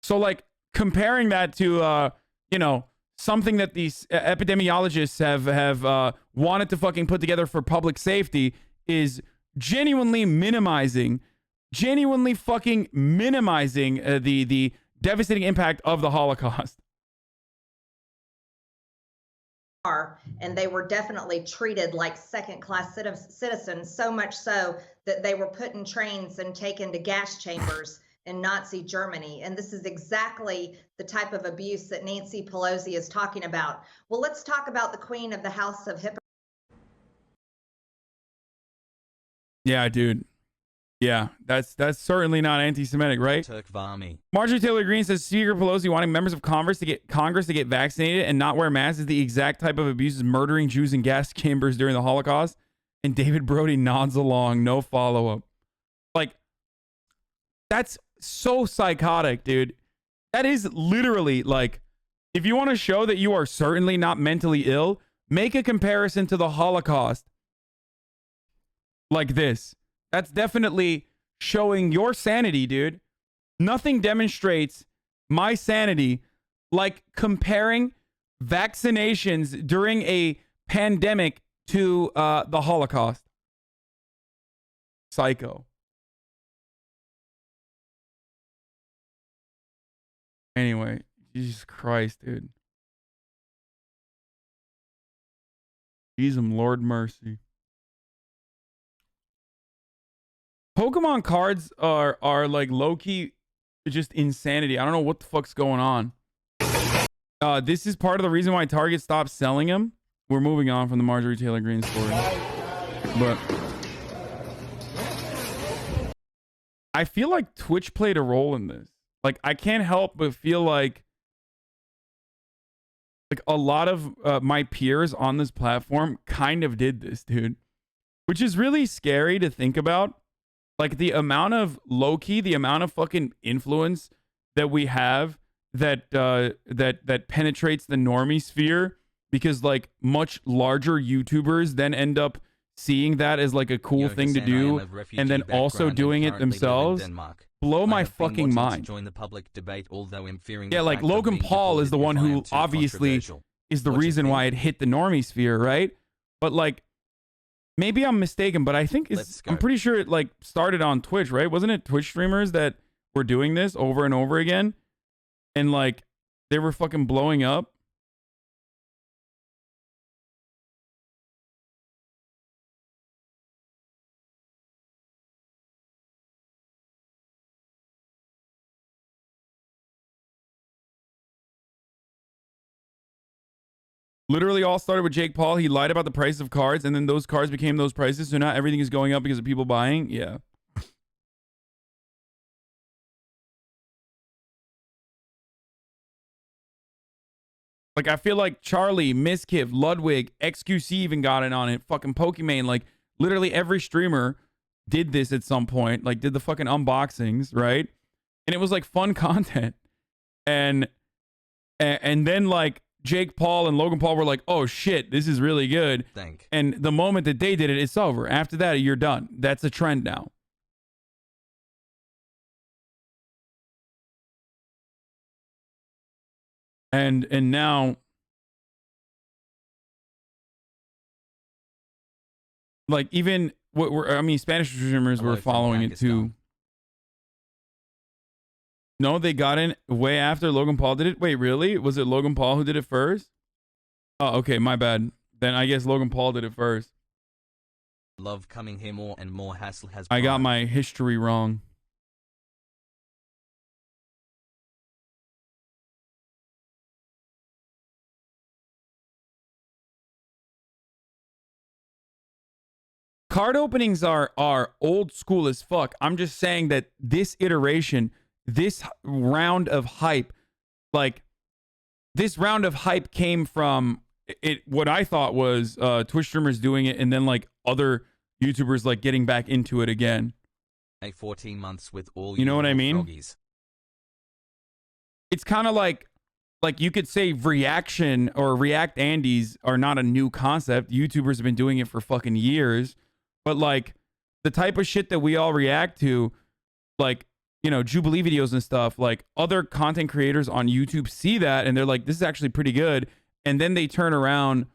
So like comparing that to, something that these epidemiologists have wanted to fucking put together for public safety is genuinely fucking minimizing the devastating impact of the Holocaust. And they were definitely treated like second-class citizens, so much so that they were put in trains and taken to gas chambers in Nazi Germany. And this is exactly the type of abuse that Nancy Pelosi is talking about. Well, let's talk about the Queen of the House of Hypocrites. Yeah, dude. Yeah, that's certainly not anti-Semitic, right? Marjorie Taylor Greene says Speaker Pelosi wanting members of Congress to get vaccinated and not wear masks is the exact type of abuse as murdering Jews in gas chambers during the Holocaust. And David Brody nods along, no follow-up. Like, that's so psychotic, dude. That is literally like, if you want to show that you are certainly not mentally ill, make a comparison to the Holocaust like this. That's definitely showing your sanity, dude. Nothing demonstrates my sanity like comparing vaccinations during a pandemic to the Holocaust. Psycho. Anyway, Jesus Christ, dude. Jesus, Lord mercy. Pokemon cards are like low-key just insanity. I don't know what the fuck's going on. This is part of the reason why Target stopped selling them. We're moving on from the Marjorie Taylor Greene story. But I feel like Twitch played a role in this. Like, I can't help but feel like a lot of my peers on this platform kind of did this, dude. Which is really scary to think about. Like, the amount of low-key, the amount of fucking influence that we have that penetrates the normie sphere, because like much larger YouTubers then end up seeing that as like a cool thing to do and then also doing it themselves. Blow my fucking mind. Join the public debate, although I'm fearing yeah, like Logan Paul is the one who obviously is the reason why it hit the normie sphere, right? But like, maybe I'm mistaken, but I think I'm pretty sure it like started on Twitch, right? Wasn't it Twitch streamers that were doing this over and over again? And like, they were fucking blowing up. Literally all started with Jake Paul. He lied about the price of cards, and then those cards became those prices. So now everything is going up because of people buying. Yeah. Like, I feel like Charlie, Miskiff, Ludwig, XQC even got in on it. Fucking Pokimane. Like, literally every streamer did this at some point. Like, did the fucking unboxings, right? And it was, like, fun content. And then, like, Jake Paul and Logan Paul were like, oh, shit, this is really good. And the moment that they did it, it's over. After that, you're done. That's a trend now. And now, like, even Spanish streamers were following it too. No, they got in way after Logan Paul did it. Wait, really? Was it Logan Paul who did it first? Oh, okay, my bad. Then I guess Logan Paul did it first. Love coming here more and more. Hassel has. I got my history wrong. Card openings are old school as fuck. I'm just saying that this iteration, this round of hype, like, this round of hype came from what I thought was Twitch streamers doing it, and then, like, other YouTubers, like, getting back into it again. 14 months with all you know what I mean? Froggies. It's kind of like you could say reaction or React Andes are not a new concept. YouTubers have been doing it for fucking years. But, like, the type of shit that we all react to, like, you know, Jubilee videos and stuff, like, other content creators on YouTube see that and they're like, this is actually pretty good. And then they turn around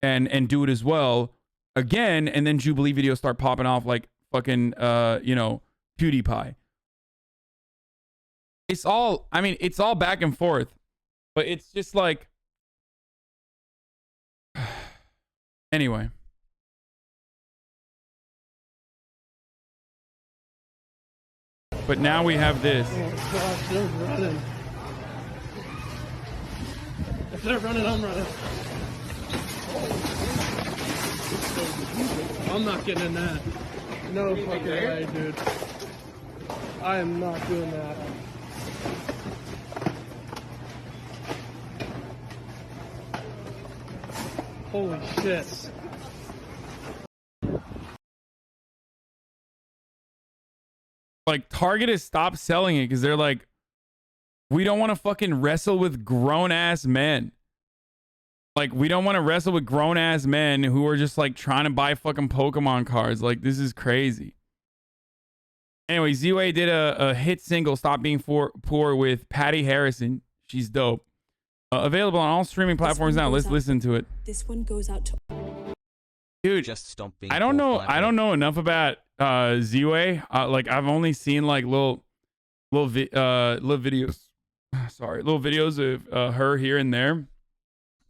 and do it as well again. And then Jubilee videos start popping off like fucking, you know, PewDiePie. It's all, I mean, it's all back and forth. But it's just like, anyway. But now we have this. Oh gosh, they're running. If they're running, I'm running. I'm not getting in that. No fucking way, dude. I am not doing that. Holy shit. Like, Target has stopped selling it because they're like, we don't want to fucking wrestle with grown-ass men. Like, we don't want to wrestle with grown-ass men who are just, like, trying to buy fucking Pokemon cards. Like, this is crazy. Anyway, Ziwes did a hit single, Stop Being Poor, with Patty Harrison. She's dope. Available on all streaming platforms now. Let's listen to it. This one goes out to... Dude, just stop being I don't know enough about Ziwes. Like, I've only seen like little videos. Sorry, little videos of her here and there.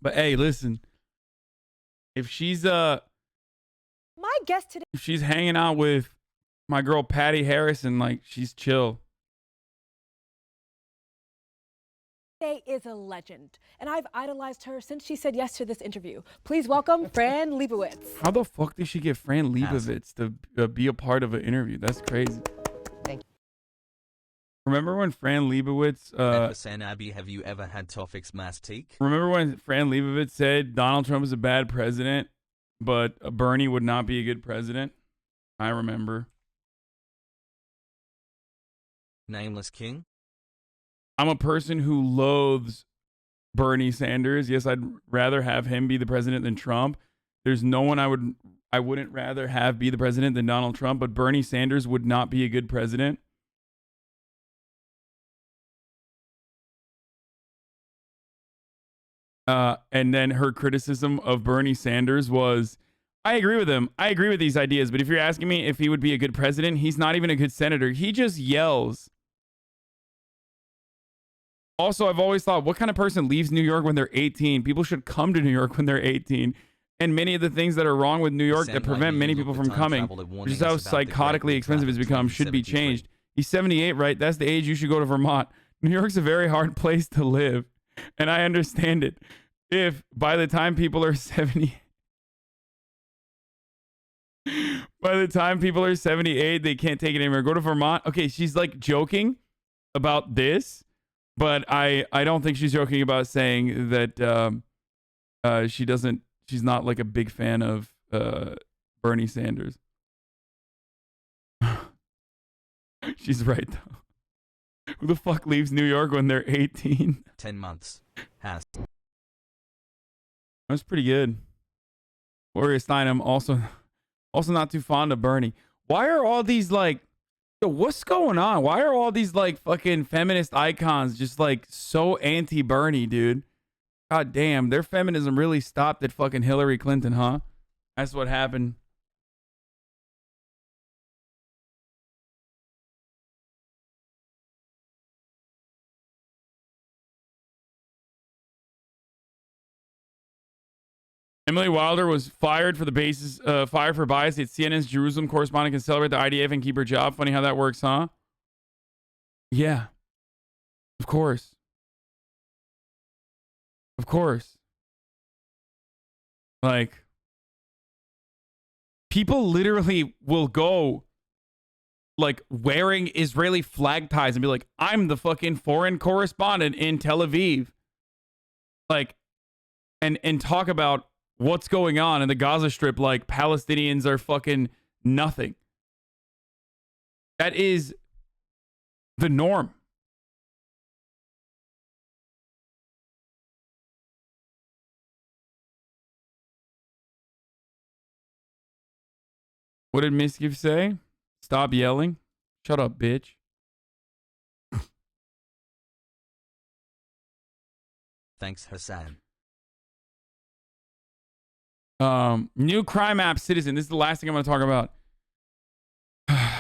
But hey, listen. If she's my guest today, if she's hanging out with my girl Patty Harrison, like, she's chill. is a legend, and I've idolized her since she said yes to this interview. Please welcome Fran Lebowitz. How the fuck did she get Fran Lebowitz to be a part of an interview? That's crazy. Thank you. Remember when Fran Lebowitz... HasanAbi, have you ever had Tofix Mastique? Remember when Fran Lebowitz said Donald Trump is a bad president, but Bernie would not be a good president? I remember. Nameless King? I'm a person who loathes Bernie Sanders. Yes, I'd rather have him be the president than Trump. There's no one I wouldn't rather have be the president than Donald Trump, but Bernie Sanders would not be a good president. And then her criticism of Bernie Sanders was, I agree with him. I agree with these ideas, but if you're asking me if he would be a good president, he's not even a good senator. He just yells. Also, I've always thought, what kind of person leaves New York when they're 18? People should come to New York when they're 18. And many of the things that are wrong with New York that prevent many people from coming, which is how psychotically expensive it's become, should be changed. He's 78, right? That's the age you should go to Vermont. New York's a very hard place to live. And I understand it. If by the time people are 70... by the time people are 78, they can't take it anymore. Go to Vermont. Okay, she's like joking about this. But I don't think she's joking about saying that she's not like a big fan of Bernie Sanders. She's right though. Who the fuck leaves New York when they're 18? 10 months. Has. That's pretty good. Warrior Steinem also not too fond of Bernie. Why are all these like, yo, what's going on? Why are all these like fucking feminist icons just like so anti-Bernie, dude? God damn, their feminism really stopped at fucking Hillary Clinton, huh? That's what happened. Emily Wilder was fired for the basis, fired for bias. Yet CNN's Jerusalem correspondent can celebrate the IDF and keep her job. Funny how that works, huh? Yeah. Of course. Of course. Like, people literally will go, like, wearing Israeli flag ties and be like, I'm the fucking foreign correspondent in Tel Aviv. Like, and talk about what's going on in the Gaza Strip like Palestinians are fucking nothing. That is the norm. What did Misgive say? Stop yelling. Shut up, bitch. Thanks, Hasan. New crime app Citizen. This is the last thing I'm going to talk about.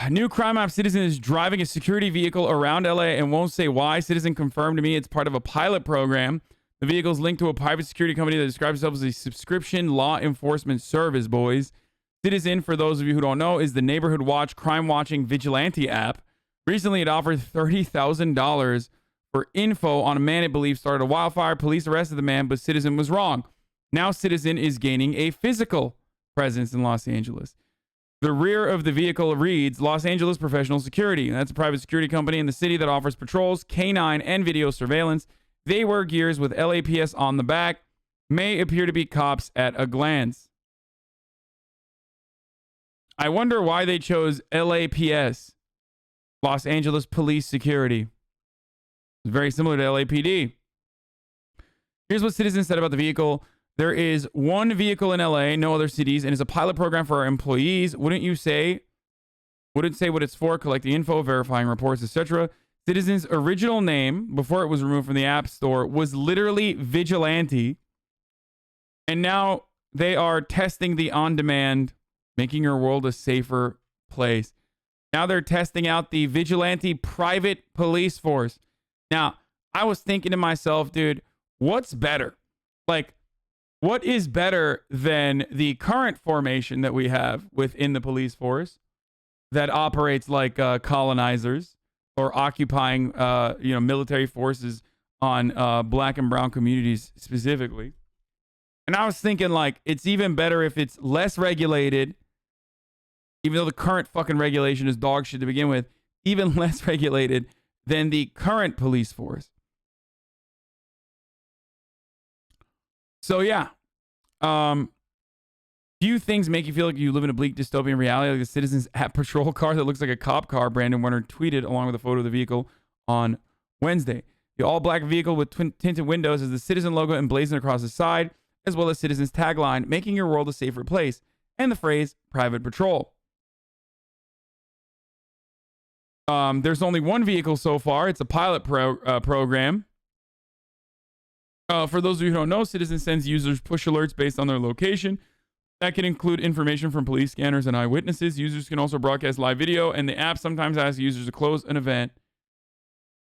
New crime app Citizen is driving a security vehicle around LA and won't say why. Citizen confirmed to me it's part of a pilot program. The vehicle is linked to a private security company that describes itself as a subscription law enforcement service, boys. Citizen, for those of you who don't know, is the neighborhood watch crime watching vigilante app. Recently, it offered $30,000 for info on a man it believes started a wildfire. Police arrested the man, but Citizen was wrong. Now Citizen is gaining a physical presence in Los Angeles. The rear of the vehicle reads Los Angeles Professional Security. That's a private security company in the city that offers patrols, canine, and video surveillance. They wear gears with LAPS on the back. May appear to be cops at a glance. I wonder why they chose LAPS, Los Angeles Police Security. It's very similar to LAPD. Here's what Citizen said about the vehicle. There is one vehicle in LA, no other cities, and it's a pilot program for our employees. Wouldn't say what it's for, collecting info, verifying reports, etc. Citizen's original name, before it was removed from the App Store, was literally Vigilante. And now they are testing the on-demand, making your world a safer place. Now they're testing out the Vigilante private police force. Now, I was thinking to myself, dude, what's better? Like, what is better than the current formation that we have within the police force that operates like colonizers or occupying, military forces on black and brown communities specifically? And I was thinking, like, it's even better if it's less regulated, even though the current fucking regulation is dog shit to begin with, even less regulated than the current police force. So yeah, few things make you feel like you live in a bleak dystopian reality, like the Citizen's app patrol car that looks like a cop car. Brandon Werner tweeted along with a photo of the vehicle on Wednesday. The all-black vehicle with tinted windows has the Citizen logo emblazoned across the side, as well as Citizen's tagline, making your world a safer place, and the phrase private patrol. There's only one vehicle so far. It's a pilot program. For those of you who don't know, Citizen sends users push alerts based on their location. That can include information from police scanners and eyewitnesses. Users can also broadcast live video, and the app sometimes asks users to close an event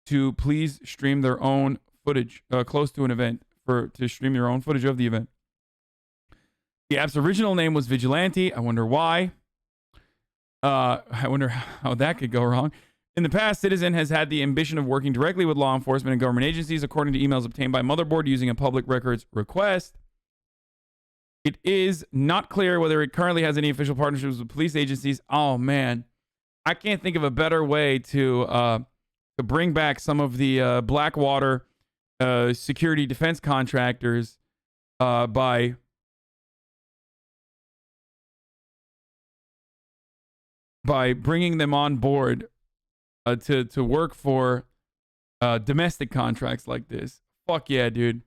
to please stream their own footage, close to an event to stream your own footage of the event. The app's original name was Vigilante. I wonder why. I wonder how that could go wrong. In the past, Citizen has had the ambition of working directly with law enforcement and government agencies, according to emails obtained by Motherboard using a public records request. It is not clear whether it currently has any official partnerships with police agencies. Oh, man. I can't think of a better way to to bring back some of the Blackwater security defense contractors by bringing them on board to work for domestic contracts like this. Fuck yeah, dude.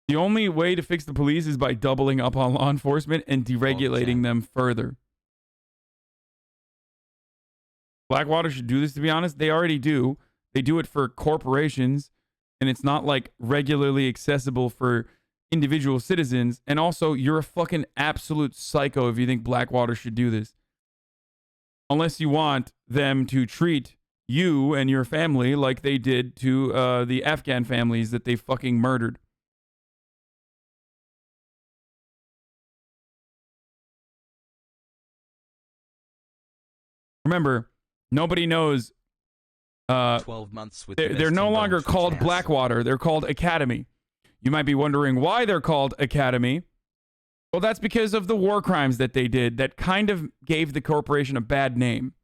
The only way to fix the police is by doubling up on law enforcement and deregulating them further. Blackwater should do this, to be honest. They already do. They do it for corporations, and it's not like regularly accessible for individual citizens. And also, you're a fucking absolute psycho if you think Blackwater should do this. Unless you want them to treat you and your family like they did to the Afghan families that they fucking murdered. Remember, nobody knows. 12 months with they're no longer called Blackwater. They're called Academy. You might be wondering why they're called Academy. Well, that's because of the war crimes that they did that kind of gave the corporation a bad name.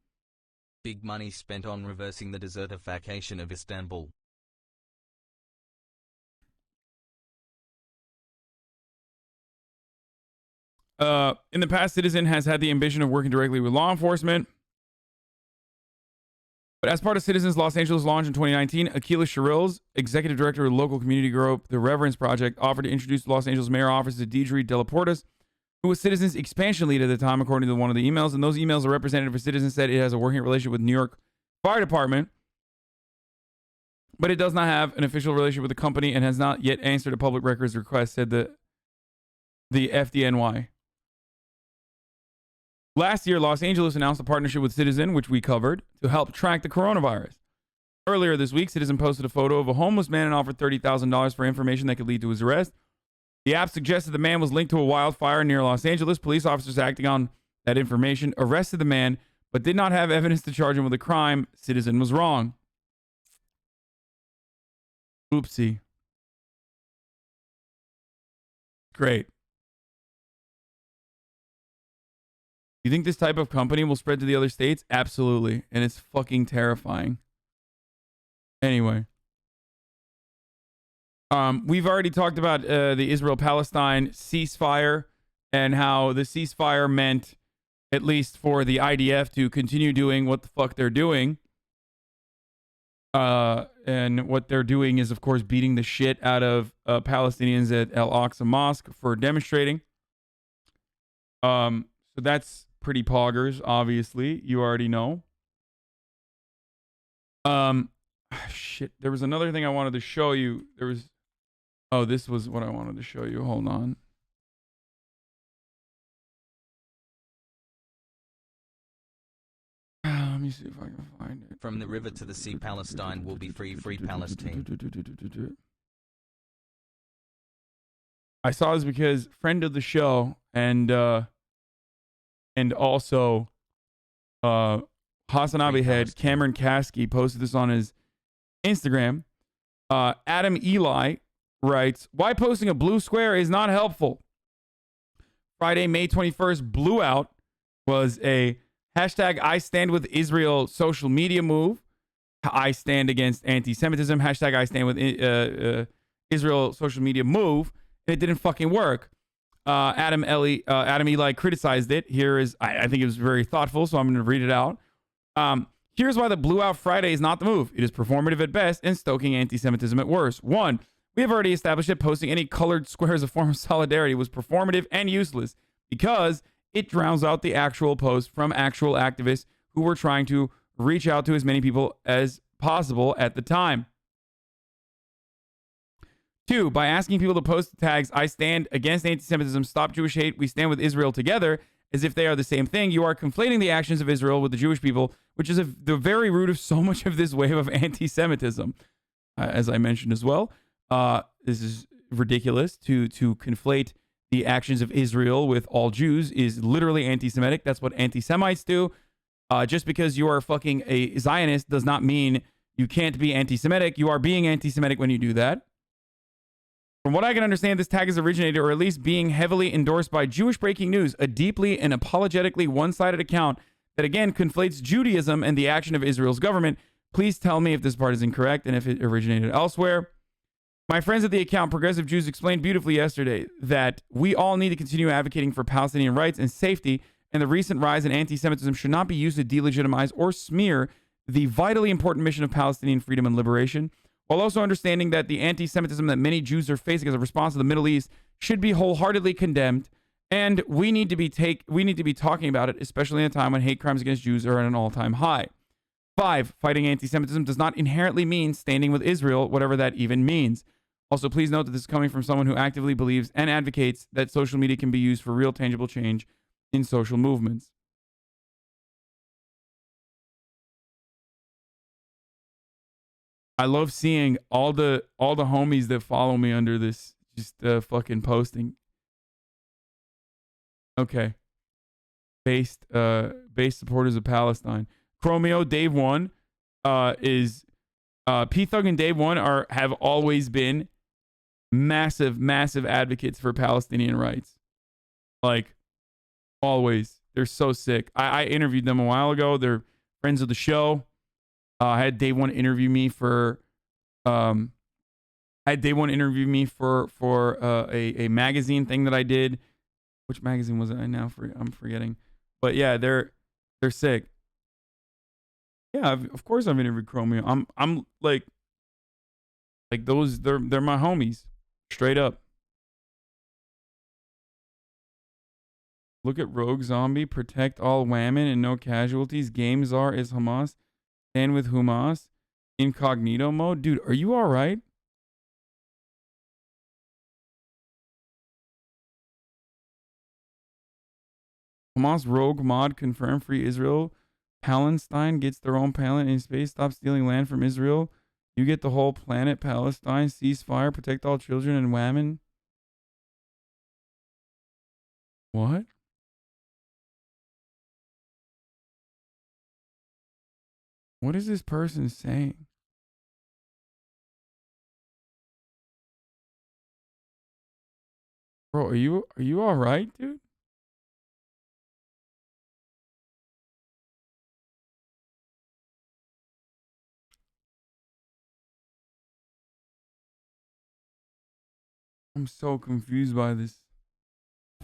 Big money spent on reversing the desertification of Istanbul. In the past, Citizen has had the ambition of working directly with law enforcement. But as part of Citizen's Los Angeles launch in 2019, Akila Sherrills, executive director of local community group The Reverence Project, offered to introduce the Los Angeles mayor office to Deidre Delaportas, who was Citizen's expansion lead at the time, according to one of the emails. And those emails, a representative for Citizen said it has a working relationship with New York Fire Department, but it does not have an official relationship with the company and has not yet answered a public records request, said the FDNY. Last year, Los Angeles announced a partnership with Citizen, which we covered, to help track the coronavirus. Earlier this week, Citizen posted a photo of a homeless man and offered $30,000 for information that could lead to his arrest. The app suggested the man was linked to a wildfire near Los Angeles. Police officers acting on that information arrested the man, but did not have evidence to charge him with a crime. Citizen was wrong. Oopsie. Great. You think this type of company will spread to the other states? Absolutely. And it's fucking terrifying. Anyway. We've already talked about the Israel-Palestine ceasefire and how the ceasefire meant, at least for the IDF, to continue doing what the fuck they're doing. And what they're doing is, of course, beating the shit out of Palestinians at Al-Aqsa Mosque for demonstrating. So that's pretty poggers, obviously. You already know. Shit. There was another thing I wanted to show you. There was... Oh, this was what I wanted to show you. Hold on. Let me see if I can find it. From the river to the sea, Palestine will be free, free Palestine. I saw this because friend of the show and also HasanAbi head Cameron Kasky posted this on his Instagram. Adam Eli writes, why posting a blue square is not helpful. Friday, May 21st, Blue Out was a hashtag I stand with Israel social media move. I stand against anti-Semitism. Hashtag I stand with Israel social media move. And it didn't fucking work. Adam Eli criticized it. Here is, I think it was very thoughtful, so I'm going to read it out. Here's why the Blue Out Friday is not the move. It is performative at best and stoking anti-Semitism at worst. 1, we have already established that posting any colored square as a form of solidarity was performative and useless because it drowns out the actual post from actual activists who were trying to reach out to as many people as possible at the time. 2, by asking people to post the tags, I stand against anti-Semitism, stop Jewish hate, we stand with Israel together, as if they are the same thing, you are conflating the actions of Israel with the Jewish people, which is the very root of so much of this wave of anti-Semitism. As I mentioned as well, this is ridiculous to conflate the actions of Israel with all Jews is literally anti-Semitic. That's what anti-Semites do. Just because you are fucking a Zionist does not mean you can't be anti-Semitic. You are being anti-Semitic when you do that. From what I can understand, this tag is originated, or at least being heavily endorsed by Jewish Breaking News, a deeply and apologetically one-sided account that again conflates Judaism and the action of Israel's government. Please tell me if this part is incorrect and if it originated elsewhere. My friends at the account Progressive Jews explained beautifully yesterday that we all need to continue advocating for Palestinian rights and safety, and the recent rise in anti-Semitism should not be used to delegitimize or smear the vitally important mission of Palestinian freedom and liberation, while also understanding that the anti-Semitism that many Jews are facing as a response to the Middle East should be wholeheartedly condemned, and we need to be talking about it, especially in a time when hate crimes against Jews are at an all-time high. 5, fighting anti-Semitism does not inherently mean standing with Israel, whatever that even means. Also, please note that this is coming from someone who actively believes and advocates that social media can be used for real tangible change in social movements. I love seeing all the homies that follow me under this just fucking posting. Okay. Based supporters of Palestine. Chromeo Dave 1 is P-Thug and Dave 1 have always been massive advocates for Palestinian rights. Like, always. They're so sick. I interviewed them a while ago. They're friends of the show. I had Dave 1 interview me for a magazine thing that I did. Which magazine was it? I'm forgetting. But yeah, they're sick. Yeah, of course I've interviewed Chromeo. I'm like those. They're my homies, straight up. Look at Rogue Zombie. Protect all women and no casualties. Game Czar is Hamas. Stand with Hamas. Incognito mode, dude. Are you all right? Hamas Rogue mod confirmed. Free Israel. Palestine gets their own planet in space. Stop stealing land from Israel. You get the whole planet. Palestine. Ceasefire. Protect all children and women. What? What is this person saying? Bro, are you all right, dude? I'm so confused by this.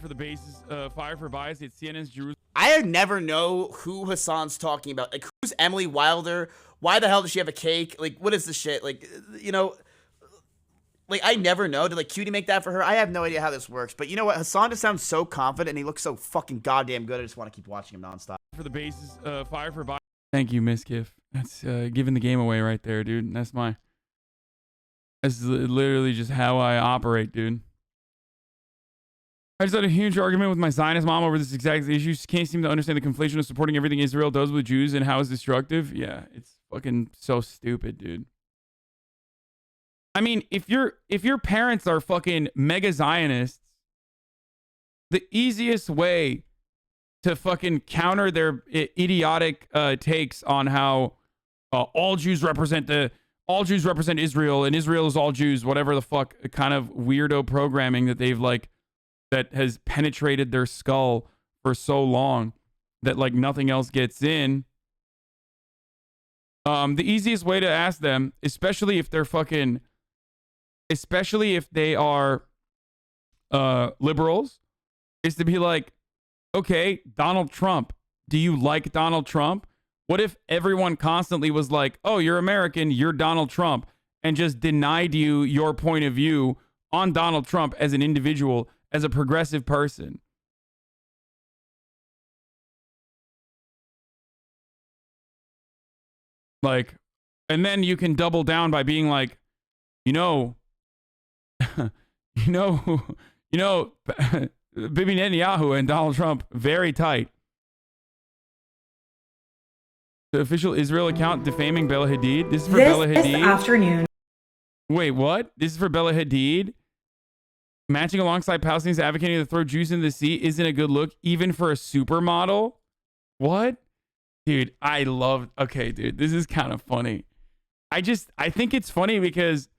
For the basis, fire for bias at CNN's Jerusalem. I never know who Hasan's talking about. Like, who's Emily Wilder? Why the hell does she have a cake? Like, what is this shit? Like, you know, like, I never know. Did, like, Cutie make that for her? I have no idea how this works. But you know what? Hasan just sounds so confident, and he looks so fucking goddamn good. I just want to keep watching him nonstop. For the basis, fire for bias. Thank you, Miss Kiff. That's giving the game away right there, dude. That's literally just how I operate, dude. I just had a huge argument with my Zionist mom over this exact issue. She can't seem to understand the conflation of supporting everything Israel does with Jews and how it's destructive. Yeah, it's fucking so stupid, dude. I mean, if your parents are fucking mega Zionists, the easiest way to fucking counter their idiotic takes on how all Jews represent Israel and Israel is all Jews, whatever the fuck kind of weirdo programming that they've that has penetrated their skull for so long that like nothing else gets in. The easiest way to ask them, especially if they are liberals, is to be like, okay, Donald Trump, do you like Donald Trump? What if everyone constantly was like, oh, you're American, you're Donald Trump, and just denied you your point of view on Donald Trump as an individual, as a progressive person? Like, and then you can double down by being like, Bibi Netanyahu and Donald Trump, very tight. The official Israel account defaming Bella Hadid. This is for Bella Hadid. This afternoon. Wait, what? This is for Bella Hadid? Matching alongside Palestinians advocating to throw Jews into the sea isn't a good look, even for a supermodel? What? Dude, okay, dude, this is kind of funny. I think it's funny because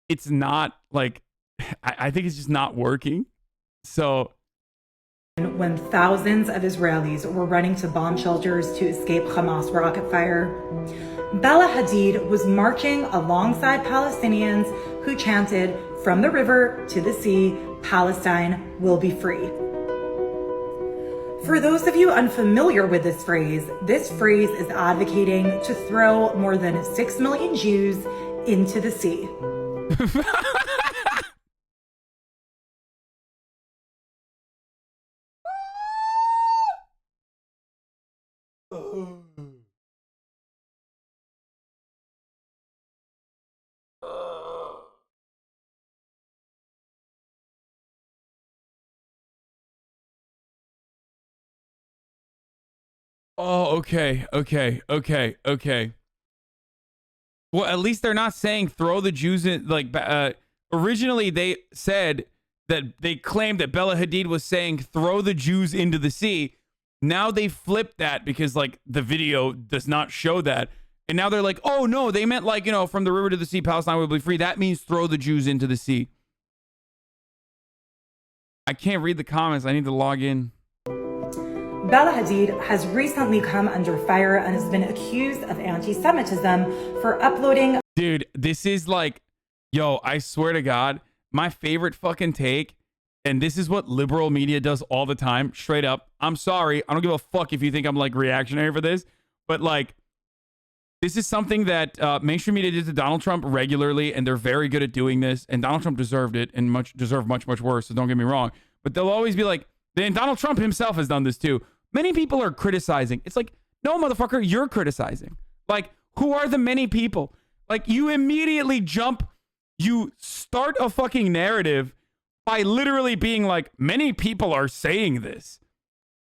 it's not like, I think it's just not working. So when thousands of Israelis were running to bomb shelters to escape Hamas rocket fire. Bella Hadid was marching alongside Palestinians who chanted, "From the river to the sea, Palestine will be free." For those of you unfamiliar with this phrase is advocating to throw more than 6 million Jews into the sea. Oh, okay. Well, at least they're not saying throw the Jews in. Like, originally they said that they claimed that Bella Hadid was saying throw the Jews into the sea. Now they flipped that because, like, the video does not show that. And now they're like, oh, no, they meant, like, you know, from the river to the sea, Palestine will be free. That means throw the Jews into the sea. I can't read the comments. I need to log in. Bella Hadid has recently come under fire and has been accused of anti-Semitism for uploading. Dude, this is like, yo, I swear to God, my favorite fucking take, and this is what liberal media does all the time, straight up. I'm sorry. I don't give a fuck if you think I'm like reactionary for this, but like, this is something that mainstream media did to Donald Trump regularly, and they're very good at doing this, and Donald Trump deserved it and deserved much worse, so don't get me wrong. But they'll always be like, then Donald Trump himself has done this too. Many people are criticizing. It's like, no, motherfucker, you're criticizing. Like, who are the many people? Like, you immediately you start a fucking narrative by literally being like, many people are saying this.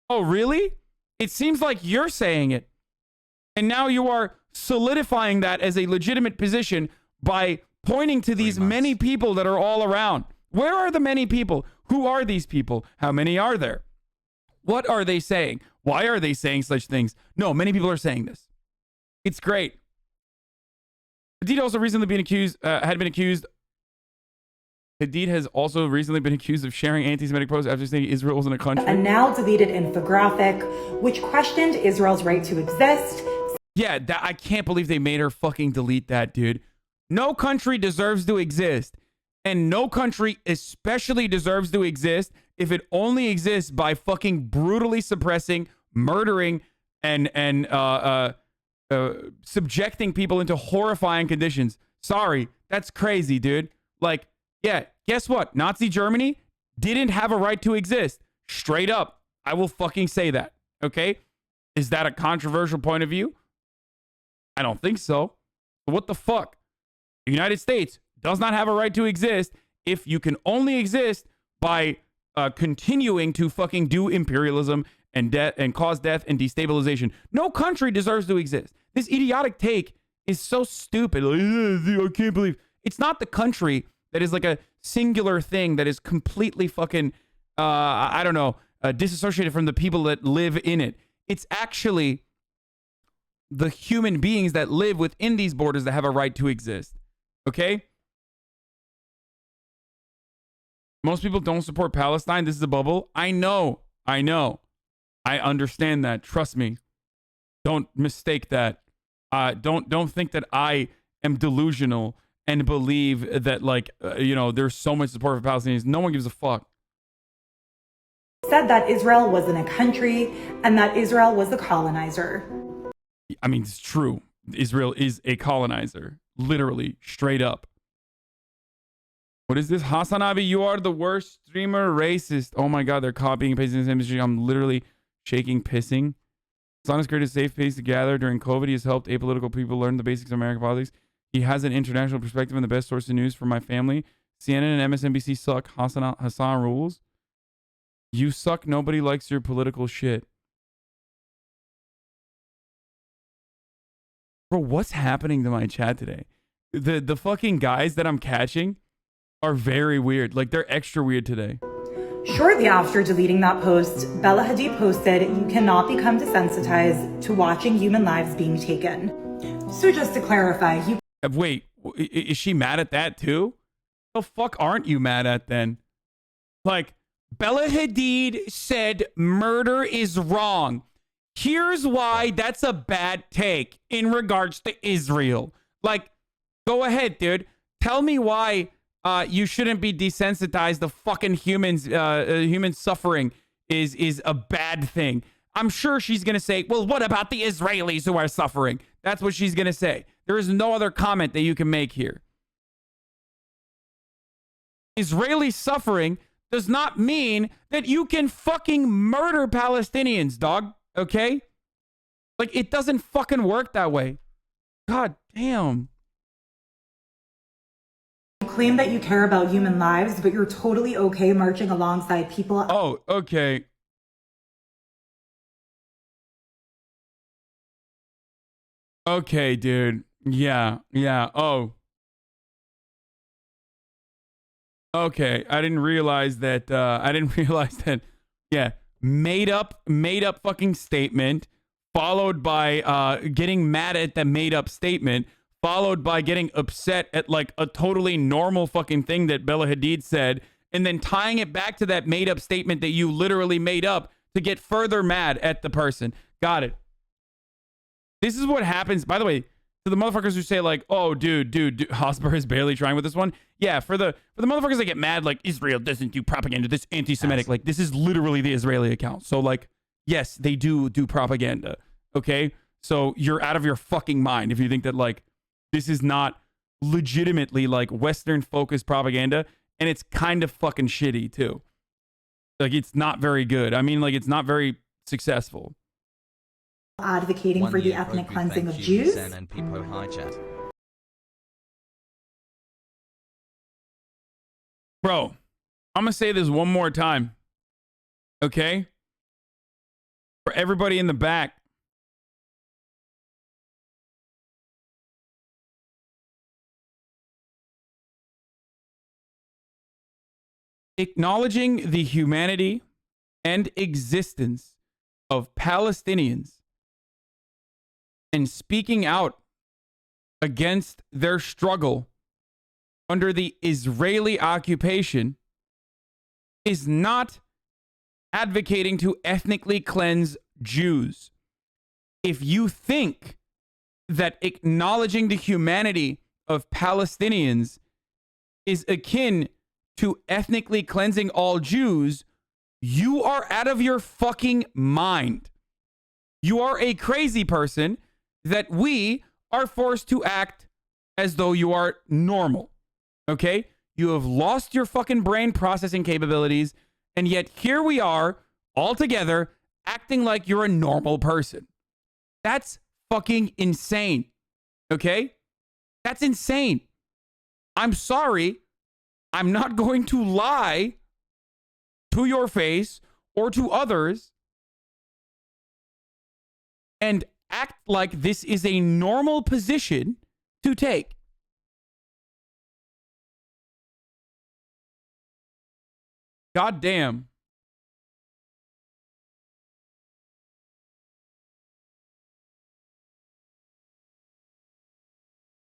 Oh, really? It seems like you're saying it. And now you are solidifying that as a legitimate position by pointing to these many people that are all around. Where are the many people? Who are these people? How many are there? What are they saying? Why are they saying such things? No, many people are saying this. It's great. Hadid also recently been accused, Hadid has also recently been accused of sharing anti-Semitic posts after saying Israel wasn't a country. A now deleted infographic, which questioned Israel's right to exist. Yeah, I can't believe they made her fucking delete that, dude. No country deserves to exist. And no country especially deserves to exist if it only exists by fucking brutally suppressing, murdering, and subjecting people into horrifying conditions. Sorry, that's crazy, dude. Like, yeah, guess what? Nazi Germany didn't have a right to exist. Straight up. I will fucking say that. Okay? Is that a controversial point of view? I don't think so. But what the fuck? The United States does not have a right to exist if you can only exist by continuing to fucking do imperialism and death and cause death and destabilization. No country deserves to exist. This idiotic take is so stupid. Like, I can't believe it's not the country that is like a singular thing that is completely fucking I don't know, disassociated from the people that live in it. It's actually the human beings that live within these borders that have a right to exist. Okay? Most people don't support Palestine. This is a bubble. I know. I understand that. Trust me. Don't mistake that. Don't think that I am delusional and believe that, like, there's so much support for Palestinians. No one gives a fuck. Said that Israel wasn't a country and that Israel was the colonizer. I mean, it's true. Israel is a colonizer. Literally, straight up. What is this? HasanAbi, you are the worst streamer, racist. Oh my God, they're copying and pasting this imagery. I'm literally shaking, pissing. Hasan has created a safe space to gather during COVID. He has helped apolitical people learn the basics of American politics. He has an international perspective and the best source of news for my family. CNN and MSNBC suck. Hasan rules. You suck. Nobody likes your political shit. Bro, what's happening to my chat today? The fucking guys that I'm catching are very weird. Like, they're extra weird today. Shortly after deleting that post, Bella Hadid posted, "You cannot become desensitized to watching human lives being taken." So just to clarify, Wait, is she mad at that too? The fuck aren't you mad at then? Like, Bella Hadid said murder is wrong. Here's why that's a bad take in regards to Israel. Like, go ahead, dude. Tell me why you shouldn't be desensitized to fucking humans. Human suffering is a bad thing. I'm sure she's going to say, well, what about the Israelis who are suffering? That's what she's going to say. There is no other comment that you can make here. Israeli suffering does not mean that you can fucking murder Palestinians, dog. Okay? Like, it doesn't fucking work that way. God damn. You claim that you care about human lives, but you're totally okay marching alongside people. Oh, okay. Okay, dude. Yeah. Oh. Okay. I didn't realize that. Yeah. Made up fucking statement, followed by getting mad at the made up statement, followed by getting upset at like a totally normal fucking thing that Bella Hadid said, and then tying it back to that made up statement that you literally made up to get further mad at the person. Got it. This is what happens, by the way, to the motherfuckers who say like, oh, dude, Hosper is barely trying with this one. Yeah, for the motherfuckers that get mad like Israel doesn't do propaganda, this anti-Semitic, like this is literally the Israeli account. So like, yes, they do propaganda. Okay, so you're out of your fucking mind if you think that like this is not legitimately like Western focused propaganda, and it's kind of fucking shitty too. Like it's not very good. I mean, like it's not very successful. Advocating for the ethnic cleansing of Jews. Bro, I'm gonna say this one more time. Okay? For everybody in the back. Acknowledging the humanity and existence of Palestinians and speaking out against their struggle under the Israeli occupation is not advocating to ethnically cleanse Jews. If you think that acknowledging the humanity of Palestinians is akin to ethnically cleansing all Jews, you are out of your fucking mind. You are a crazy person that we are forced to act as though you are normal. Okay? You have lost your fucking brain processing capabilities, and yet here we are all together acting like you're a normal person. That's fucking insane. Okay? That's insane. I'm sorry. I'm not going to lie to your face or to others and act like this is a normal position to take. God damn.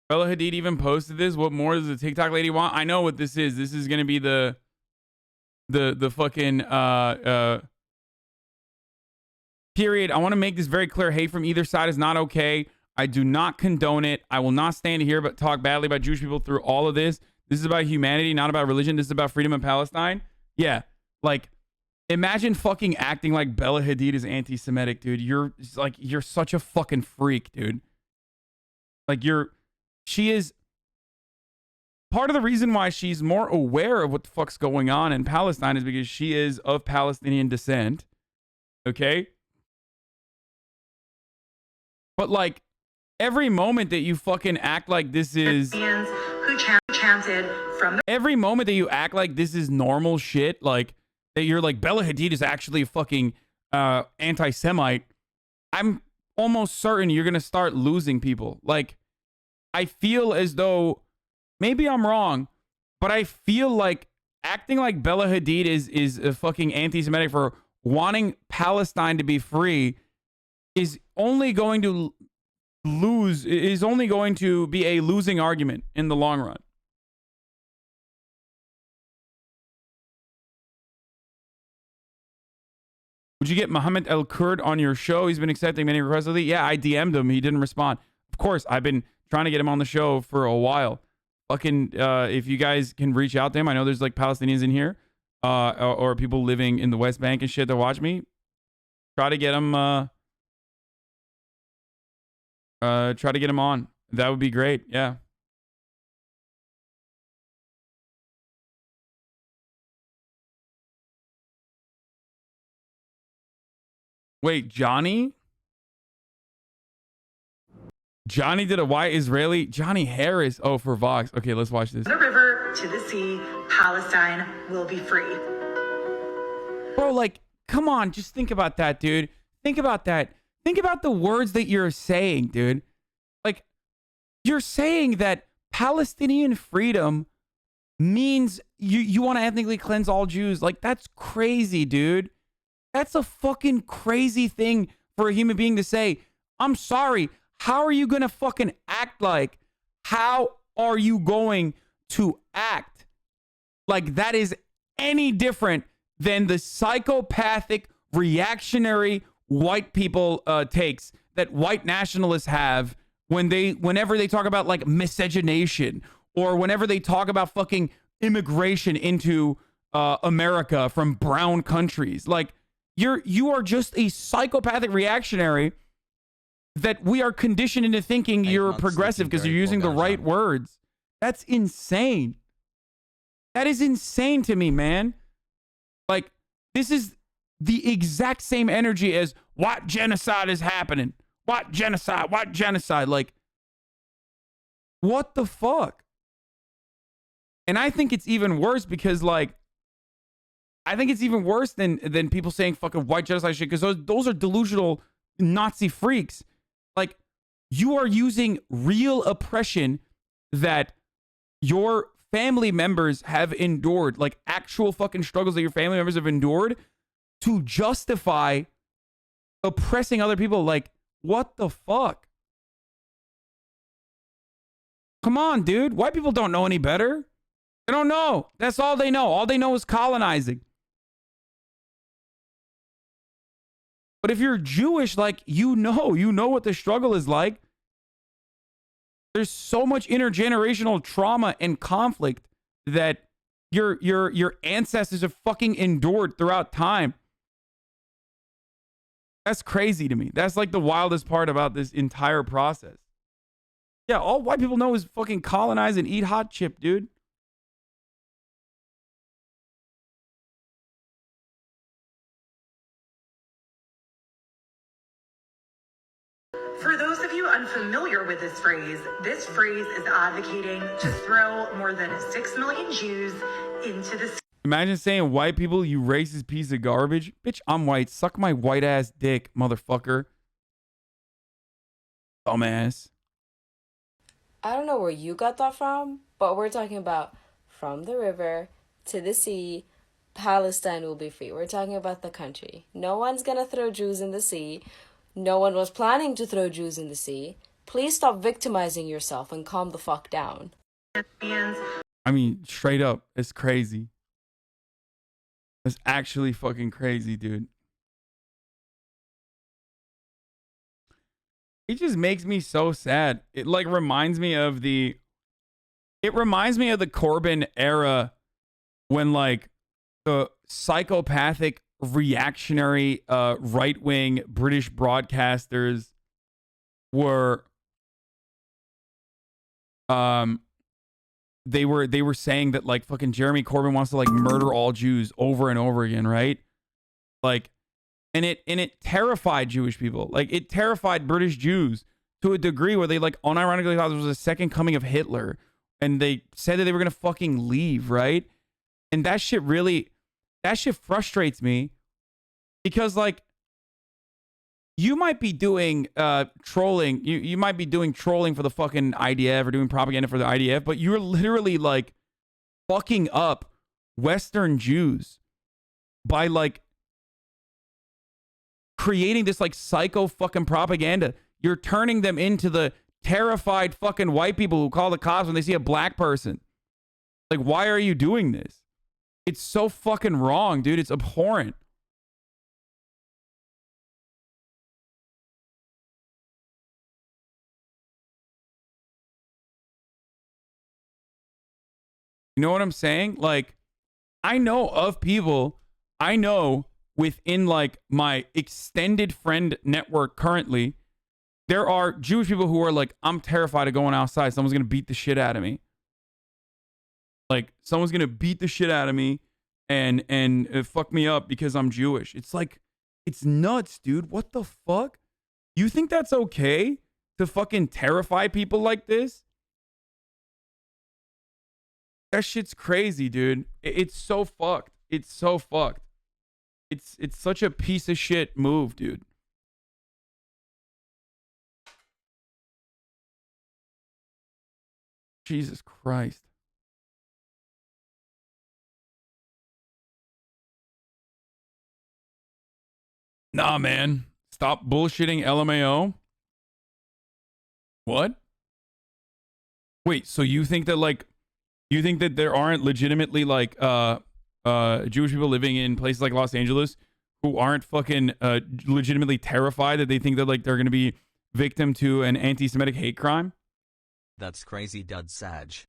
Bella Hadid even posted this. What more does the TikTok lady want? I know what this is. This is going to be the fucking period. I want to make this very clear. Hate from either side is not okay. I do not condone it. I will not stand here but talk badly about Jewish people through all of this. This is about humanity, not about religion. This is about freedom in Palestine. Yeah, like imagine fucking acting like Bella Hadid is anti-Semitic, dude. You're such a fucking freak, dude. Like she is part of the reason why she's more aware of what the fuck's going on in Palestine is because she is of Palestinian descent. Okay? But like every moment that you fucking act like this is every moment that you act like this is normal shit, like that you're like Bella Hadid is actually a fucking anti-Semite, I'm almost certain you're gonna start losing people. Like I feel as though maybe I'm wrong, but I feel like acting like Bella Hadid is a fucking anti-Semitic for wanting Palestine to be free is only going to be a losing argument in the long run. Would you get Mohammed El Kurd on your show? He's been accepting many requests lately. Yeah, I DM'd him. He didn't respond. Of course, I've been trying to get him on the show for a while. Fucking, if you guys can reach out to him, I know there's like Palestinians in here, or people living in the West Bank and shit that watch me. Try to get him, try to get him on. That would be great. Yeah. Wait, Johnny? Johnny did a white Israeli? Johnny Harris. Oh, for Vox. Okay, let's watch this. From the river to the sea, Palestine will be free. Bro, like, come on. Just think about that, dude. Think about that. Think about the words that you're saying, dude. Like, you're saying that Palestinian freedom means you want to ethnically cleanse all Jews. Like, that's crazy, dude. That's a fucking crazy thing for a human being to say. I'm sorry. How are you going to fucking act like? How are you going to act like that is any different than the psychopathic, reactionary white people takes that white nationalists have whenever they talk about like miscegenation or whenever they talk about fucking immigration into America from brown countries? Like, you are just a psychopathic reactionary that we are conditioned into thinking you're progressive because you're using the right words. That's insane. That is insane to me, man. Like, this is the exact same energy as what genocide is happening. What genocide? What genocide? Like, what the fuck? And I think it's even worse because, like, I think it's even worse than people saying fucking white genocide shit, because those are delusional Nazi freaks. Like, you are using real oppression that your family members have endured, like actual fucking struggles that your family members have endured, to justify oppressing other people. Like, what the fuck? Come on, dude. White people don't know any better. They don't know. That's all they know. All they know is colonizing. But if you're Jewish, like, you know what the struggle is like. There's so much intergenerational trauma and conflict that your ancestors have fucking endured throughout time. That's crazy to me. That's like the wildest part about this entire process. Yeah, all white people know is fucking colonize and eat hot chip, dude. For those of you unfamiliar with this phrase is advocating to throw more than 6 million Jews into the sea. Imagine saying, white people, you racist piece of garbage. Bitch, I'm white. Suck my white ass dick, motherfucker. Dumbass. I don't know where you got that from, but we're talking about from the river to the sea, Palestine will be free. We're talking about the country. No one's gonna throw Jews in the sea. No one was planning to throw Jews in the sea. Please stop victimizing yourself and calm the fuck down. I mean, straight up, it's crazy. It's actually fucking crazy, dude. It just makes me so sad. It like reminds me of the Corbyn era when like the psychopathic reactionary right-wing British broadcasters were they were saying that like fucking Jeremy Corbyn wants to like murder all Jews over and over again, right? Like, and it terrified Jewish people. Like, it terrified British Jews to a degree where they like unironically thought it was a second coming of Hitler, and they said that they were gonna fucking leave, right? And that shit frustrates me, because like, you might be doing trolling. You might be doing trolling for the fucking IDF or doing propaganda for the IDF, but you're literally like fucking up Western Jews by like creating this like psycho fucking propaganda. You're turning them into the terrified fucking white people who call the cops when they see a black person. Like, why are you doing this? It's so fucking wrong, dude. It's abhorrent. You know what I'm saying? Like, I know of people, I know within like my extended friend network currently, there are Jewish people who are like, I'm terrified of going outside. Someone's going to beat the shit out of me. Like, someone's going to beat the shit out of me and fuck me up because I'm Jewish. It's like, it's nuts, dude. What the fuck? You think that's okay to fucking terrify people like this? That shit's crazy, dude. It's so fucked. It's so fucked. It's such a piece of shit move, dude. Jesus Christ. Nah, man. Stop bullshitting LMAO. What? Wait, so you think that like you think that there aren't legitimately like Jewish people living in places like Los Angeles who aren't fucking legitimately terrified that they think that like they're going to be victim to an anti-Semitic hate crime? That's crazy, Dud Saj.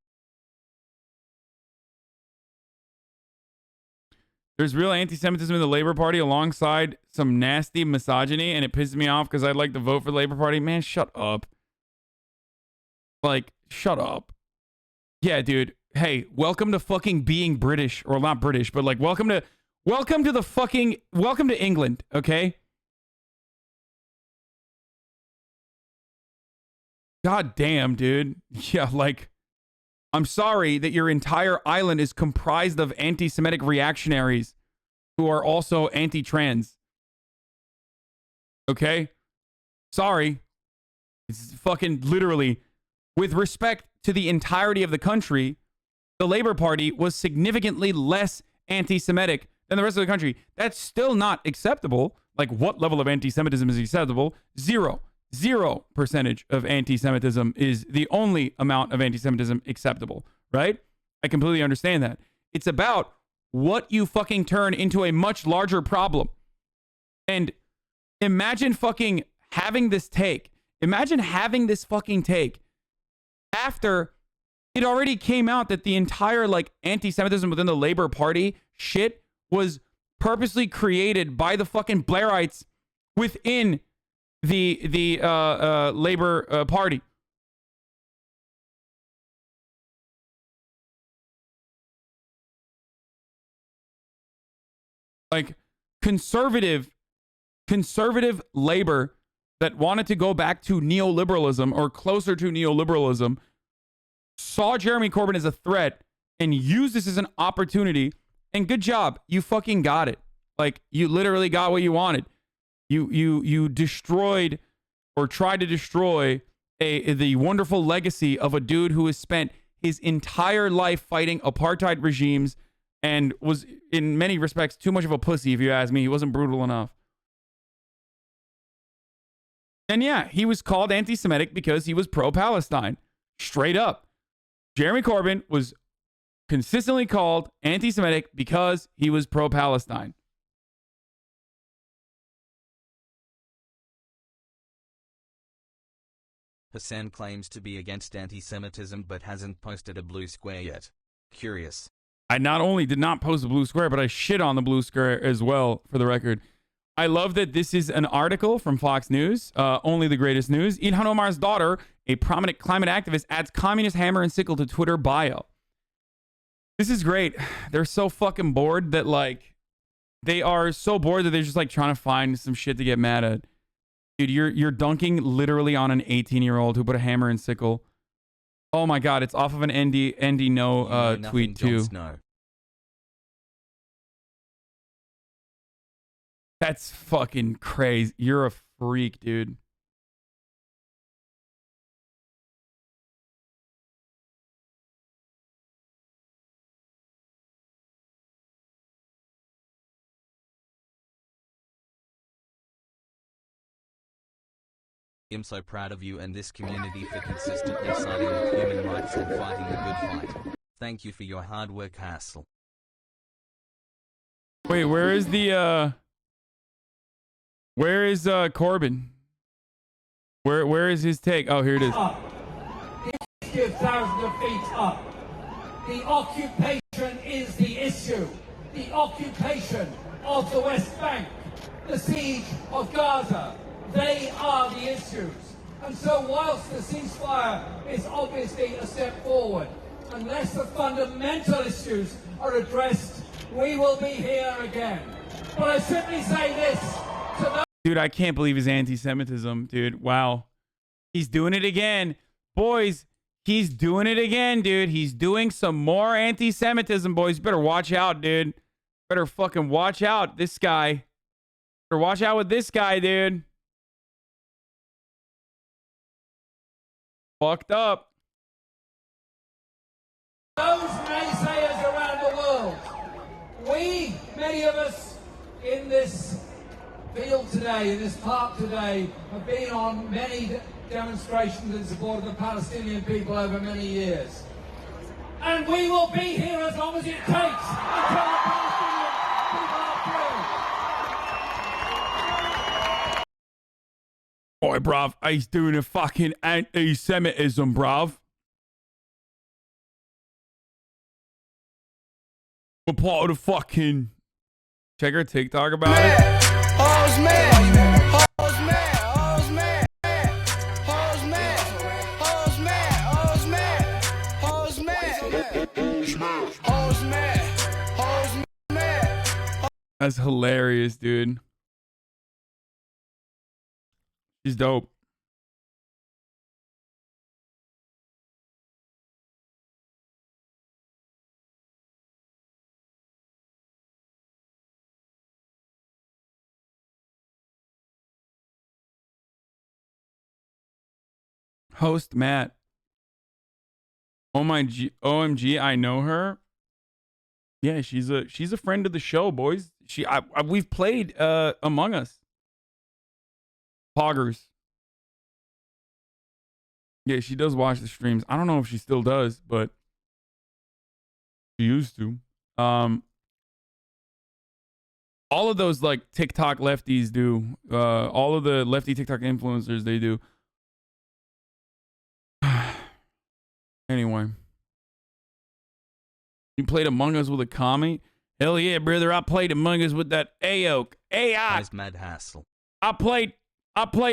There's real anti-Semitism in the Labor Party alongside some nasty misogyny, and it pisses me off because I'd like to vote for the Labor Party. Man, shut up. Like, shut up. Yeah, dude. Hey, welcome to fucking being British, or not British, but like welcome to England, okay? God damn, dude. Yeah, like, I'm sorry that your entire island is comprised of anti-Semitic reactionaries who are also anti-trans. Okay? Sorry. It's fucking literally, with respect to the entirety of the country, the Labor Party was significantly less anti-Semitic than the rest of the country. That's still not acceptable. Like, what level of anti-Semitism is acceptable? 0% of anti-Semitism is the only amount of anti-Semitism acceptable, right? I completely understand that. It's about what you fucking turn into a much larger problem. And imagine fucking having this take. Imagine having this fucking take after it already came out that the entire like anti-Semitism within the Labor Party shit was purposely created by the fucking Blairites within the Labor Party. Like conservative labor that wanted to go back to neoliberalism or closer to neoliberalism saw Jeremy Corbyn as a threat and used this as an opportunity. And good job. You fucking got it. Like, you literally got what you wanted. You destroyed or tried to destroy the wonderful legacy of a dude who has spent his entire life fighting apartheid regimes and was, in many respects, too much of a pussy, if you ask me. He wasn't brutal enough. And yeah, he was called anti-Semitic because he was pro-Palestine. Straight up. Jeremy Corbyn was consistently called anti-Semitic because he was pro-Palestine. Hasan claims to be against anti-Semitism but hasn't posted a blue square yet. Curious. I not only did not post the blue square, but I shit on the blue square as well, for the record. I love that this is an article from Fox News, only the greatest news. Ilhan Omar's daughter, a prominent climate activist, adds communist hammer and sickle to Twitter bio. This is great. They're so fucking bored that, like, they are so bored that they're just, like, trying to find some shit to get mad at. Dude, you're dunking literally on an 18-year-old who put a hammer and sickle. Oh my god, it's off of an Andy No tweet too. That's fucking crazy. You're a freak, dude. I'm so proud of you and this community for consistently siding with human rights and fighting the good fight. Thank you for your hard work, Hassel. Wait, where is the where is Corbyn? Where is his take? Oh, here it is. Up. 60,000 feet up. The occupation is the issue. The occupation of the West Bank, the siege of Gaza, they are the issues. And so whilst the ceasefire is obviously a step forward, unless the fundamental issues are addressed, we will be here again. But I simply say this to those... Dude, I can't believe his anti-Semitism, dude. Wow. He's doing it again. Boys, he's doing it again, dude. He's doing some more anti-Semitism, boys. You better watch out, dude. Better fucking watch out, this guy. Better watch out with this guy, dude. Fucked up. Those naysayers around the world, we, many of us in this field today, in this park today, have been on many demonstrations in support of the Palestinian people over many years. And we will be here as long as it takes until the Palestinian people are free. Boy, bruv, he's doing a fucking anti-Semitism, bruv. We're part of the fucking... Check her TikTok about it. Hoes mad, hoes mad, hoes mad, hoes mad, hoes mad, hoes mad, hoes mad, hoes mad, hoes mad. That's hilarious, dude. She's dope. Host Matt. Oh my OMG, I know her. Yeah, she's a friend of the show, boys. We've played Among Us. Poggers. Yeah, she does watch the streams. I don't know if she still does, but she used to. All of those like TikTok lefties do. All of the lefty TikTok influencers, they do. Anyway. You played Among Us with a commie? Hell yeah, brother. I played Among Us with that AOC. AI. Mad hassle. I played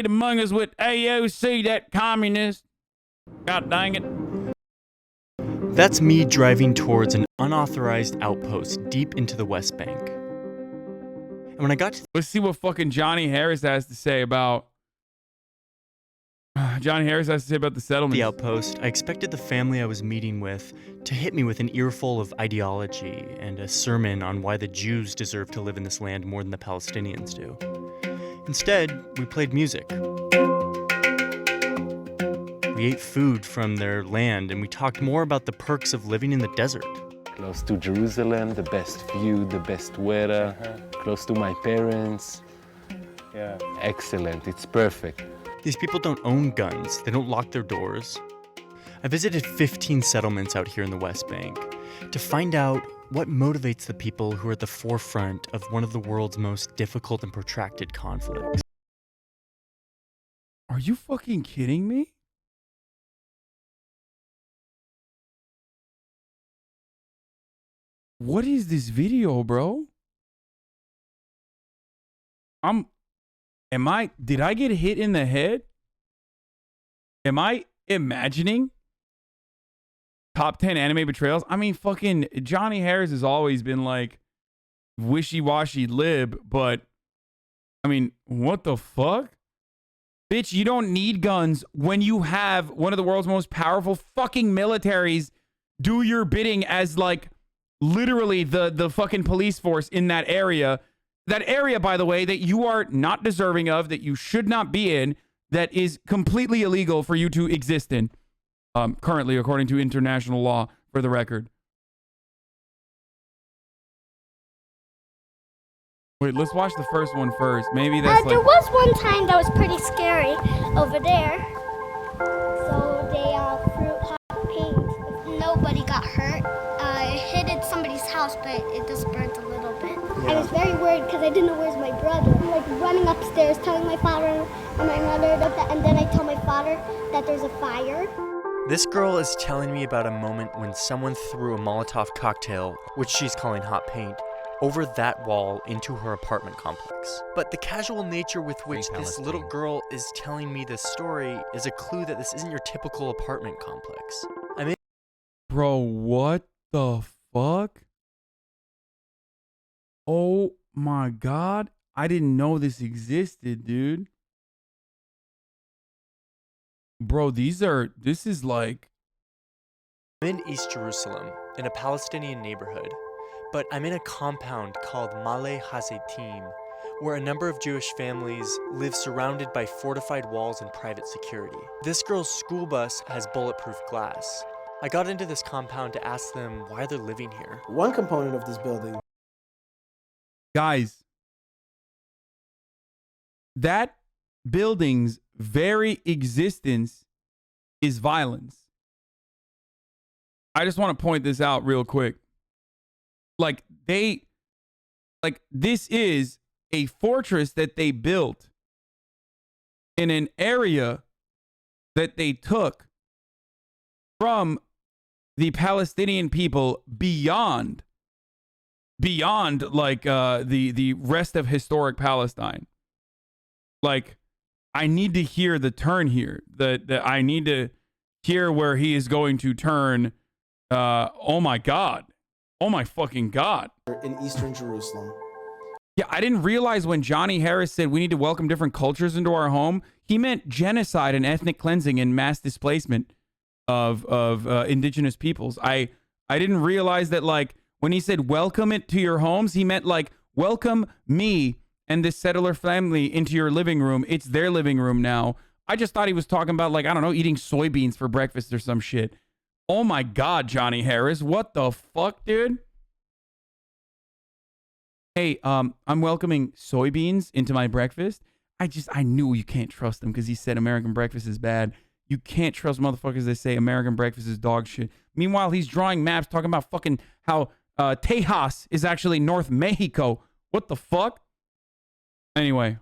Among Us with AOC, that communist. God dang it. That's me driving towards an unauthorized outpost deep into the West Bank. And when I got to... Let's see what fucking Johnny Harris has to say about... Johnny Harris has to say about the settlement. The outpost, I expected the family I was meeting with to hit me with an earful of ideology and a sermon on why the Jews deserve to live in this land more than the Palestinians do. Instead, we played music. We ate food from their land, and we talked more about the perks of living in the desert. Close to Jerusalem, the best view, the best weather, close to my parents. Yeah. Excellent, it's perfect. These people don't own guns, they don't lock their doors. I visited 15 settlements out here in the West Bank to find out what motivates the people who are at the forefront of one of the world's most difficult and protracted conflicts. Are you fucking kidding me? What is this video, bro? Did I get hit in the head? Am I imagining top 10 anime betrayals? I mean, fucking Johnny Harris has always been like wishy-washy lib, but I mean, what the fuck? Bitch, you don't need guns when you have one of the world's most powerful fucking militaries do your bidding as like literally the fucking police force in that area. That area, by the way, that you are not deserving of, that you should not be in, that is completely illegal for you to exist in, currently, according to international law, for the record. Wait, let's watch the first one first. Maybe that's There was one time that was pretty scary over there. So they threw hot paint. Nobody got hurt. It hit at somebody's house, but it just burnt a little bit. I was very worried because I didn't know where's my brother. I'm like running upstairs, telling my father and my mother, and then I tell my father that there's a fire. This girl is telling me about a moment when someone threw a Molotov cocktail, which she's calling hot paint, over that wall into her apartment complex. But the casual nature with which this little girl is telling me this story is a clue that this isn't your typical apartment complex. I mean, bro, what the fuck? Oh my God. I didn't know this existed, dude. Bro, this is like... I'm in East Jerusalem, in a Palestinian neighborhood, but I'm in a compound called Male Hazetim, where a number of Jewish families live surrounded by fortified walls and private security. This girl's school bus has bulletproof glass. I got into this compound to ask them why they're living here. One component of this building. Guys, that building's very existence is violence. I just want to point this out real quick. This is a fortress that they built in an area that they took from the Palestinian people beyond the rest of historic Palestine. Like, I need to hear the turn here. That I need to hear where he is going to turn. Oh my God. Oh my fucking God. In Eastern Jerusalem. Yeah, I didn't realize when Johnny Harris said we need to welcome different cultures into our home, he meant genocide and ethnic cleansing and mass displacement of indigenous peoples. I didn't realize that, like, when he said welcome it to your homes, he meant like welcome me and this settler family into your living room. It's their living room now. I just thought he was talking about, like, I don't know, eating soybeans for breakfast or some shit. Oh my God, Johnny Harris. What the fuck, dude? Hey, I'm welcoming soybeans into my breakfast. I knew you can't trust him because he said American breakfast is bad. You can't trust motherfuckers that say American breakfast is dog shit. Meanwhile, he's drawing maps talking about fucking how Tejas is actually North Mexico. What the fuck? Anyway.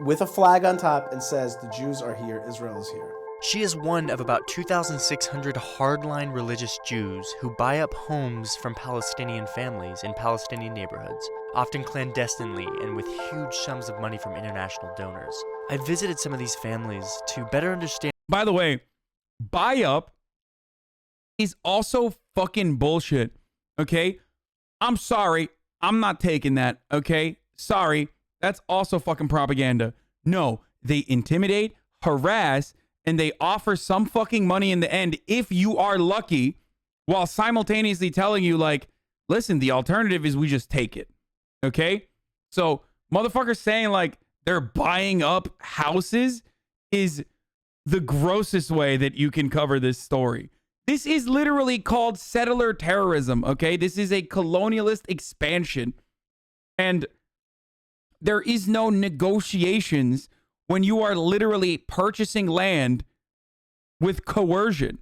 With a flag on top and says the Jews are here, Israel is here. She is one of about 2,600 hardline religious Jews who buy up homes from Palestinian families in Palestinian neighborhoods, often clandestinely and with huge sums of money from international donors. I visited some of these families to better understand. By the way, buy up is also fucking bullshit, okay? I'm sorry. I'm not taking that, okay? Sorry. That's also fucking propaganda. No, they intimidate, harass, and they offer some fucking money in the end if you are lucky, while simultaneously telling you, like, listen, the alternative is we just take it. Okay? So motherfuckers saying like they're buying up houses is the grossest way that you can cover this story. This is literally called settler terrorism. Okay? This is a colonialist expansion. And there is no negotiations when you are literally purchasing land with coercion.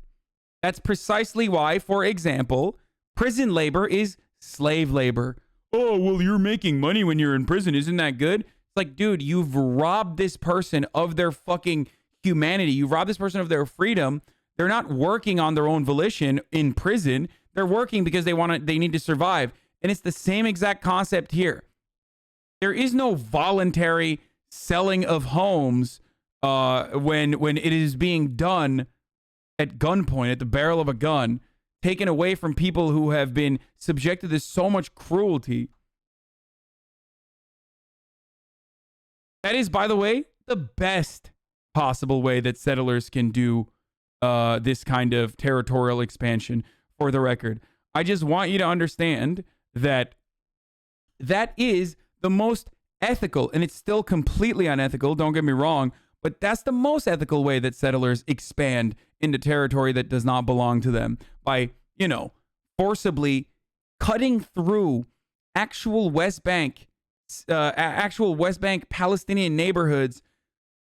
That's precisely why, for example, prison labor is slave labor. Oh, well, you're making money when you're in prison. Isn't that good? It's like, dude, you've robbed this person of their fucking humanity. You robbed this person of their freedom. They're not working on their own volition in prison. They're working because they need to survive. And it's the same exact concept here. There is no voluntary selling of homes when it is being done at gunpoint, at the barrel of a gun, taken away from people who have been subjected to so much cruelty. That is, by the way, the best possible way that settlers can do this kind of territorial expansion, for the record. I just want you to understand that that is the most ethical, and it's still completely unethical, don't get me wrong, but that's the most ethical way that settlers expand into territory that does not belong to them, by, you know, forcibly cutting through actual West Bank Palestinian neighborhoods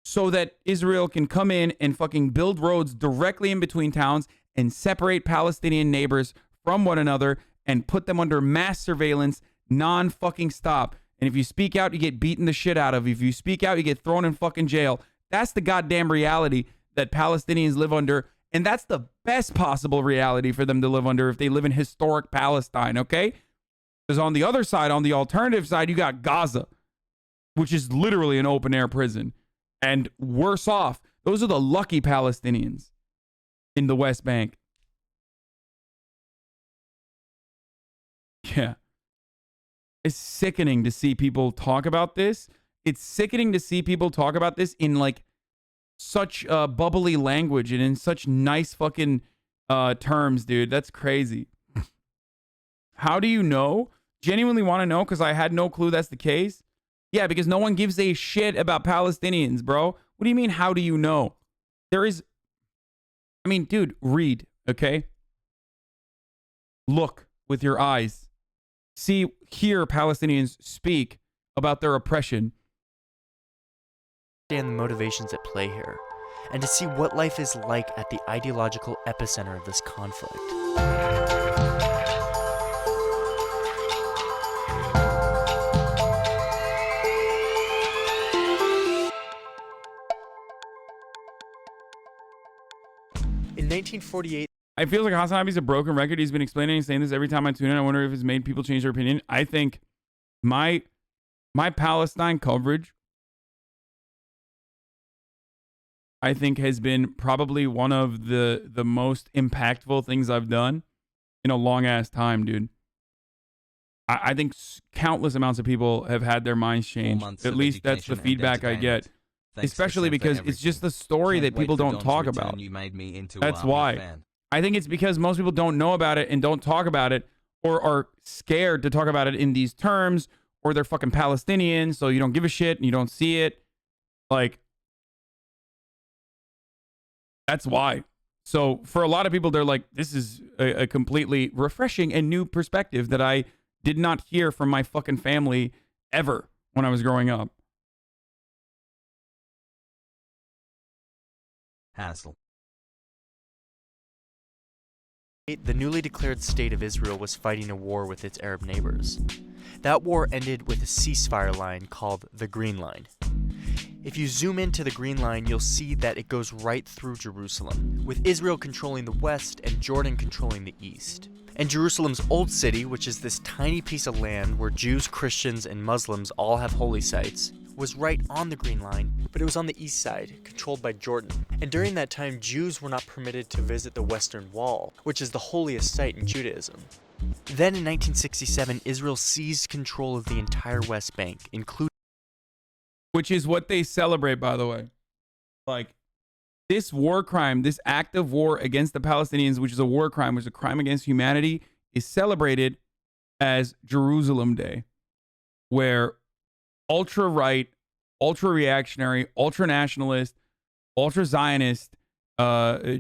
so that Israel can come in and fucking build roads directly in between towns and separate Palestinian neighbors from one another and put them under mass surveillance non-fucking stop. And if you speak out, you get beaten the shit out of. If you speak out, you get thrown in fucking jail. That's the goddamn reality that Palestinians live under And that's the best possible reality for them to live under if they live in historic Palestine, okay? Because on the other side, on the alternative side, you got Gaza, which is literally an open-air prison. And worse off, those are the lucky Palestinians in the West Bank. Yeah. It's sickening to see people talk about this. It's sickening to see people talk about this in like such bubbly language and in such nice fucking terms, dude. That's crazy. How do you know? Genuinely want to know because I had no clue that's the case. Yeah, because no one gives a shit about Palestinians, bro. What do you mean, how do you know? There is... I mean, dude, read, okay? Look with your eyes. See, hear Palestinians speak about their oppression. Understand the motivations at play here, and to see what life is like at the ideological epicenter of this conflict. In 1948, I feel like HasanAbi's a broken record. He's been explaining and saying this every time I tune in. I wonder if it's made people change their opinion. I think my Palestine coverage, I think, has been probably one of the most impactful things I've done in a long ass time, dude. I think countless amounts of people have had their minds changed. At least that's the feedback I get. Especially because it's just the story that people don't talk about. That's why. I think it's because most people don't know about it and don't talk about it, or are scared to talk about it in these terms, or they're fucking Palestinian, so you don't give a shit and you don't see it. Like, that's why. So for a lot of people, they're like, this is a completely refreshing and new perspective that I did not hear from my fucking family ever when I was growing up. Hassle. The newly declared state of Israel was fighting a war with its Arab neighbors. That war ended with a ceasefire line called the Green Line. If you zoom into the Green Line, you'll see that it goes right through Jerusalem, with Israel controlling the west and Jordan controlling the east. And Jerusalem's Old City, which is this tiny piece of land where Jews, Christians, and Muslims all have holy sites, was right on the Green Line, but it was on the east side, controlled by Jordan. And during that time, Jews were not permitted to visit the Western Wall, which is the holiest site in Judaism. Then in 1967, Israel seized control of the entire West Bank, including... Which is what they celebrate, by the way. Like, this war crime, this act of war against the Palestinians, which is a war crime, which is a crime against humanity, is celebrated as Jerusalem Day, where ultra-right, ultra-reactionary, ultra-nationalist, ultra-Zionist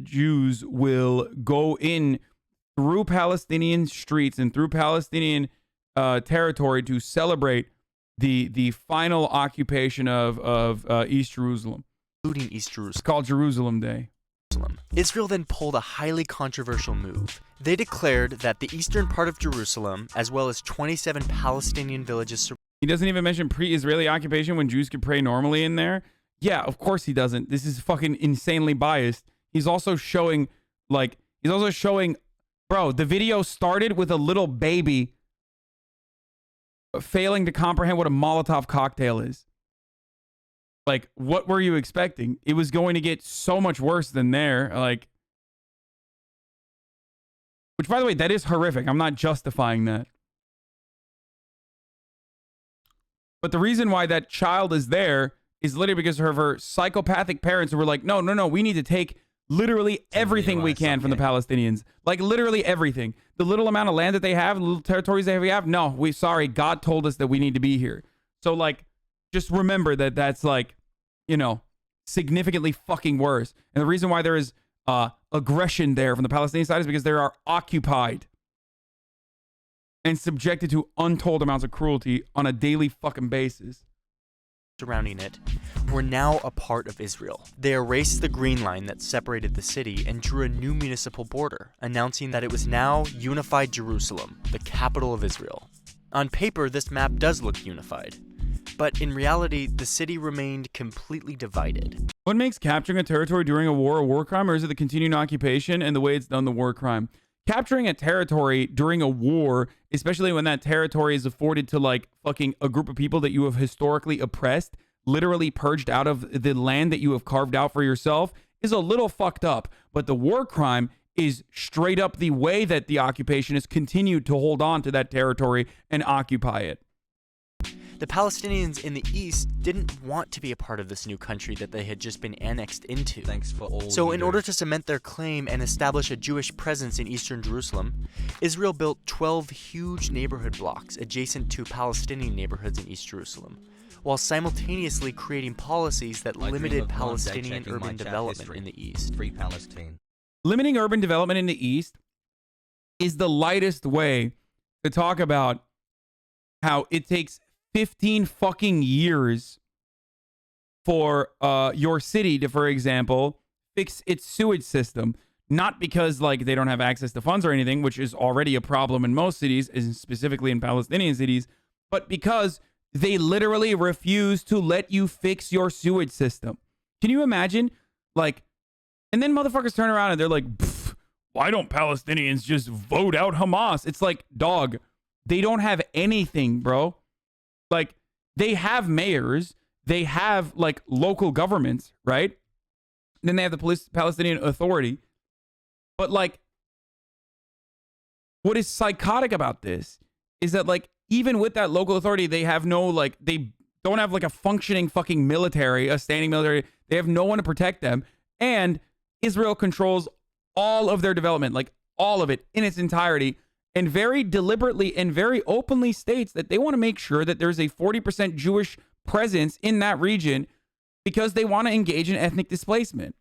Jews will go in through Palestinian streets and through Palestinian territory to celebrate the final occupation of East Jerusalem. Including East Jerusalem. It's called Jerusalem Day. Israel then pulled a highly controversial move. They declared that the eastern part of Jerusalem, as well as 27 Palestinian villages... He doesn't even mention pre-Israeli occupation when Jews could pray normally in there. Yeah, of course he doesn't. This is fucking insanely biased. He's also showing, bro, the video started with a little baby failing to comprehend what a Molotov cocktail is. Like, what were you expecting? It was going to get so much worse than there. Like, which, by the way, that is horrific. I'm not justifying that. But the reason why that child is there is literally because of her psychopathic parents who were like, no, we need to take literally everything we can from the Palestinians. Like, literally everything. The little amount of land that they have, the little territories they have, no, sorry, God told us that we need to be here. So, like, just remember that that's, like, you know, significantly fucking worse. And the reason why there is aggression there from the Palestinian side is because they are occupied and subjected to untold amounts of cruelty on a daily fucking basis. Surrounding it were now a part of Israel. They erased the Green Line that separated the city and drew a new municipal border, announcing that it was now unified Jerusalem, the capital of Israel. On paper, this map does look unified. But in reality, the city remained completely divided. What makes capturing a territory during a war crime, or is it the continuing occupation and the way it's done the war crime? Capturing a territory during a war, especially when that territory is afforded to like fucking a group of people that you have historically oppressed, literally purged out of the land that you have carved out for yourself, is a little fucked up. But the war crime is straight up the way that the occupation has continued to hold on to that territory and occupy it. The Palestinians in the east didn't want to be a part of this new country that they had just been annexed into. Thanks for all. So in order to cement their claim and establish a Jewish presence in eastern Jerusalem, Israel built 12 huge neighborhood blocks adjacent to Palestinian neighborhoods in East Jerusalem, while simultaneously creating policies that limited Palestinian urban development in the east. Free Palestine. Limiting urban development in the east is the lightest way to talk about how it takes 15 fucking years for your city to, for example, fix its sewage system. Not because like they don't have access to funds or anything, which is already a problem in most cities, and specifically in Palestinian cities, but because they literally refuse to let you fix your sewage system. Can you imagine? Like, and then motherfuckers turn around and they're like, why don't Palestinians just vote out Hamas? It's like, dog, they don't have anything, bro. Like, they have mayors, they have like local governments, right? And then they have the Palestinian Authority. But like, what is psychotic about this is that like, even with that local authority, they have no, like, they don't have like a functioning fucking military, a standing military. They have no one to protect them. And Israel controls all of their development, like all of it in its entirety, and very deliberately and very openly states that they want to make sure that there's a 40% Jewish presence in that region because they want to engage in ethnic displacement.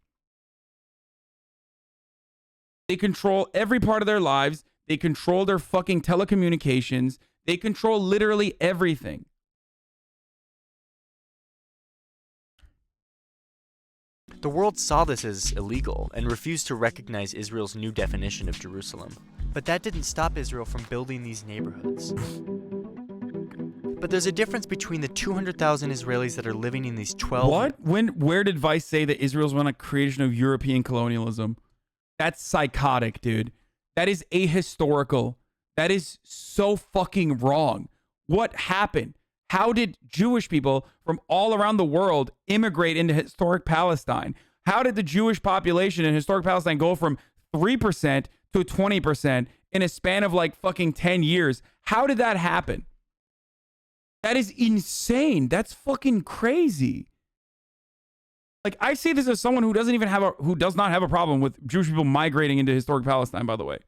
They control every part of their lives. They control their fucking telecommunications. They control literally everything. The world saw this as illegal and refused to recognize Israel's new definition of Jerusalem. But that didn't stop Israel from building these neighborhoods. But there's a difference between the 200,000 Israelis that are living in these 12... What? Where did Vice say that Israel's one a creation of European colonialism? That's psychotic, dude. That is ahistorical. That is so fucking wrong. What happened? How did Jewish people from all around the world immigrate into historic Palestine? How did the Jewish population in historic Palestine go from 3% to 20% in a span of like fucking 10 years? How did that happen? That is insane. That's fucking crazy. Like, I say this as someone who does not have a problem with Jewish people migrating into historic Palestine, by the way.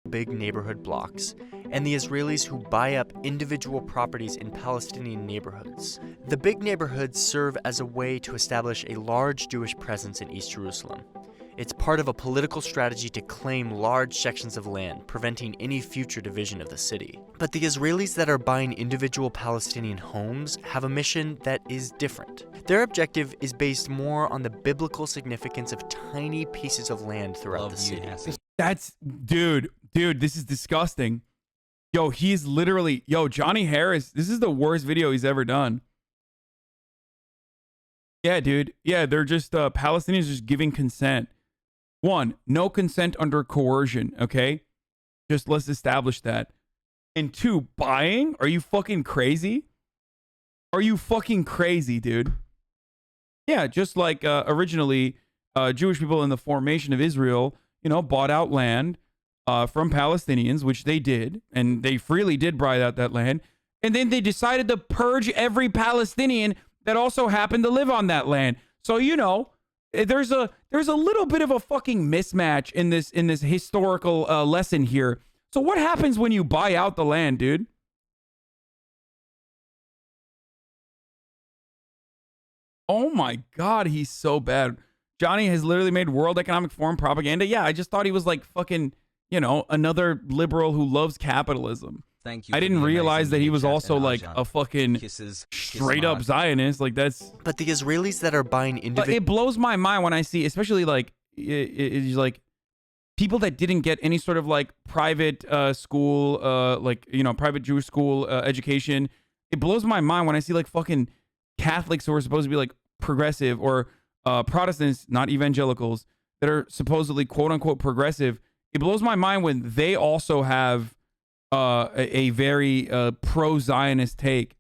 Big neighborhood blocks, and the Israelis who buy up individual properties in Palestinian neighborhoods. The big neighborhoods serve as a way to establish a large Jewish presence in East Jerusalem. It's part of a political strategy to claim large sections of land, preventing any future division of the city. But the Israelis that are buying individual Palestinian homes have a mission that is different. Their objective is based more on the biblical significance of tiny pieces of land throughout the city. That's, dude, this is disgusting. Yo, he's literally, Johnny Harris, this is the worst video he's ever done. Yeah, dude. Yeah, they're just, Palestinians just giving consent. 1, no consent under coercion, okay? Just let's establish that. And 2, buying? Are you fucking crazy? Are you fucking crazy, dude? Yeah, just like originally, Jewish people in the formation of Israel, bought out land from Palestinians, which they did, and they freely did buy out that land. And then they decided to purge every Palestinian that also happened to live on that land. So, there's a little bit of a fucking mismatch in this historical lesson here. So what happens when you buy out the land, dude? Oh my God, he's so bad. Johnny has literally made World Economic Forum propaganda. Yeah, I just thought he was like fucking, another liberal who loves capitalism. Thank you. I didn't realize that he was also like a fucking straight up Zionist. Like that's. But the Israelis that are buying individual. It blows my mind when I see, especially like, it's like, people that didn't get any sort of like private school, like, you know, private Jewish school education. It blows my mind when I see like fucking Catholics who are supposed to be like progressive, or Protestants, not evangelicals, that are supposedly quote unquote progressive. It blows my mind when they also have a very pro-Zionist take.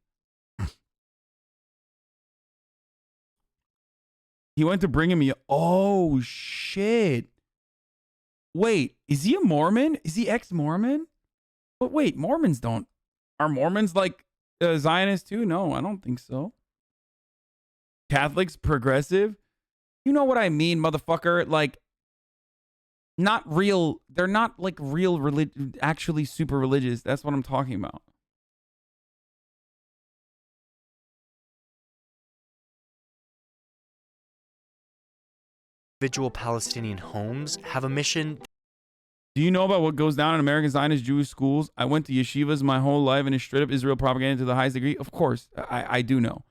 He went to bring him. Oh shit! Wait, is he a Mormon? Is he ex-Mormon? But wait, Mormons don't. Are Mormons like Zionists too? No, I don't think so. Catholics progressive? You know what I mean, motherfucker? Like, not real. They're not like real actually super religious. That's what I'm talking about. Individual Palestinian homes have a mission. Do you know about what goes down in American Zionist Jewish schools? I went to yeshivas my whole life, and it's straight up Israel propaganda to the highest degree. Of course, I do know.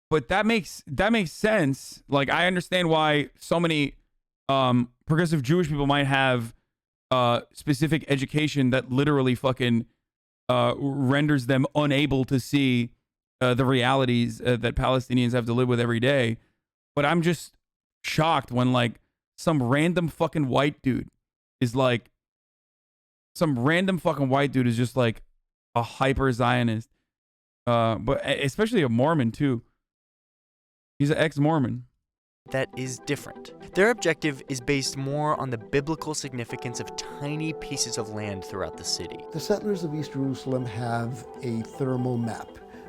But that makes sense. Like, I understand why so many progressive Jewish people might have specific education that literally fucking renders them unable to see the realities that Palestinians have to live with every day. But I'm just shocked when like some random fucking white dude is just like a hyper Zionist, but especially a Mormon too. He's an ex-Mormon. That is different. Their objective is based more on the biblical significance of tiny pieces of land throughout the city. The settlers of East Jerusalem have a thermal map.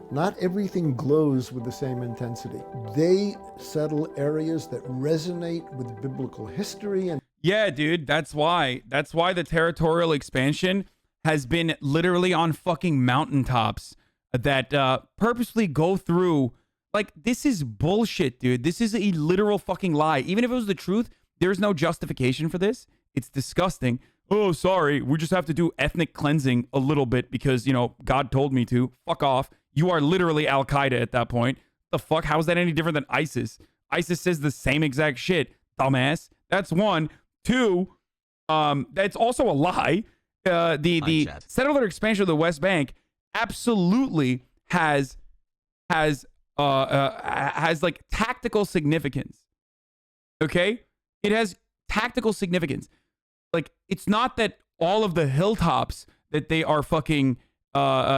Not everything glows with the same intensity. They settle areas that resonate with biblical history. And yeah, dude, that's why the territorial expansion has been literally on fucking mountaintops that purposely go through. Like, this is bullshit, dude. This is a literal fucking lie. Even if it was the truth, there's no justification for this. It's disgusting. Oh, sorry, we just have to do ethnic cleansing a little bit because, you know, God told me to. Fuck off. You are literally Al-Qaeda at that point. The fuck? How is that any different than ISIS? ISIS says the same exact shit, dumbass. That's one. Two, that's also a lie. The settler expansion of the West Bank absolutely has like tactical significance. Okay? It has tactical significance. Like, it's not that all of the hilltops that they are fucking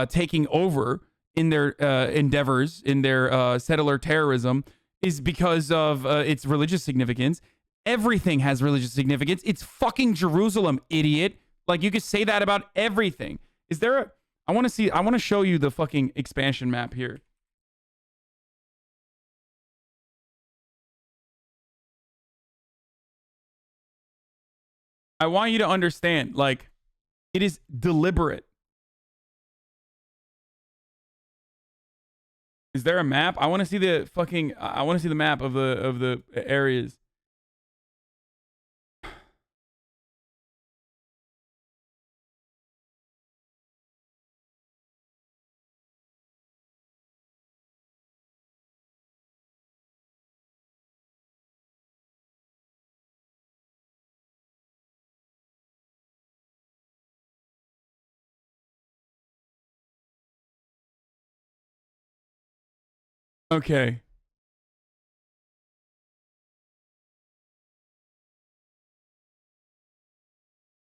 taking over in their endeavors, in their settler terrorism, is because of its religious significance. Everything has religious significance. It's fucking Jerusalem, idiot. Like, you could say that about everything. Is there a... I want to show you the fucking expansion map here. I want you to understand, like, it is deliberate. Is there a map? I want to see the fucking... I want to see the map of the areas. Okay.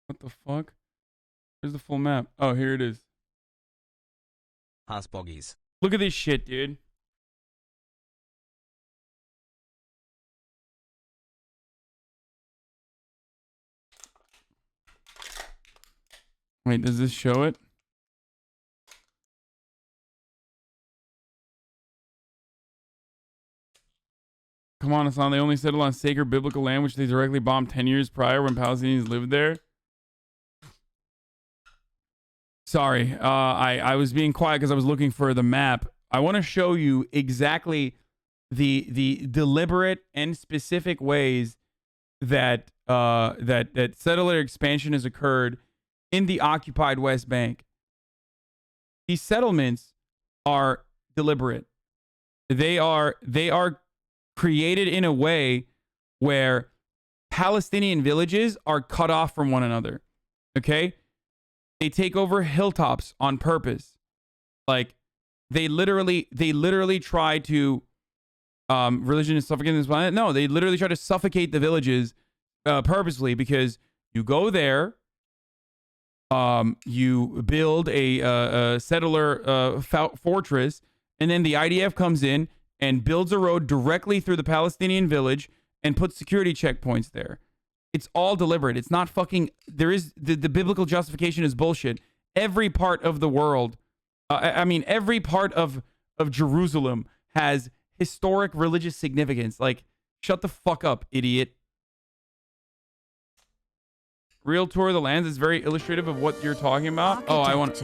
What the fuck? Where's the full map? Oh, here it is. Hasboggies. Look at this shit, dude. Wait, does this show it? Come on, Hasan. They only settled on sacred biblical land, which they directly bombed 10 years prior when Palestinians lived there. Sorry, I was being quiet because I was looking for the map. I want to show you exactly the deliberate and specific ways that that settler expansion has occurred in the occupied West Bank. These settlements are deliberate. They are created in a way where Palestinian villages are cut off from one another. Okay? They take over hilltops on purpose. Like, they literally try to religion is suffocating this planet. No, they literally try to suffocate the villages purposely, because you go there, you build a settler fortress, and then the IDF comes in and builds a road directly through the Palestinian village and puts security checkpoints there. It's all deliberate. It's not fucking, there is, the biblical justification is bullshit. Every part of the world, every part of Jerusalem has historic religious significance. Like, shut the fuck up, idiot. Real tour of the lands is very illustrative of what you're talking about. Oh, I want.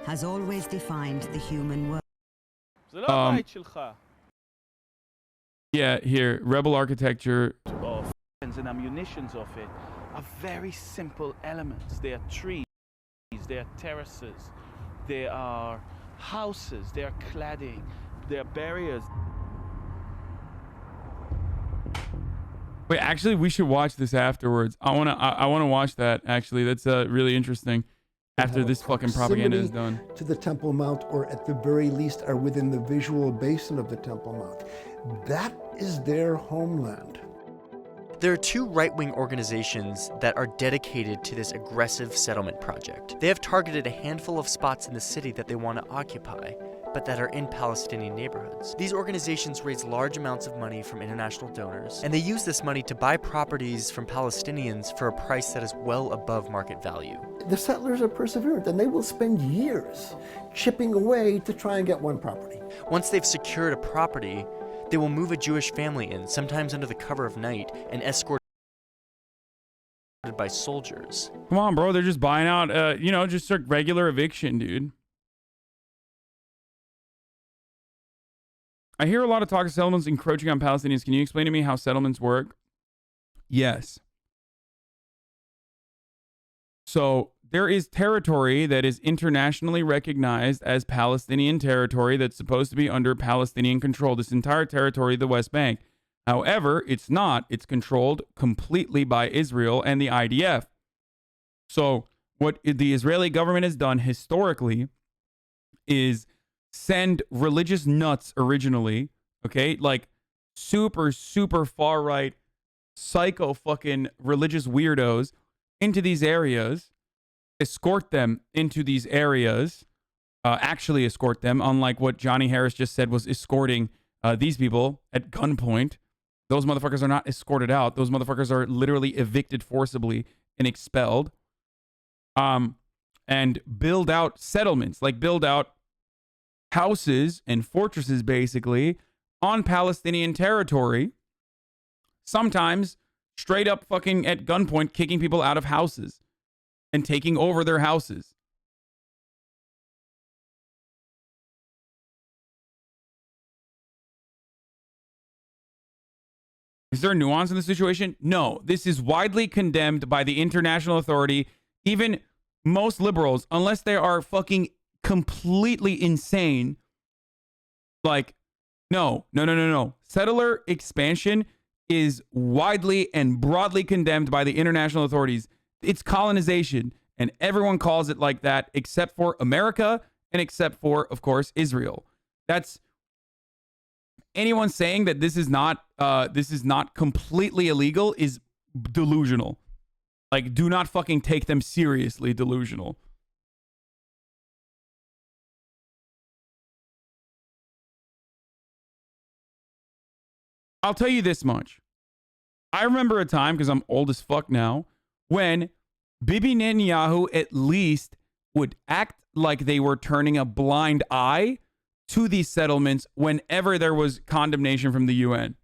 Has always defined the human world. Yeah, here, rebel architecture. Of and ammunitions of it are very simple elements. They are trees, they are terraces, they are houses, they are cladding, they are barriers. Wait, actually, we should watch this afterwards. I wanna watch that. Actually, that's really interesting. After this fucking propaganda is done. To the Temple Mount, or at the very least are within the visual basin of the Temple Mount. That is their homeland. There are two right-wing organizations that are dedicated to this aggressive settlement project. They have targeted a handful of spots in the city that they want to occupy, but that are in Palestinian neighborhoods. These organizations raise large amounts of money from international donors, and they use this money to buy properties from Palestinians for a price that is well above market value. The settlers are perseverant, and they will spend years chipping away to try and get one property. Once they've secured a property, they will move a Jewish family in, sometimes under the cover of night, and escorted by soldiers. Come on, bro. They're just buying out, just a regular eviction, dude. I hear a lot of talk of settlements encroaching on Palestinians. Can you explain to me how settlements work? Yes. So there is territory that is internationally recognized as Palestinian territory that's supposed to be under Palestinian control. This entire territory, the West Bank. However, it's not. It's controlled completely by Israel and the IDF. So what the Israeli government has done historically is send religious nuts originally, okay? Like super, super far right, psycho fucking religious weirdos into these areas, escort them into these areas, actually escort them, unlike what Johnny Harris just said was escorting these people at gunpoint. Those motherfuckers are not escorted out. Those motherfuckers are literally evicted forcibly and expelled. And build out settlements, like build out houses and fortresses basically on Palestinian territory, sometimes straight up fucking at gunpoint kicking people out of houses and taking over their houses. Is there a nuance in the situation? No, this is widely condemned by the international authority, even most liberals, unless they are fucking completely insane. Like, no. Settler expansion is widely and broadly condemned by the international authorities. It's colonization, and everyone calls it like that, except for America and except for, of course, Israel. That's anyone saying that this is not completely illegal is delusional. Like, do not fucking take them seriously, delusional. I'll tell you this much. I remember a time, because I'm old as fuck now, when Bibi Netanyahu at least would act like they were turning a blind eye to these settlements whenever there was condemnation from the UN.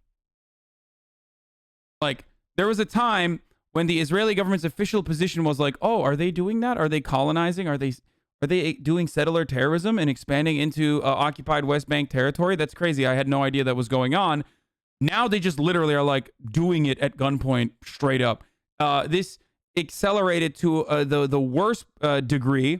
Like, there was a time when the Israeli government's official position was like, oh, are they doing that? Are they colonizing? Are they doing settler terrorism and expanding into occupied West Bank territory? That's crazy. I had no idea that was going on. Now they just literally are like doing it at gunpoint straight up. This accelerated to the worst degree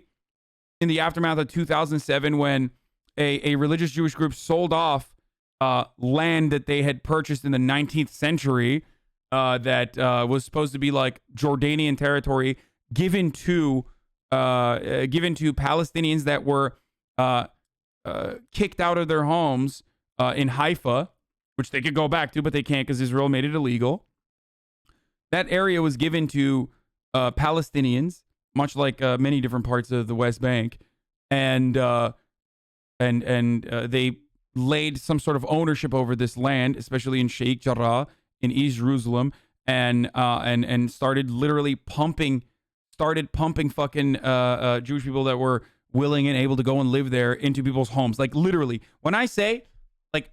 in the aftermath of 2007 when a religious Jewish group sold off land that they had purchased in the 19th century that was supposed to be like Jordanian territory given to Palestinians that were kicked out of their homes in Haifa, which they could go back to, but they can't because Israel made it illegal. That area was given to Palestinians, much like many different parts of the West Bank, and they laid some sort of ownership over this land, especially in Sheikh Jarrah in East Jerusalem, and started literally pumping fucking Jewish people that were willing and able to go and live there into people's homes. Like literally, when I say like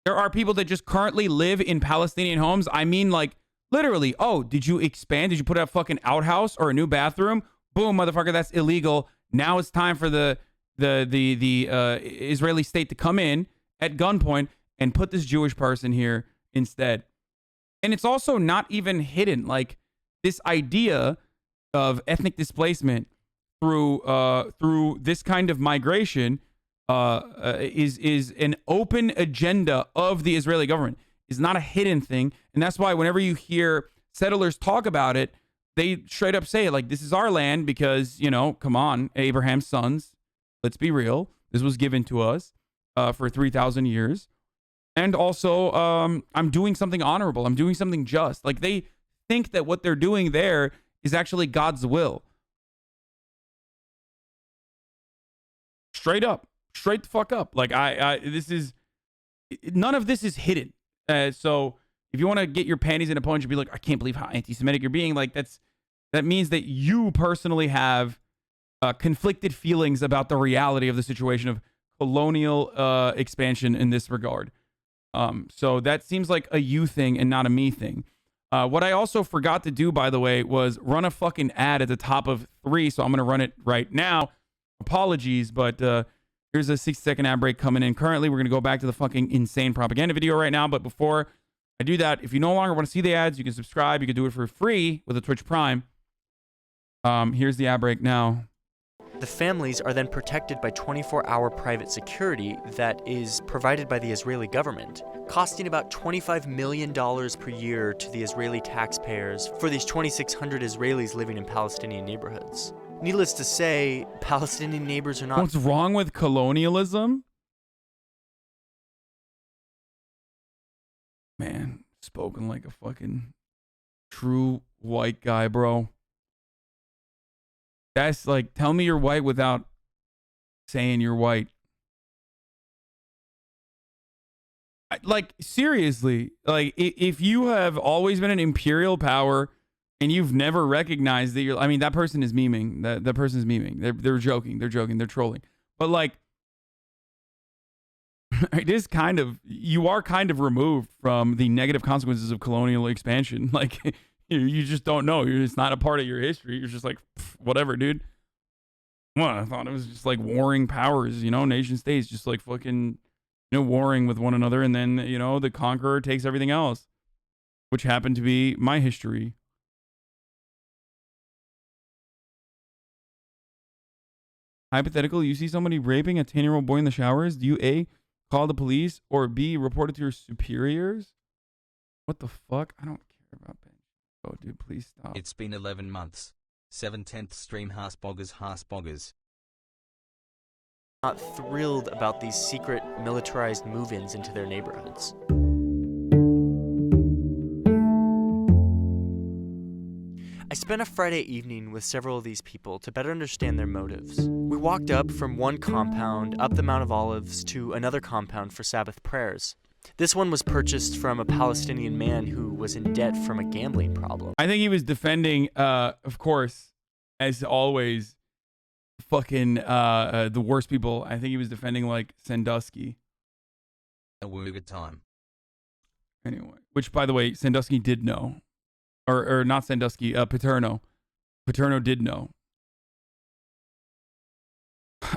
there are people that just currently live in Palestinian homes, I mean like literally. Oh, did you expand? Did you put a fucking outhouse or a new bathroom? Boom, motherfucker, that's illegal. Now it's time for the Israeli state to come in at gunpoint and put this Jewish person here instead. And it's also not even hidden. Like this idea of ethnic displacement through this kind of migration is an open agenda of the Israeli government. It's not a hidden thing. And that's why whenever you hear settlers talk about it, they straight up say like, this is our land because, you know, come on, Abraham's sons. Let's be real. This was given to us for 3,000 years. And also, I'm doing something honorable. I'm doing something just. Like they think that what they're doing there is actually God's will. Straight up. Straight the fuck up. Like none of this is hidden. So if you want to get your panties in a bunch and be like, I can't believe how anti-Semitic you're being, like that means that you personally have conflicted feelings about the reality of the situation of colonial expansion in this regard. So that seems like a you thing and not a me thing. What I also forgot to do, by the way, was run a fucking ad at the top of 3. So I'm going to run it right now. Apologies, but here's a 60-second ad break coming in. Currently, we're going to go back to the fucking insane propaganda video right now. But before I do that, if you no longer want to see the ads, you can subscribe. You can do it for free with a Twitch Prime. Here's the ad break now. The families are then protected by 24-hour private security that is provided by the Israeli government, costing about $25 million per year to the Israeli taxpayers for these 2,600 Israelis living in Palestinian neighborhoods. Needless to say, Palestinian neighbors are not... What's wrong with colonialism? Man, spoken like a fucking true white guy, bro. That's like, tell me you're white without saying you're white. Like, seriously, like, if you have always been an imperial power and you've never recognized that you're, I mean, that person is memeing. That person's memeing. They're joking. They're joking. They're trolling. But, like, it is kind of, you are kind of removed from the negative consequences of colonial expansion. Like, you just don't know. It's not a part of your history. You're just like, whatever, dude. Well, I thought it was just like warring powers, you know, nation states just like fucking, you know, warring with one another. And then, you know, the conqueror takes everything else, which happened to be my history. Hypothetical, you see somebody raping a 10-year-old boy in the showers. Do you A, call the police, or B, report it to your superiors? What the fuck? I don't care about that. Oh, dude, please stop. It's been 11 months. 7/10th stream Haasboggers. Not thrilled about these secret militarized move-ins into their neighborhoods. I spent a Friday evening with several of these people to better understand their motives. We walked up from one compound, up the Mount of Olives, to another compound for Sabbath prayers. This one was purchased from a Palestinian man who was in debt from a gambling problem. I think he was defending, of course, as always, fucking the worst people. I think he was defending, like, Sandusky. A good time. Anyway, which, by the way, Sandusky did know. Or not Sandusky, Paterno. Paterno did know.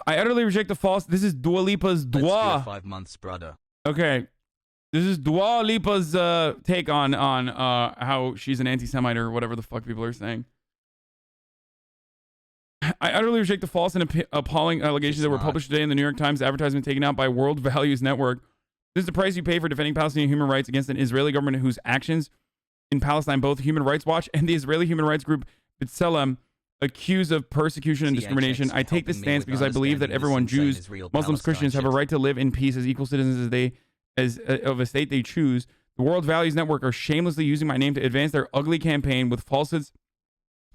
I utterly reject the false. This is Dua Lipa's Dua. Let's do 5 months, brother. Okay. This is Dua Lipa's take on how she's an anti-Semite or whatever the fuck people are saying. I utterly reject the false and appalling allegations that were published today in the New York Times advertisement taken out by World Values Network This is the price you pay for defending Palestinian human rights against an Israeli government whose actions in Palestine, both Human Rights Watch and the Israeli human rights group B'Tselem, accuse of persecution and discrimination. I take this stance because I believe that everyone, Jews, Muslims, Christians, have a right to live in peace as equal citizens of a state they choose. The World Values Network are shamelessly using my name to advance their ugly campaign with falsehoods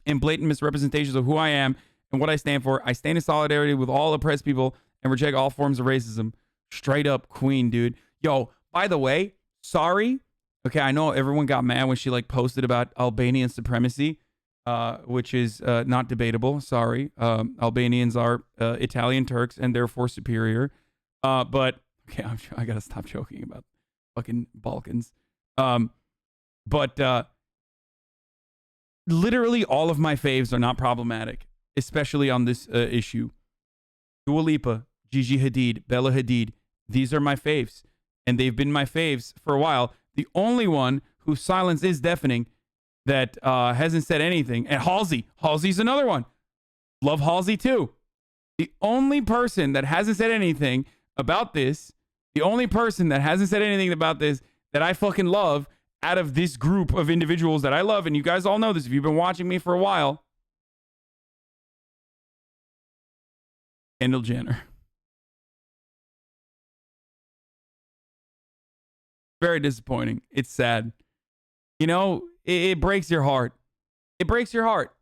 and blatant misrepresentations of who I am and what I stand for. I stand in solidarity with all oppressed people and reject all forms of racism. Straight up queen, dude. Yo, by the way, sorry. Okay, I know everyone got mad when she like posted about Albanian supremacy, which is not debatable. Sorry. Albanians are Italian Turks and therefore superior. But okay, I gotta stop joking about fucking Balkans. But literally all of my faves are not problematic, especially on this issue. Dua Lipa, Gigi Hadid, Bella Hadid. These are my faves, and they've been my faves for a while. The only one whose silence is deafening that hasn't said anything, and Halsey's another one. Love Halsey too. The only person that hasn't said anything about this, that I fucking love out of this group of individuals that I love, and you guys all know this if you've been watching me for a while, Kendall Jenner. Very disappointing. It's sad. You know, it breaks your heart. It breaks your heart.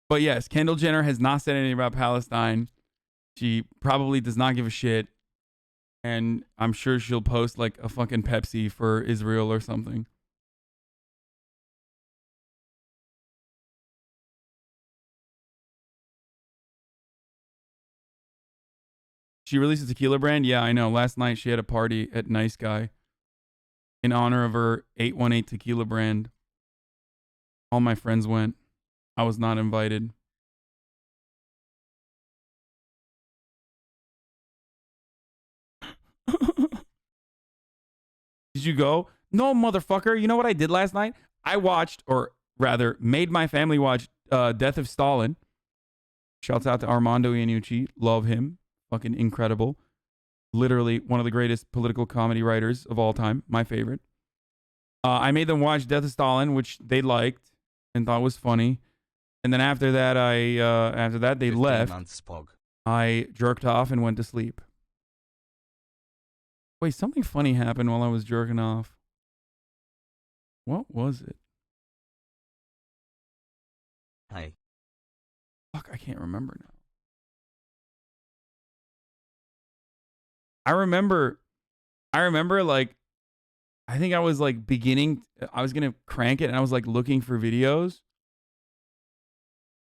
But yes, Kendall Jenner has not said anything about Palestine. She probably does not give a shit. And I'm sure she'll post like a fucking Pepsi for Israel or something. She released a tequila brand? Yeah, I know. Last night she had a party at Nice Guy in honor of her 818 tequila brand. All my friends went. I was not invited. Did you go? No, motherfucker. You know what I did last night? I watched, or rather made my family watch Death of Stalin. Shouts out to Armando Iannucci. Love him. Fucking incredible. Literally one of the greatest political comedy writers of all time. My favorite. I made them watch Death of Stalin, which they liked and thought was funny. And then after that, they left. I jerked off and went to sleep. Wait, something funny happened while I was jerking off. What was it? Hey. Fuck, I can't remember now. I remember like, I think I was like I was going to crank it and I was like looking for videos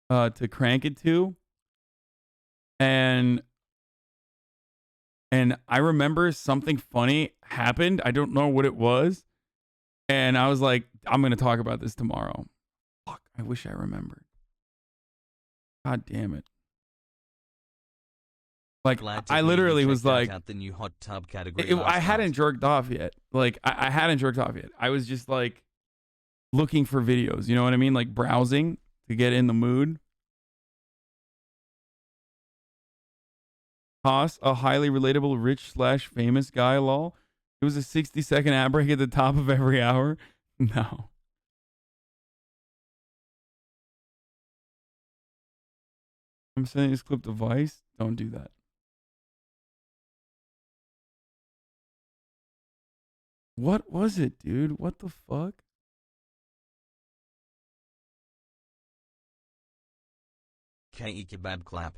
to crank it to. And I remember something funny happened. I don't know what it was. And I was like, I'm going to talk about this tomorrow. Fuck, I wish I remembered. God damn it. Like, I literally was like, out the new hot tub category I hadn't jerked off yet. Like, I hadn't jerked off yet. I was just like looking for videos. You know what I mean? Like browsing to get in the mood. Haas, a highly relatable, rich/famous guy, lol. It was a 60-second ad break at the top of every hour. No. I'm sending this clip to Vice. Don't do that. What was it, dude? What the fuck? K kebab clap.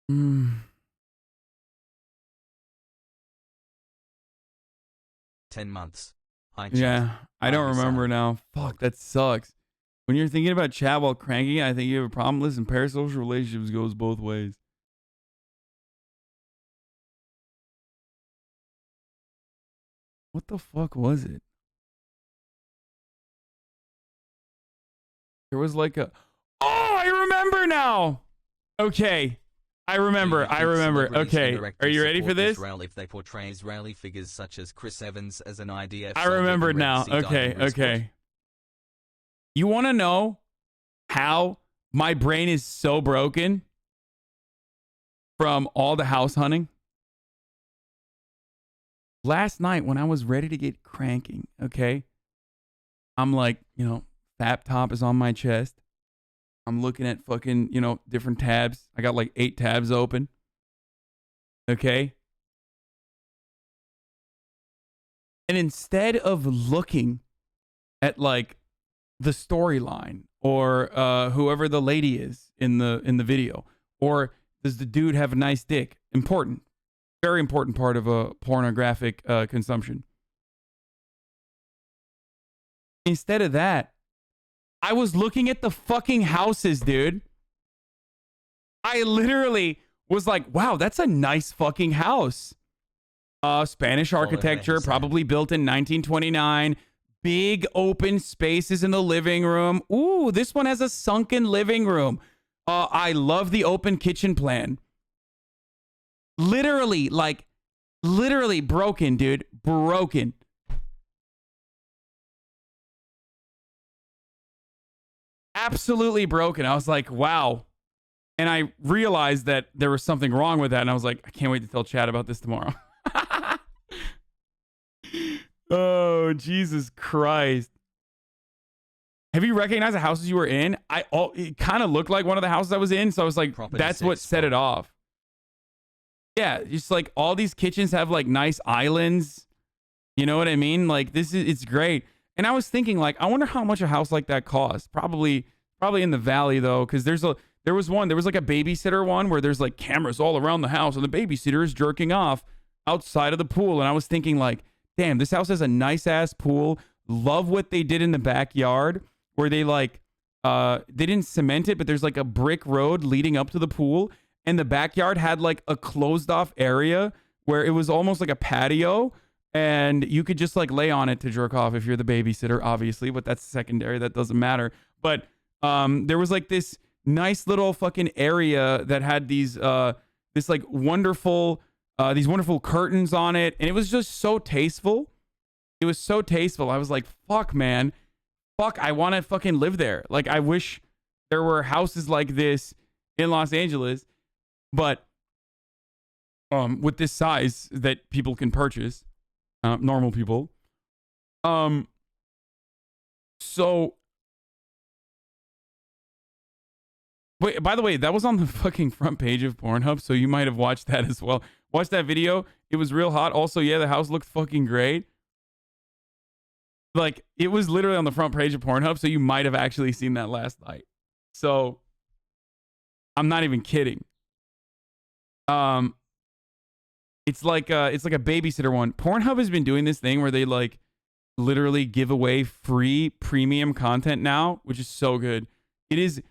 Hmm. 10 months. Hi, Yeah, chat. I don't Hasan. remember now. Fuck, that sucks. When you're thinking about chat while cranking, I think you have a problem. Listen, parasocial relationships goes both ways. What the fuck was it? There was like a... Oh, I remember now! Okay. I remember. Okay. Are you ready for this? Israel if they portray Israeli figures such as Chris Evans as an IDF. I remember now. Okay. You want to know how my brain is so broken from all the house hunting. Last night when I was ready to get cranking, okay, I'm like, you know, Fap Top is on my chest. I'm looking at fucking, you know, different tabs. I got like 8 tabs open. Okay. And instead of looking at like the storyline or whoever the lady is in the video, or does the dude have a nice dick? Important. Very important part of a pornographic consumption. Instead of that, I was looking at the fucking houses, dude. I literally was like, wow, that's a nice fucking house. Spanish architecture, probably built in 1929. Big open spaces in the living room. Ooh, this one has a sunken living room. I love the open kitchen plan. Literally, like, literally broken, dude. Broken. Absolutely broken. I was like, wow. And I realized that there was something wrong with that. And I was like, I can't wait to tell Chad about this tomorrow. Oh, Jesus Christ. Have you recognized the houses you were in? It kind of looked like one of the houses I was in. So I was like, that's what set it off. Yeah, just like all these kitchens have like nice islands. You know what I mean? Like it's great. And I was thinking like, I wonder how much a house like that costs. Probably in the valley though, because there was like a babysitter one where there's like cameras all around the house and the babysitter is jerking off outside of the pool. And I was thinking like, damn, this house has a nice ass pool. Love what they did in the backyard where they like they didn't cement it, but there's like a brick road leading up to the pool. And the backyard had like a closed off area where it was almost like a patio and you could just like lay on it to jerk off if you're the babysitter, obviously, but that's secondary. That doesn't matter. But there was like this nice little fucking area that had these this like wonderful these wonderful curtains on it. And it was just so tasteful. It was so tasteful. I was like, fuck, man. Fuck, I want to fucking live there. Like, I wish there were houses like this in Los Angeles. But with this size that people can purchase, normal people. So, wait, by the way, that was on the fucking front page of Pornhub, so you might have watched that as well. Watch that video. It was real hot. Also, yeah, the house looked fucking great. Like, it was literally on the front page of Pornhub, so you might have actually seen that last night. So, I'm not even kidding. It's like a babysitter one. Pornhub has been doing this thing where they like literally give away free premium content now, which is so good. It is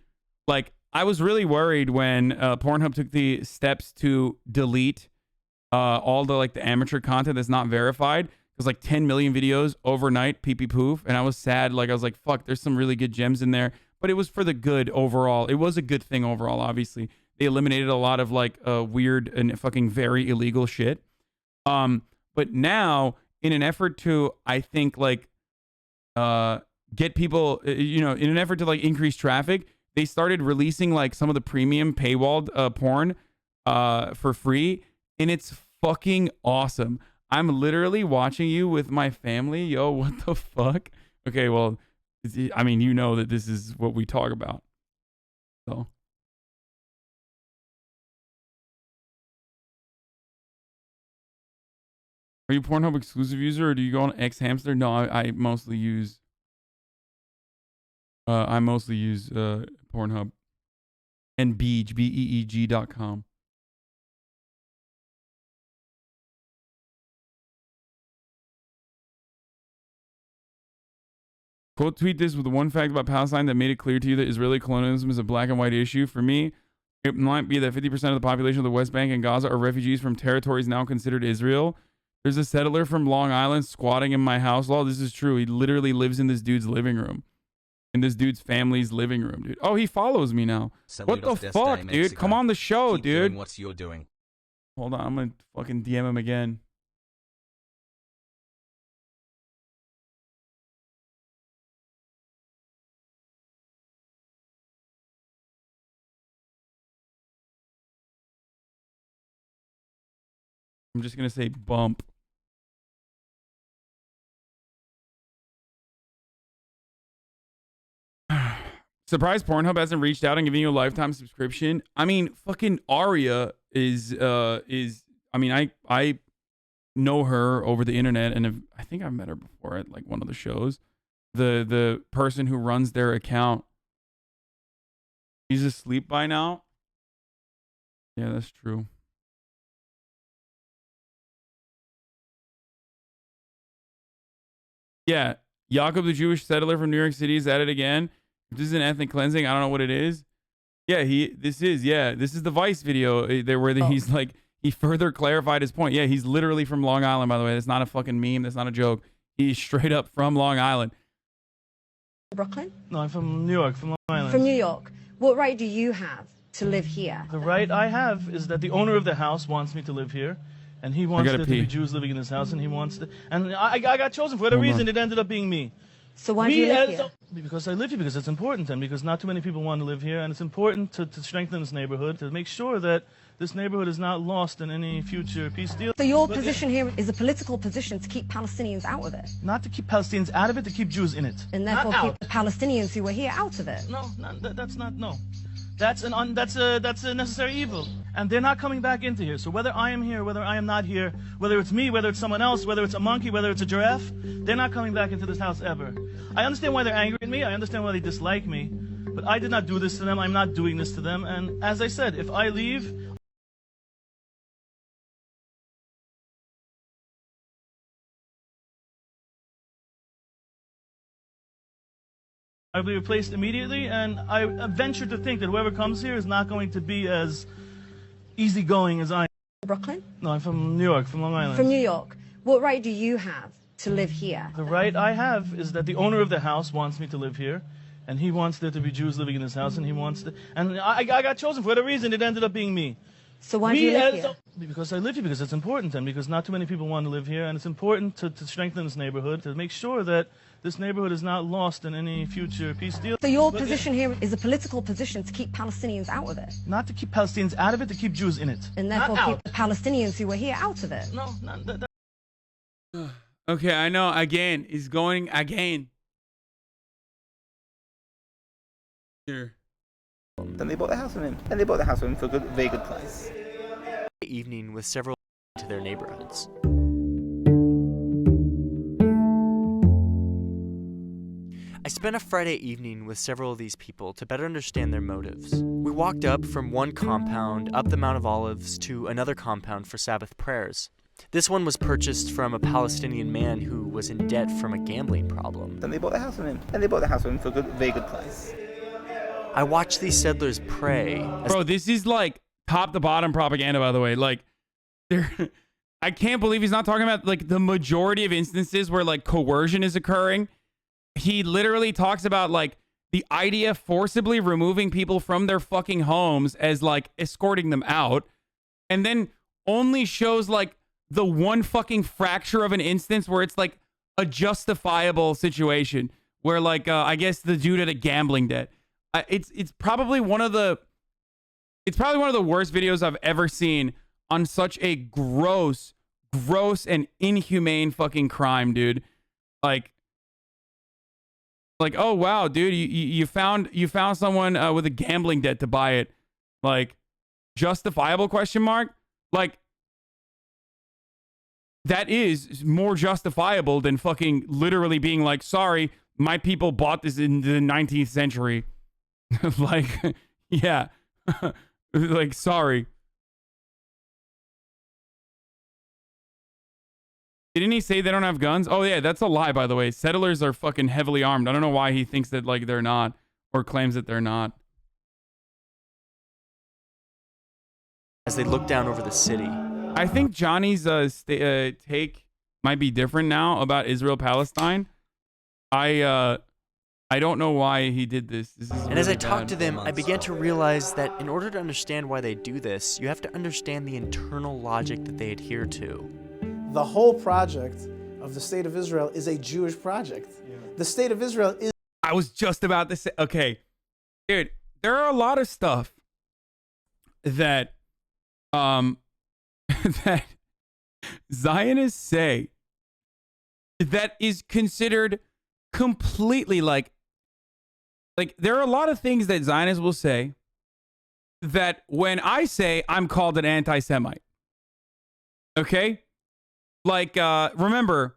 like, I was really worried when Pornhub took the steps to delete all the like the amateur content that's not verified. It was like 10 million videos overnight, pee poof, and I was sad. Like I was like, fuck, there's some really good gems in there, but it was for the good overall. It was a good thing overall, obviously. They eliminated a lot of like weird and fucking very illegal shit. But now, in an effort to, I think, like, get people, in an effort to like increase traffic, they started releasing like some of the premium paywalled porn for free, and it's fucking awesome. I'm literally watching you with my family. Yo, what the fuck? Okay, well, I mean, you know that this is what we talk about. So. Are you Pornhub exclusive user or do you go on X Hamster? No, I mostly use Pornhub and Beeg, BEEG.com. Quote tweet this with the one fact about Palestine that made it clear to you that Israeli colonialism is a black and white issue. For me, it might be that 50% of the population of the West Bank and Gaza are refugees from territories now considered Israel. There's a settler from Long Island squatting in my house. Well, this is true. He literally lives in this dude's living room. In this dude's family's living room, dude. Oh, he follows me now. What the fuck, dude? Come on the show, dude. Doing what you're doing. Hold on, I'm gonna fucking DM him again. I'm just gonna say bump. Surprised Pornhub hasn't reached out and given you a lifetime subscription. I mean, fucking Aria is I mean, I know her over the internet, and I think I've met her before at like one of the shows. The person who runs their account, he's asleep by now. Yeah, that's true. Yeah, Jacob, the Jewish settler from New York City, is at it again. If this is an ethnic cleansing, I don't know what it is. Yeah, this is the Vice video there where he's like, he further clarified his point. Yeah, he's literally from Long Island, by the way. That's not a fucking meme. That's not a joke. He's straight up from Long Island. Brooklyn? No, I'm from New York, from Long Island. From New York. What right do you have to live here? The right I have is that the owner of the house wants me to live here, and he wants there to be Jews living in his house, and he wants to. And I got chosen for whatever reason. It ended up being me. So why do you live here? Because I live here, because it's important, and because not too many people want to live here, and it's important to strengthen this neighborhood, to make sure that this neighborhood is not lost in any future peace deal. So your position here is a political position to keep Palestinians out of it? Not to keep Palestinians out of it, to keep Jews in it. And therefore keep the Palestinians who were here out of it? No, that's not, no. That's a necessary evil. And they're not coming back into here. So whether I am here, whether I am not here, whether it's me, whether it's someone else, whether it's a monkey, whether it's a giraffe, they're not coming back into this house ever. I understand why they're angry at me. I understand why they dislike me. But I did not do this to them. I'm not doing this to them. And as I said, if I leave, I'll be replaced immediately, and I venture to think that whoever comes here is not going to be as easygoing as I am. Brooklyn? No, I'm from New York, from Long Island. From New York. What right do you have to live here? The right I have is that the owner of the house wants me to live here, and he wants there to be Jews living in his house, and he wants to. And I got chosen for whatever reason. It ended up being me. So why do you live here? Because I live here, because it's important, and because not too many people want to live here, and it's important to strengthen this neighborhood, to make sure that this neighborhood is not lost in any future peace deal. So your position here is a political position to keep Palestinians out of it? Not to keep Palestinians out of it, to keep Jews in it. And therefore keep the Palestinians who were here out of it? No, Okay, I know. Again, he's going again. Here. Then they bought the house from him. And they bought the house from him for a very good price. Evening with several to their neighborhoods. I spent a Friday evening with several of these people to better understand their motives. We walked up from one compound, up the Mount of Olives, to another compound for Sabbath prayers. This one was purchased from a Palestinian man who was in debt from a gambling problem. Then they bought the house from him. And they bought the house from him for a very good price. I watched these settlers pray. Bro, this is like top to bottom propaganda, by the way. Like, I can't believe he's not talking about like the majority of instances where like coercion is occurring. He literally talks about like the idea forcibly removing people from their fucking homes as like escorting them out, and then only shows like the one fucking fracture of an instance where it's like a justifiable situation where like I guess the dude had a gambling debt. It's probably one of the worst videos I've ever seen on such a gross and inhumane fucking crime, dude. Like, oh wow, dude, you found someone with a gambling debt to buy it. Like, justifiable question mark? Like, that is more justifiable than fucking literally being like, sorry, my people bought this in the 19th century. Like, yeah. Like, sorry. Didn't he say they don't have guns? Oh, yeah, that's a lie, by the way. Settlers are fucking heavily armed. I don't know why he thinks that, like, they're not, or claims that they're not. As they look down over the city. I think Johnny's take might be different now about Israel-Palestine. I don't know why he did this. This is and as I talked to them, I began to realize that in order to understand why they do this, you have to understand the internal logic that they adhere to. The whole project of the State of Israel is a Jewish project. Yeah. The State of Israel is... I was just about to say, okay, dude, there are a lot of stuff that, that Zionists say that is considered completely like there are a lot of things that Zionists will say that when I say I'm called an anti-Semite. Okay? Like, remember,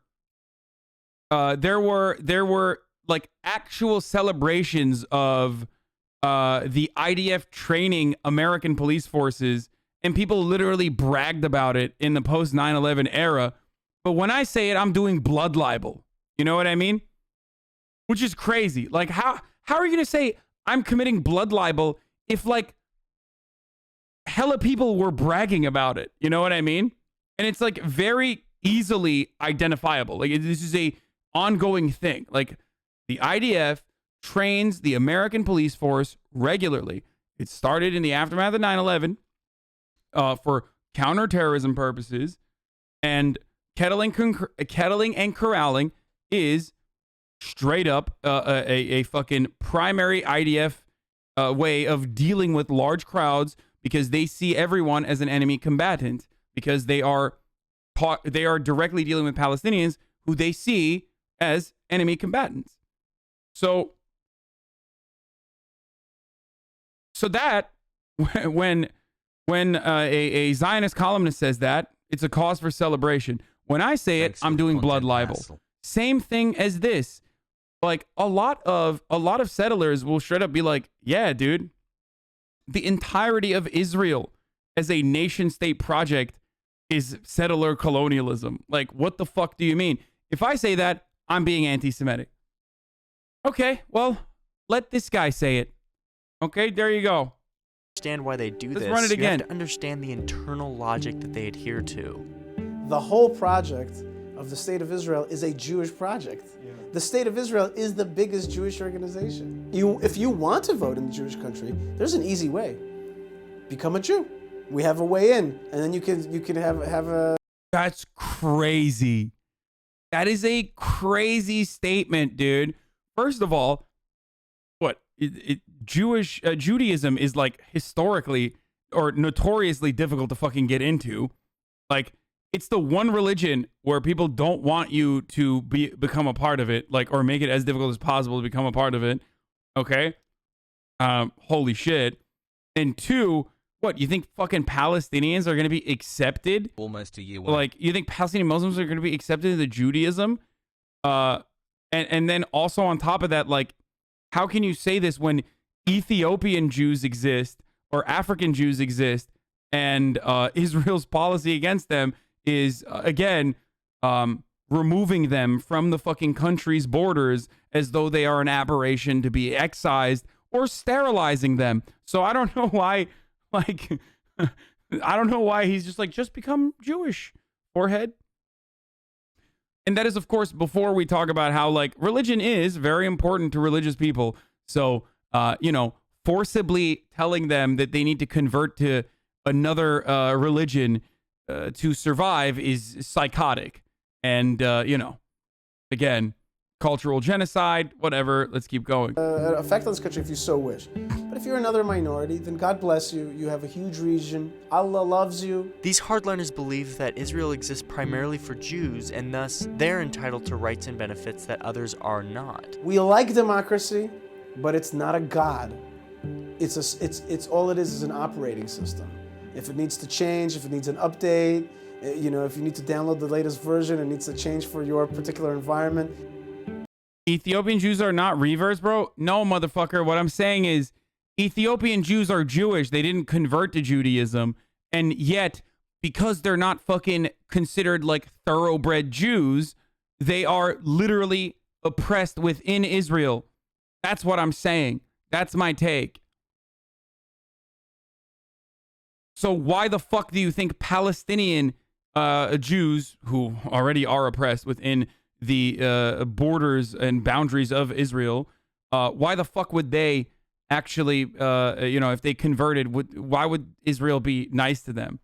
there were like actual celebrations of the IDF training American police forces, and people literally bragged about it in the post 9/11 era. But when I say it, I'm doing blood libel. You know what I mean? Which is crazy. Like, how are you gonna say I'm committing blood libel if like hella people were bragging about it? You know what I mean? And it's like very easily identifiable. Like, this is a ongoing thing. Like, the IDF trains the American police force regularly. It started in the aftermath of 9/11 for counterterrorism purposes, and kettling and corralling is straight up a fucking primary IDF way of dealing with large crowds, because they see everyone as an enemy combatant, because they are directly dealing with Palestinians who they see as enemy combatants. So that when a Zionist columnist says that, it's a cause for celebration. When I say it, I'm doing blood libel. Same thing as this. Like, a lot of settlers will straight up be like, yeah, dude, the entirety of Israel as a nation state project is settler colonialism. Like, what the fuck do you mean? If I say that, I'm being anti-Semitic. Okay, well, let this guy say it. Okay, there you go. Understand why they do Let's this. run it again. You have to understand the internal logic that they adhere to. The whole project of the State of Israel is a Jewish project. The State of Israel is the biggest Jewish organization. If you want to vote in the Jewish country, there's an easy way. Become a Jew. We have a way in, and then you can have a... That's crazy. That is a crazy statement, dude. First of all, Judaism is like historically or notoriously difficult to fucking get into. Like, it's the one religion where people don't want you to become a part of it, like, or make it as difficult as possible to become a part of it. Okay? Holy shit. And two, what, you think fucking Palestinians are going to be accepted? Almost a year. Like, you think Palestinian Muslims are going to be accepted into Judaism? And then also on top of that, like, how can you say this when Ethiopian Jews exist or African Jews exist, and Israel's policy against them is, again, removing them from the fucking country's borders as though they are an aberration to be excised, or sterilizing them. So I don't know why, like, I don't know why he's just like, just become Jewish, forehead. And that is, of course, before we talk about how, like, religion is very important to religious people. So, you know, forcibly telling them that they need to convert to another religion to survive is psychotic. And, you know, again, cultural genocide, whatever. Let's keep going. Effect on this country if you so wish. But if you're another minority, then God bless you. You have a huge region. Allah loves you. These hardliners believe that Israel exists primarily for Jews, and thus they're entitled to rights and benefits that others are not. We like democracy, but it's not a God. It's all it is an operating system. If it needs to change, if it needs an update, you know, if you need to download the latest version, it needs to change for your particular environment. Ethiopian Jews are not reverts, bro? No, motherfucker. What I'm saying is Ethiopian Jews are Jewish. They didn't convert to Judaism. And yet, because they're not fucking considered like thoroughbred Jews, they are literally oppressed within Israel. That's what I'm saying. That's my take. So why the fuck do you think Palestinian Jews, who already are oppressed within the borders and boundaries of Israel, why the fuck would they actually, you know, if they converted, why would Israel be nice to them?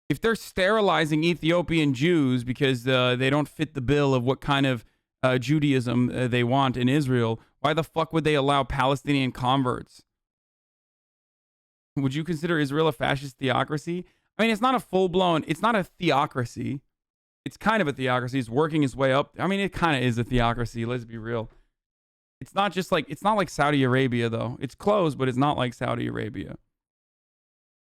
If they're sterilizing Ethiopian Jews because they don't fit the bill of what kind of Judaism they want in Israel, why the fuck would they allow Palestinian converts? Would you consider Israel a fascist theocracy? I mean, it's not a full-blown, it's not a theocracy. It's kind of a theocracy. It's working its way up. I mean, it kind of is a theocracy. Let's be real. It's not just like, it's not like Saudi Arabia, though. It's close, but it's not like Saudi Arabia.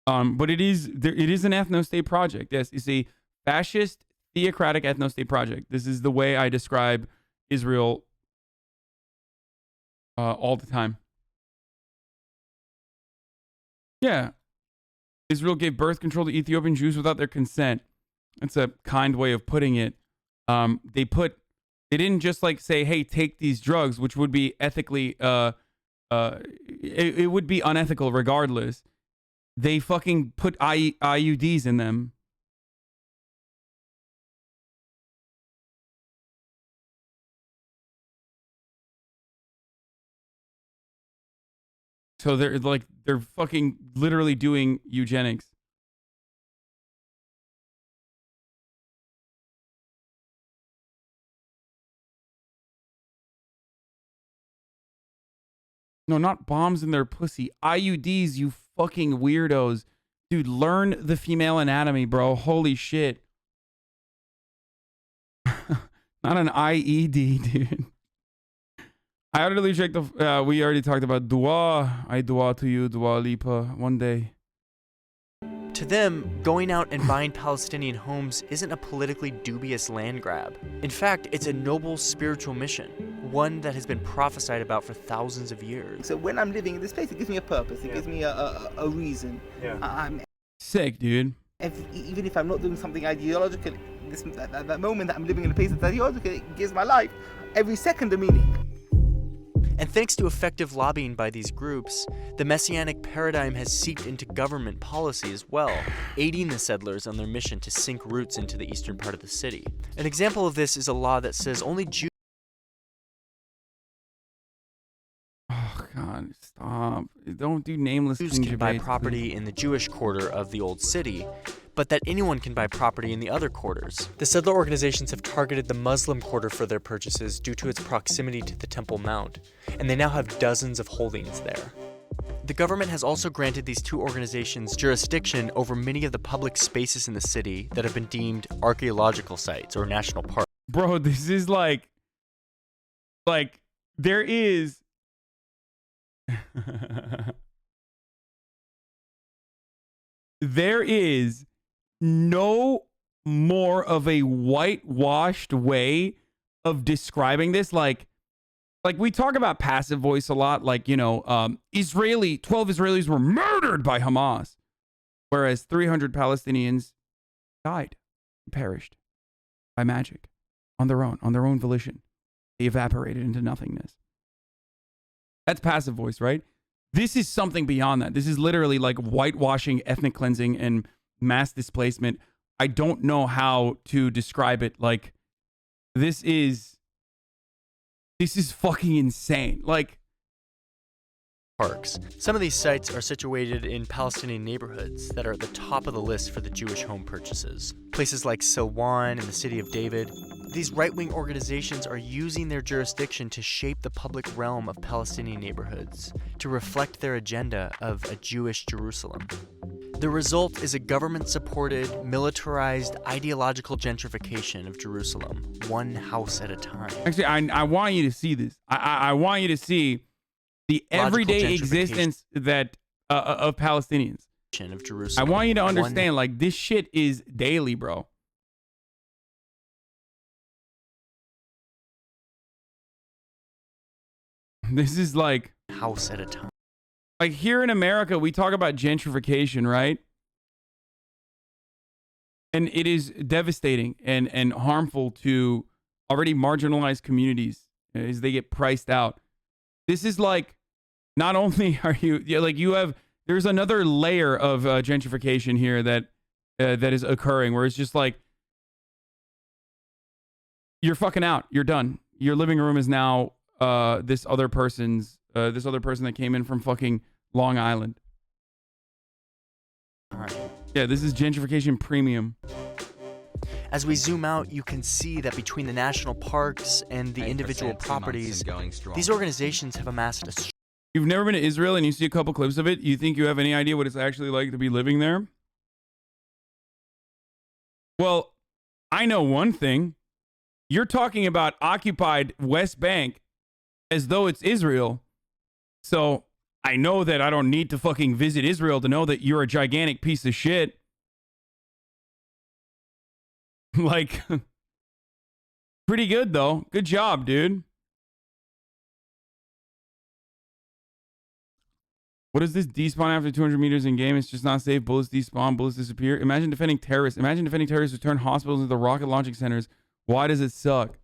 But it is an ethno-state project. Yes, it's a fascist, theocratic ethno-state project. This is the way I describe Israel all the time. Yeah. Israel gave birth control to Ethiopian Jews without their consent. That's a kind way of putting it. They didn't just like say, hey, take these drugs, which would be ethically, it would be unethical regardless. They fucking put IUDs in them. So they're fucking literally doing eugenics. No, not bombs in their pussy. IUDs, you fucking weirdos. Dude, learn the female anatomy, bro. Holy shit. Not an IED, dude. I utterly checked the... we already talked about dua. I dua to you, dua Lipa, one day. To them, going out and buying Palestinian homes isn't a politically dubious land grab. In fact, it's a noble spiritual mission, one that has been prophesied about for thousands of years. So when I'm living in this place, it gives me a purpose. It gives me a reason. Yeah. I'm sick, dude. Even if I'm not doing something ideological, that moment that I'm living in a place that's ideological, it gives my life every second a meaning. And thanks to effective lobbying by these groups, the messianic paradigm has seeped into government policy as well, aiding the settlers on their mission to sink roots into the eastern part of the city. An example of this is a law that says only Jews... Oh, God, stop. Don't do nameless Jews can buy property in the Jewish quarter of the old city, but that anyone can buy property in the other quarters. The settler organizations have targeted the Muslim quarter for their purchases due to its proximity to the Temple Mount, and they now have dozens of holdings there. The government has also granted these two organizations jurisdiction over many of the public spaces in the city that have been deemed archaeological sites or national parks. Bro, this is like there is there is no more of a whitewashed way of describing this. Like we talk about passive voice a lot, like, you know, 12 Israelis were murdered by Hamas, whereas 300 Palestinians died, perished by magic on their own volition. They evaporated into nothingness. That's passive voice, right? This is something beyond that. This is literally like whitewashing, ethnic cleansing, and mass displacement. I don't know how to describe it. Like, this is fucking insane. Like, parks. Some of these sites are situated in Palestinian neighborhoods that are at the top of the list for the Jewish home purchases. Places like Silwan and the city of David. These right-wing organizations are using their jurisdiction to shape the public realm of Palestinian neighborhoods, to reflect their agenda of a Jewish Jerusalem. The result is a government-supported, militarized, ideological gentrification of Jerusalem, one house at a time. Actually, I want you to see this. I want you to see the everyday existence that of Palestinians. Of Jerusalem. I want you to understand, like, this shit is daily, bro. This is like house at a time. Like, here in America, we talk about gentrification, right? And it is devastating and harmful to already marginalized communities as they get priced out. This is like, not only are there's another layer of gentrification here that is occurring, where it's just like, you're fucking out. You're done. Your living room is now this other person that came in from fucking Long Island. Yeah, this is gentrification premium. As we zoom out, you can see that between the national parks and the individual properties, these organizations have amassed a... You've never been to Israel and you see a couple clips of it, you think you have any idea what it's actually like to be living there? Well, I know one thing. You're talking about occupied West Bank as though it's Israel. So I know that I don't need to fucking visit Israel to know that you're a gigantic piece of shit. Like, pretty good, though. Good job, dude. What is this? Despawn after 200 meters in game. It's just not safe. Bullets despawn. Bullets disappear. Imagine defending terrorists. Imagine defending terrorists who turn hospitals into rocket launching centers. Why does it suck?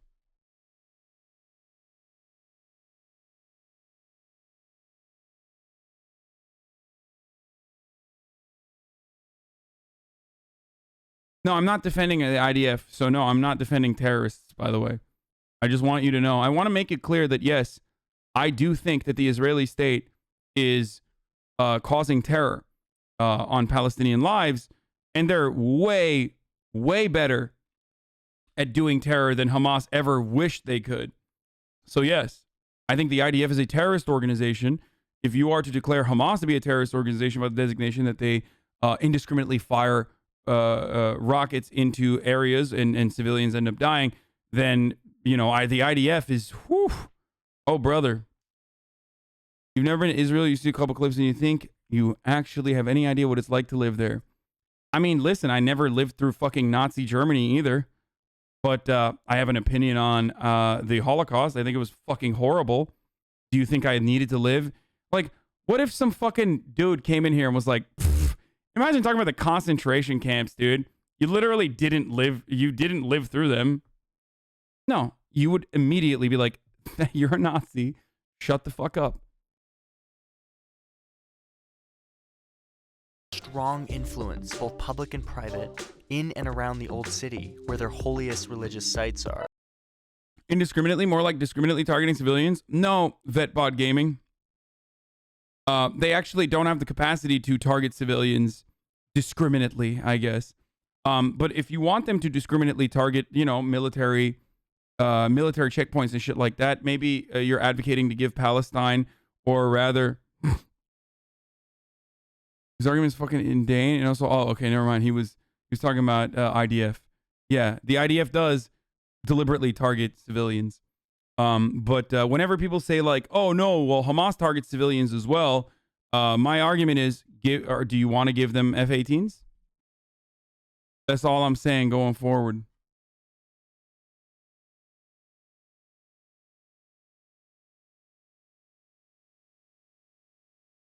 No, I'm not defending the IDF. So no, I'm not defending terrorists, by the way. I just want you to know. I want to make it clear that, yes, I do think that the Israeli state is causing terror on Palestinian lives, and they're way, way better at doing terror than Hamas ever wished they could. So yes, I think the IDF is a terrorist organization. If you are to declare Hamas to be a terrorist organization by the designation that they indiscriminately fire rockets into areas and civilians end up dying, then, you know, the IDF is, whew, oh, brother. You've never been to Israel, you see a couple clips and you think you actually have any idea what it's like to live there. I mean, listen, I never lived through fucking Nazi Germany either. But I have an opinion on the Holocaust. I think it was fucking horrible. Do you think I needed to live? Like, what if some fucking dude came in here and was like, imagine talking about the concentration camps, dude. You literally didn't live through them. No, you would immediately be like, you're a Nazi. Shut the fuck up. Strong influence, both public and private, in and around the old city, where their holiest religious sites are. Indiscriminately, more like discriminately targeting civilians? No, VetBot Gaming. They actually don't have the capacity to target civilians discriminately, I guess. But if you want them to discriminately target, you know, military checkpoints and shit like that, maybe you're advocating to give Palestine, or rather... His argument's fucking inane, and also, oh, okay, never mind. He was talking about IDF. Yeah, the IDF does deliberately target civilians. But whenever people say like, oh no, well, Hamas targets civilians as well, my argument is, do you want to give them F-18s? That's all I'm saying going forward.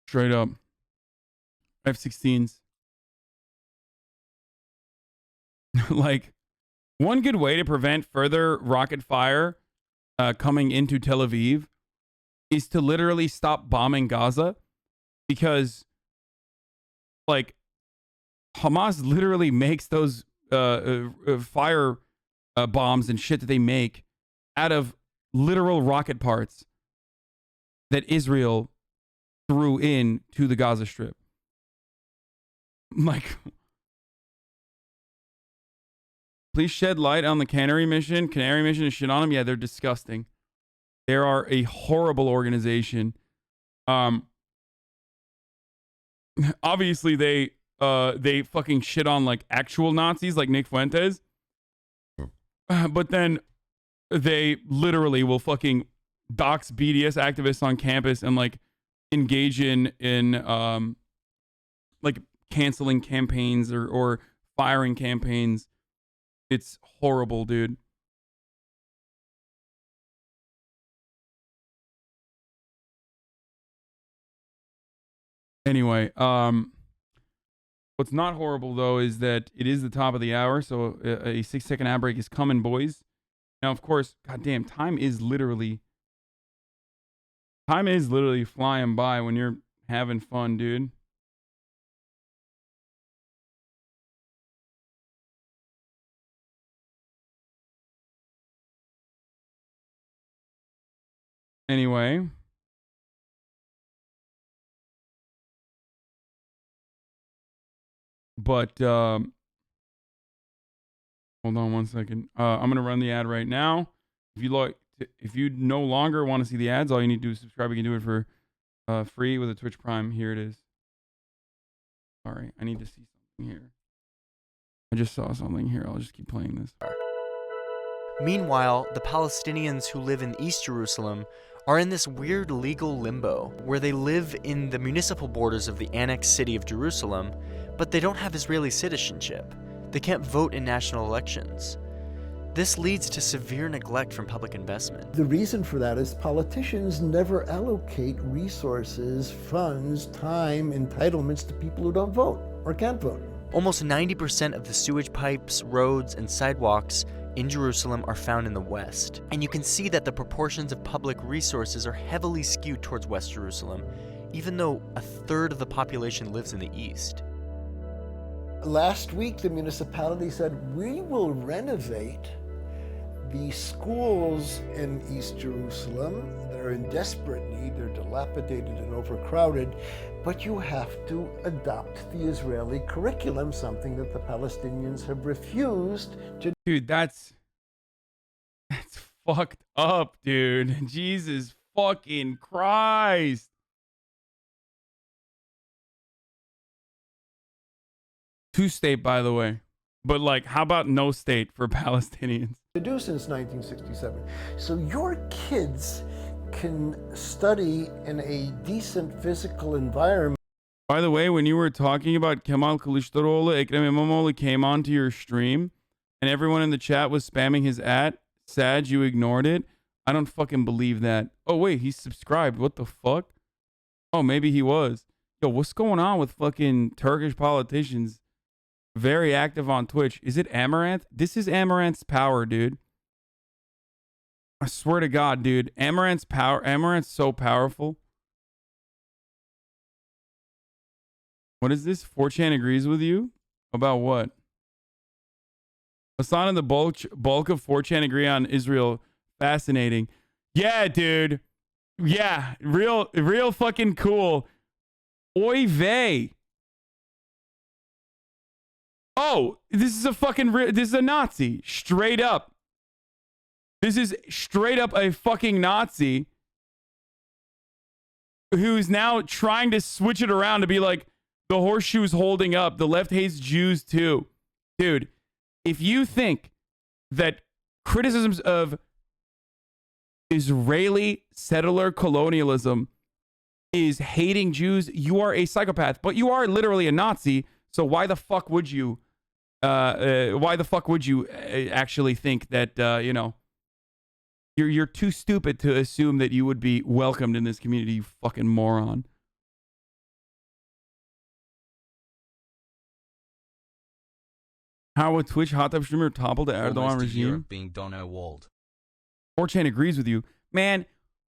Straight up. F-16s. Like, one good way to prevent further rocket fire coming into Tel Aviv is to literally stop bombing Gaza, because, like, Hamas literally makes those fire bombs and shit that they make out of literal rocket parts that Israel threw in to the Gaza Strip. Like, please shed light on the Canary mission. Canary mission is shit on them. Yeah, they're disgusting. They are a horrible organization. Obviously they fucking shit on like actual Nazis like Nick Fuentes. But then they literally will fucking dox BDS activists on campus and like engage in like canceling campaigns or firing campaigns. It's horrible, dude. Anyway, what's not horrible though is that it is the top of the hour, so a 6-second ad break is coming, boys. Now, of course, goddamn, time is literally flying by when you're having fun, dude. Anyway. But, hold on one second. I'm going to run the ad right now. If you no longer want to see the ads, all you need to do is subscribe. You can do it for free with a Twitch Prime. Here it is. Sorry, I need to see something here. I just saw something here. I'll just keep playing this. Meanwhile, the Palestinians who live in East Jerusalem are in this weird legal limbo where they live in the municipal borders of the annexed city of Jerusalem, but they don't have Israeli citizenship. They can't vote in national elections. This leads to severe neglect from public investment. The reason for that is politicians never allocate resources, funds, time, entitlements to people who don't vote or can't vote. Almost 90% of the sewage pipes, roads, and sidewalks in Jerusalem are found in the west. And you can see that the proportions of public resources are heavily skewed towards West Jerusalem, even though a third of the population lives in the east. Last week, the municipality said, we will renovate the schools in East Jerusalem. They're in desperate need, they're dilapidated and overcrowded, but you have to adopt the Israeli curriculum, something that the Palestinians have refused to. Dude, that's fucked up, dude. Jesus fucking Christ. Two-state, by the way. But, like, how about no state for Palestinians? To do since 1967. So your kids can study in a decent physical environment. By the way, when you were talking about Kemal Kılıçdaroğlu, Ekrem İmamoğlu came onto your stream, and everyone in the chat was spamming his @ sad you ignored it. I don't fucking believe that. Oh, wait, he's subscribed. What the fuck? Oh, maybe he was. Yo, what's going on with fucking Turkish politicians? Very active on Twitch. Is it Amaranth? This is Amaranth's power, dude. I swear to God, dude. Amaranth's power. Amaranth's so powerful. What is this? 4chan agrees with you? About what? Hasan and the bulk of 4chan agree on Israel. Fascinating. Yeah, dude. Yeah. Real fucking cool. Oy vey. Oh, this is a fucking, this is a Nazi. Straight up. This is straight up a fucking Nazi who's now trying to switch it around to be like, the horseshoe's holding up. The left hates Jews too. Dude, if you think that criticisms of Israeli settler colonialism is hating Jews, you are a psychopath. But you are literally a Nazi, so why the fuck would you actually think that, you know, you're too stupid to assume that you would be welcomed in this community, you fucking moron. How would Twitch hot tub streamer topple the Erdogan regime? Being Dono walled. 4chan agrees with you. Man,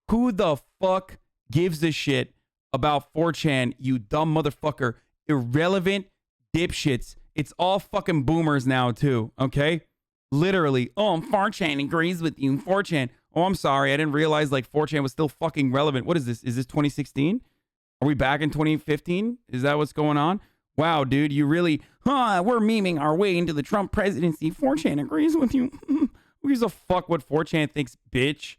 who the fuck gives a shit about 4chan, you dumb motherfucker? Irrelevant dipshits. It's all fucking boomers now, too, okay? Literally. Oh, 4chan agrees with you. 4chan. Oh, I'm sorry. I didn't realize, like, 4chan was still fucking relevant. What is this? Is this 2016? Are we back in 2015? Is that what's going on? Wow, dude, you really... we're memeing our way into the Trump presidency. 4chan agrees with you. Who gives a fuck what 4chan thinks, bitch?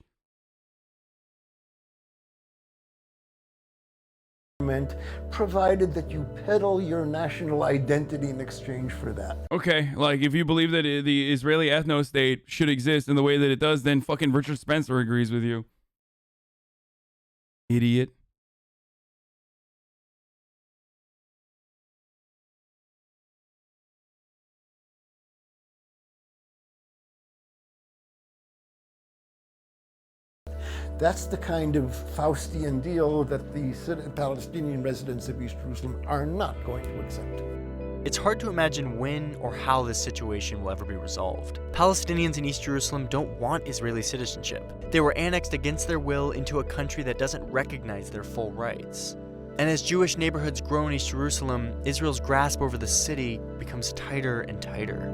Provided that you peddle your national identity in exchange for that. Okay, like if you believe that the Israeli ethno-state should exist in the way that it does, then fucking Richard Spencer agrees with you. Idiot. That's the kind of Faustian deal that the Palestinian residents of East Jerusalem are not going to accept. It's hard to imagine when or how this situation will ever be resolved. Palestinians in East Jerusalem don't want Israeli citizenship. They were annexed against their will into a country that doesn't recognize their full rights. And as Jewish neighborhoods grow in East Jerusalem, Israel's grasp over the city becomes tighter and tighter.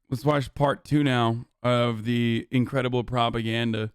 Let's watch part 2 now of the incredible propaganda.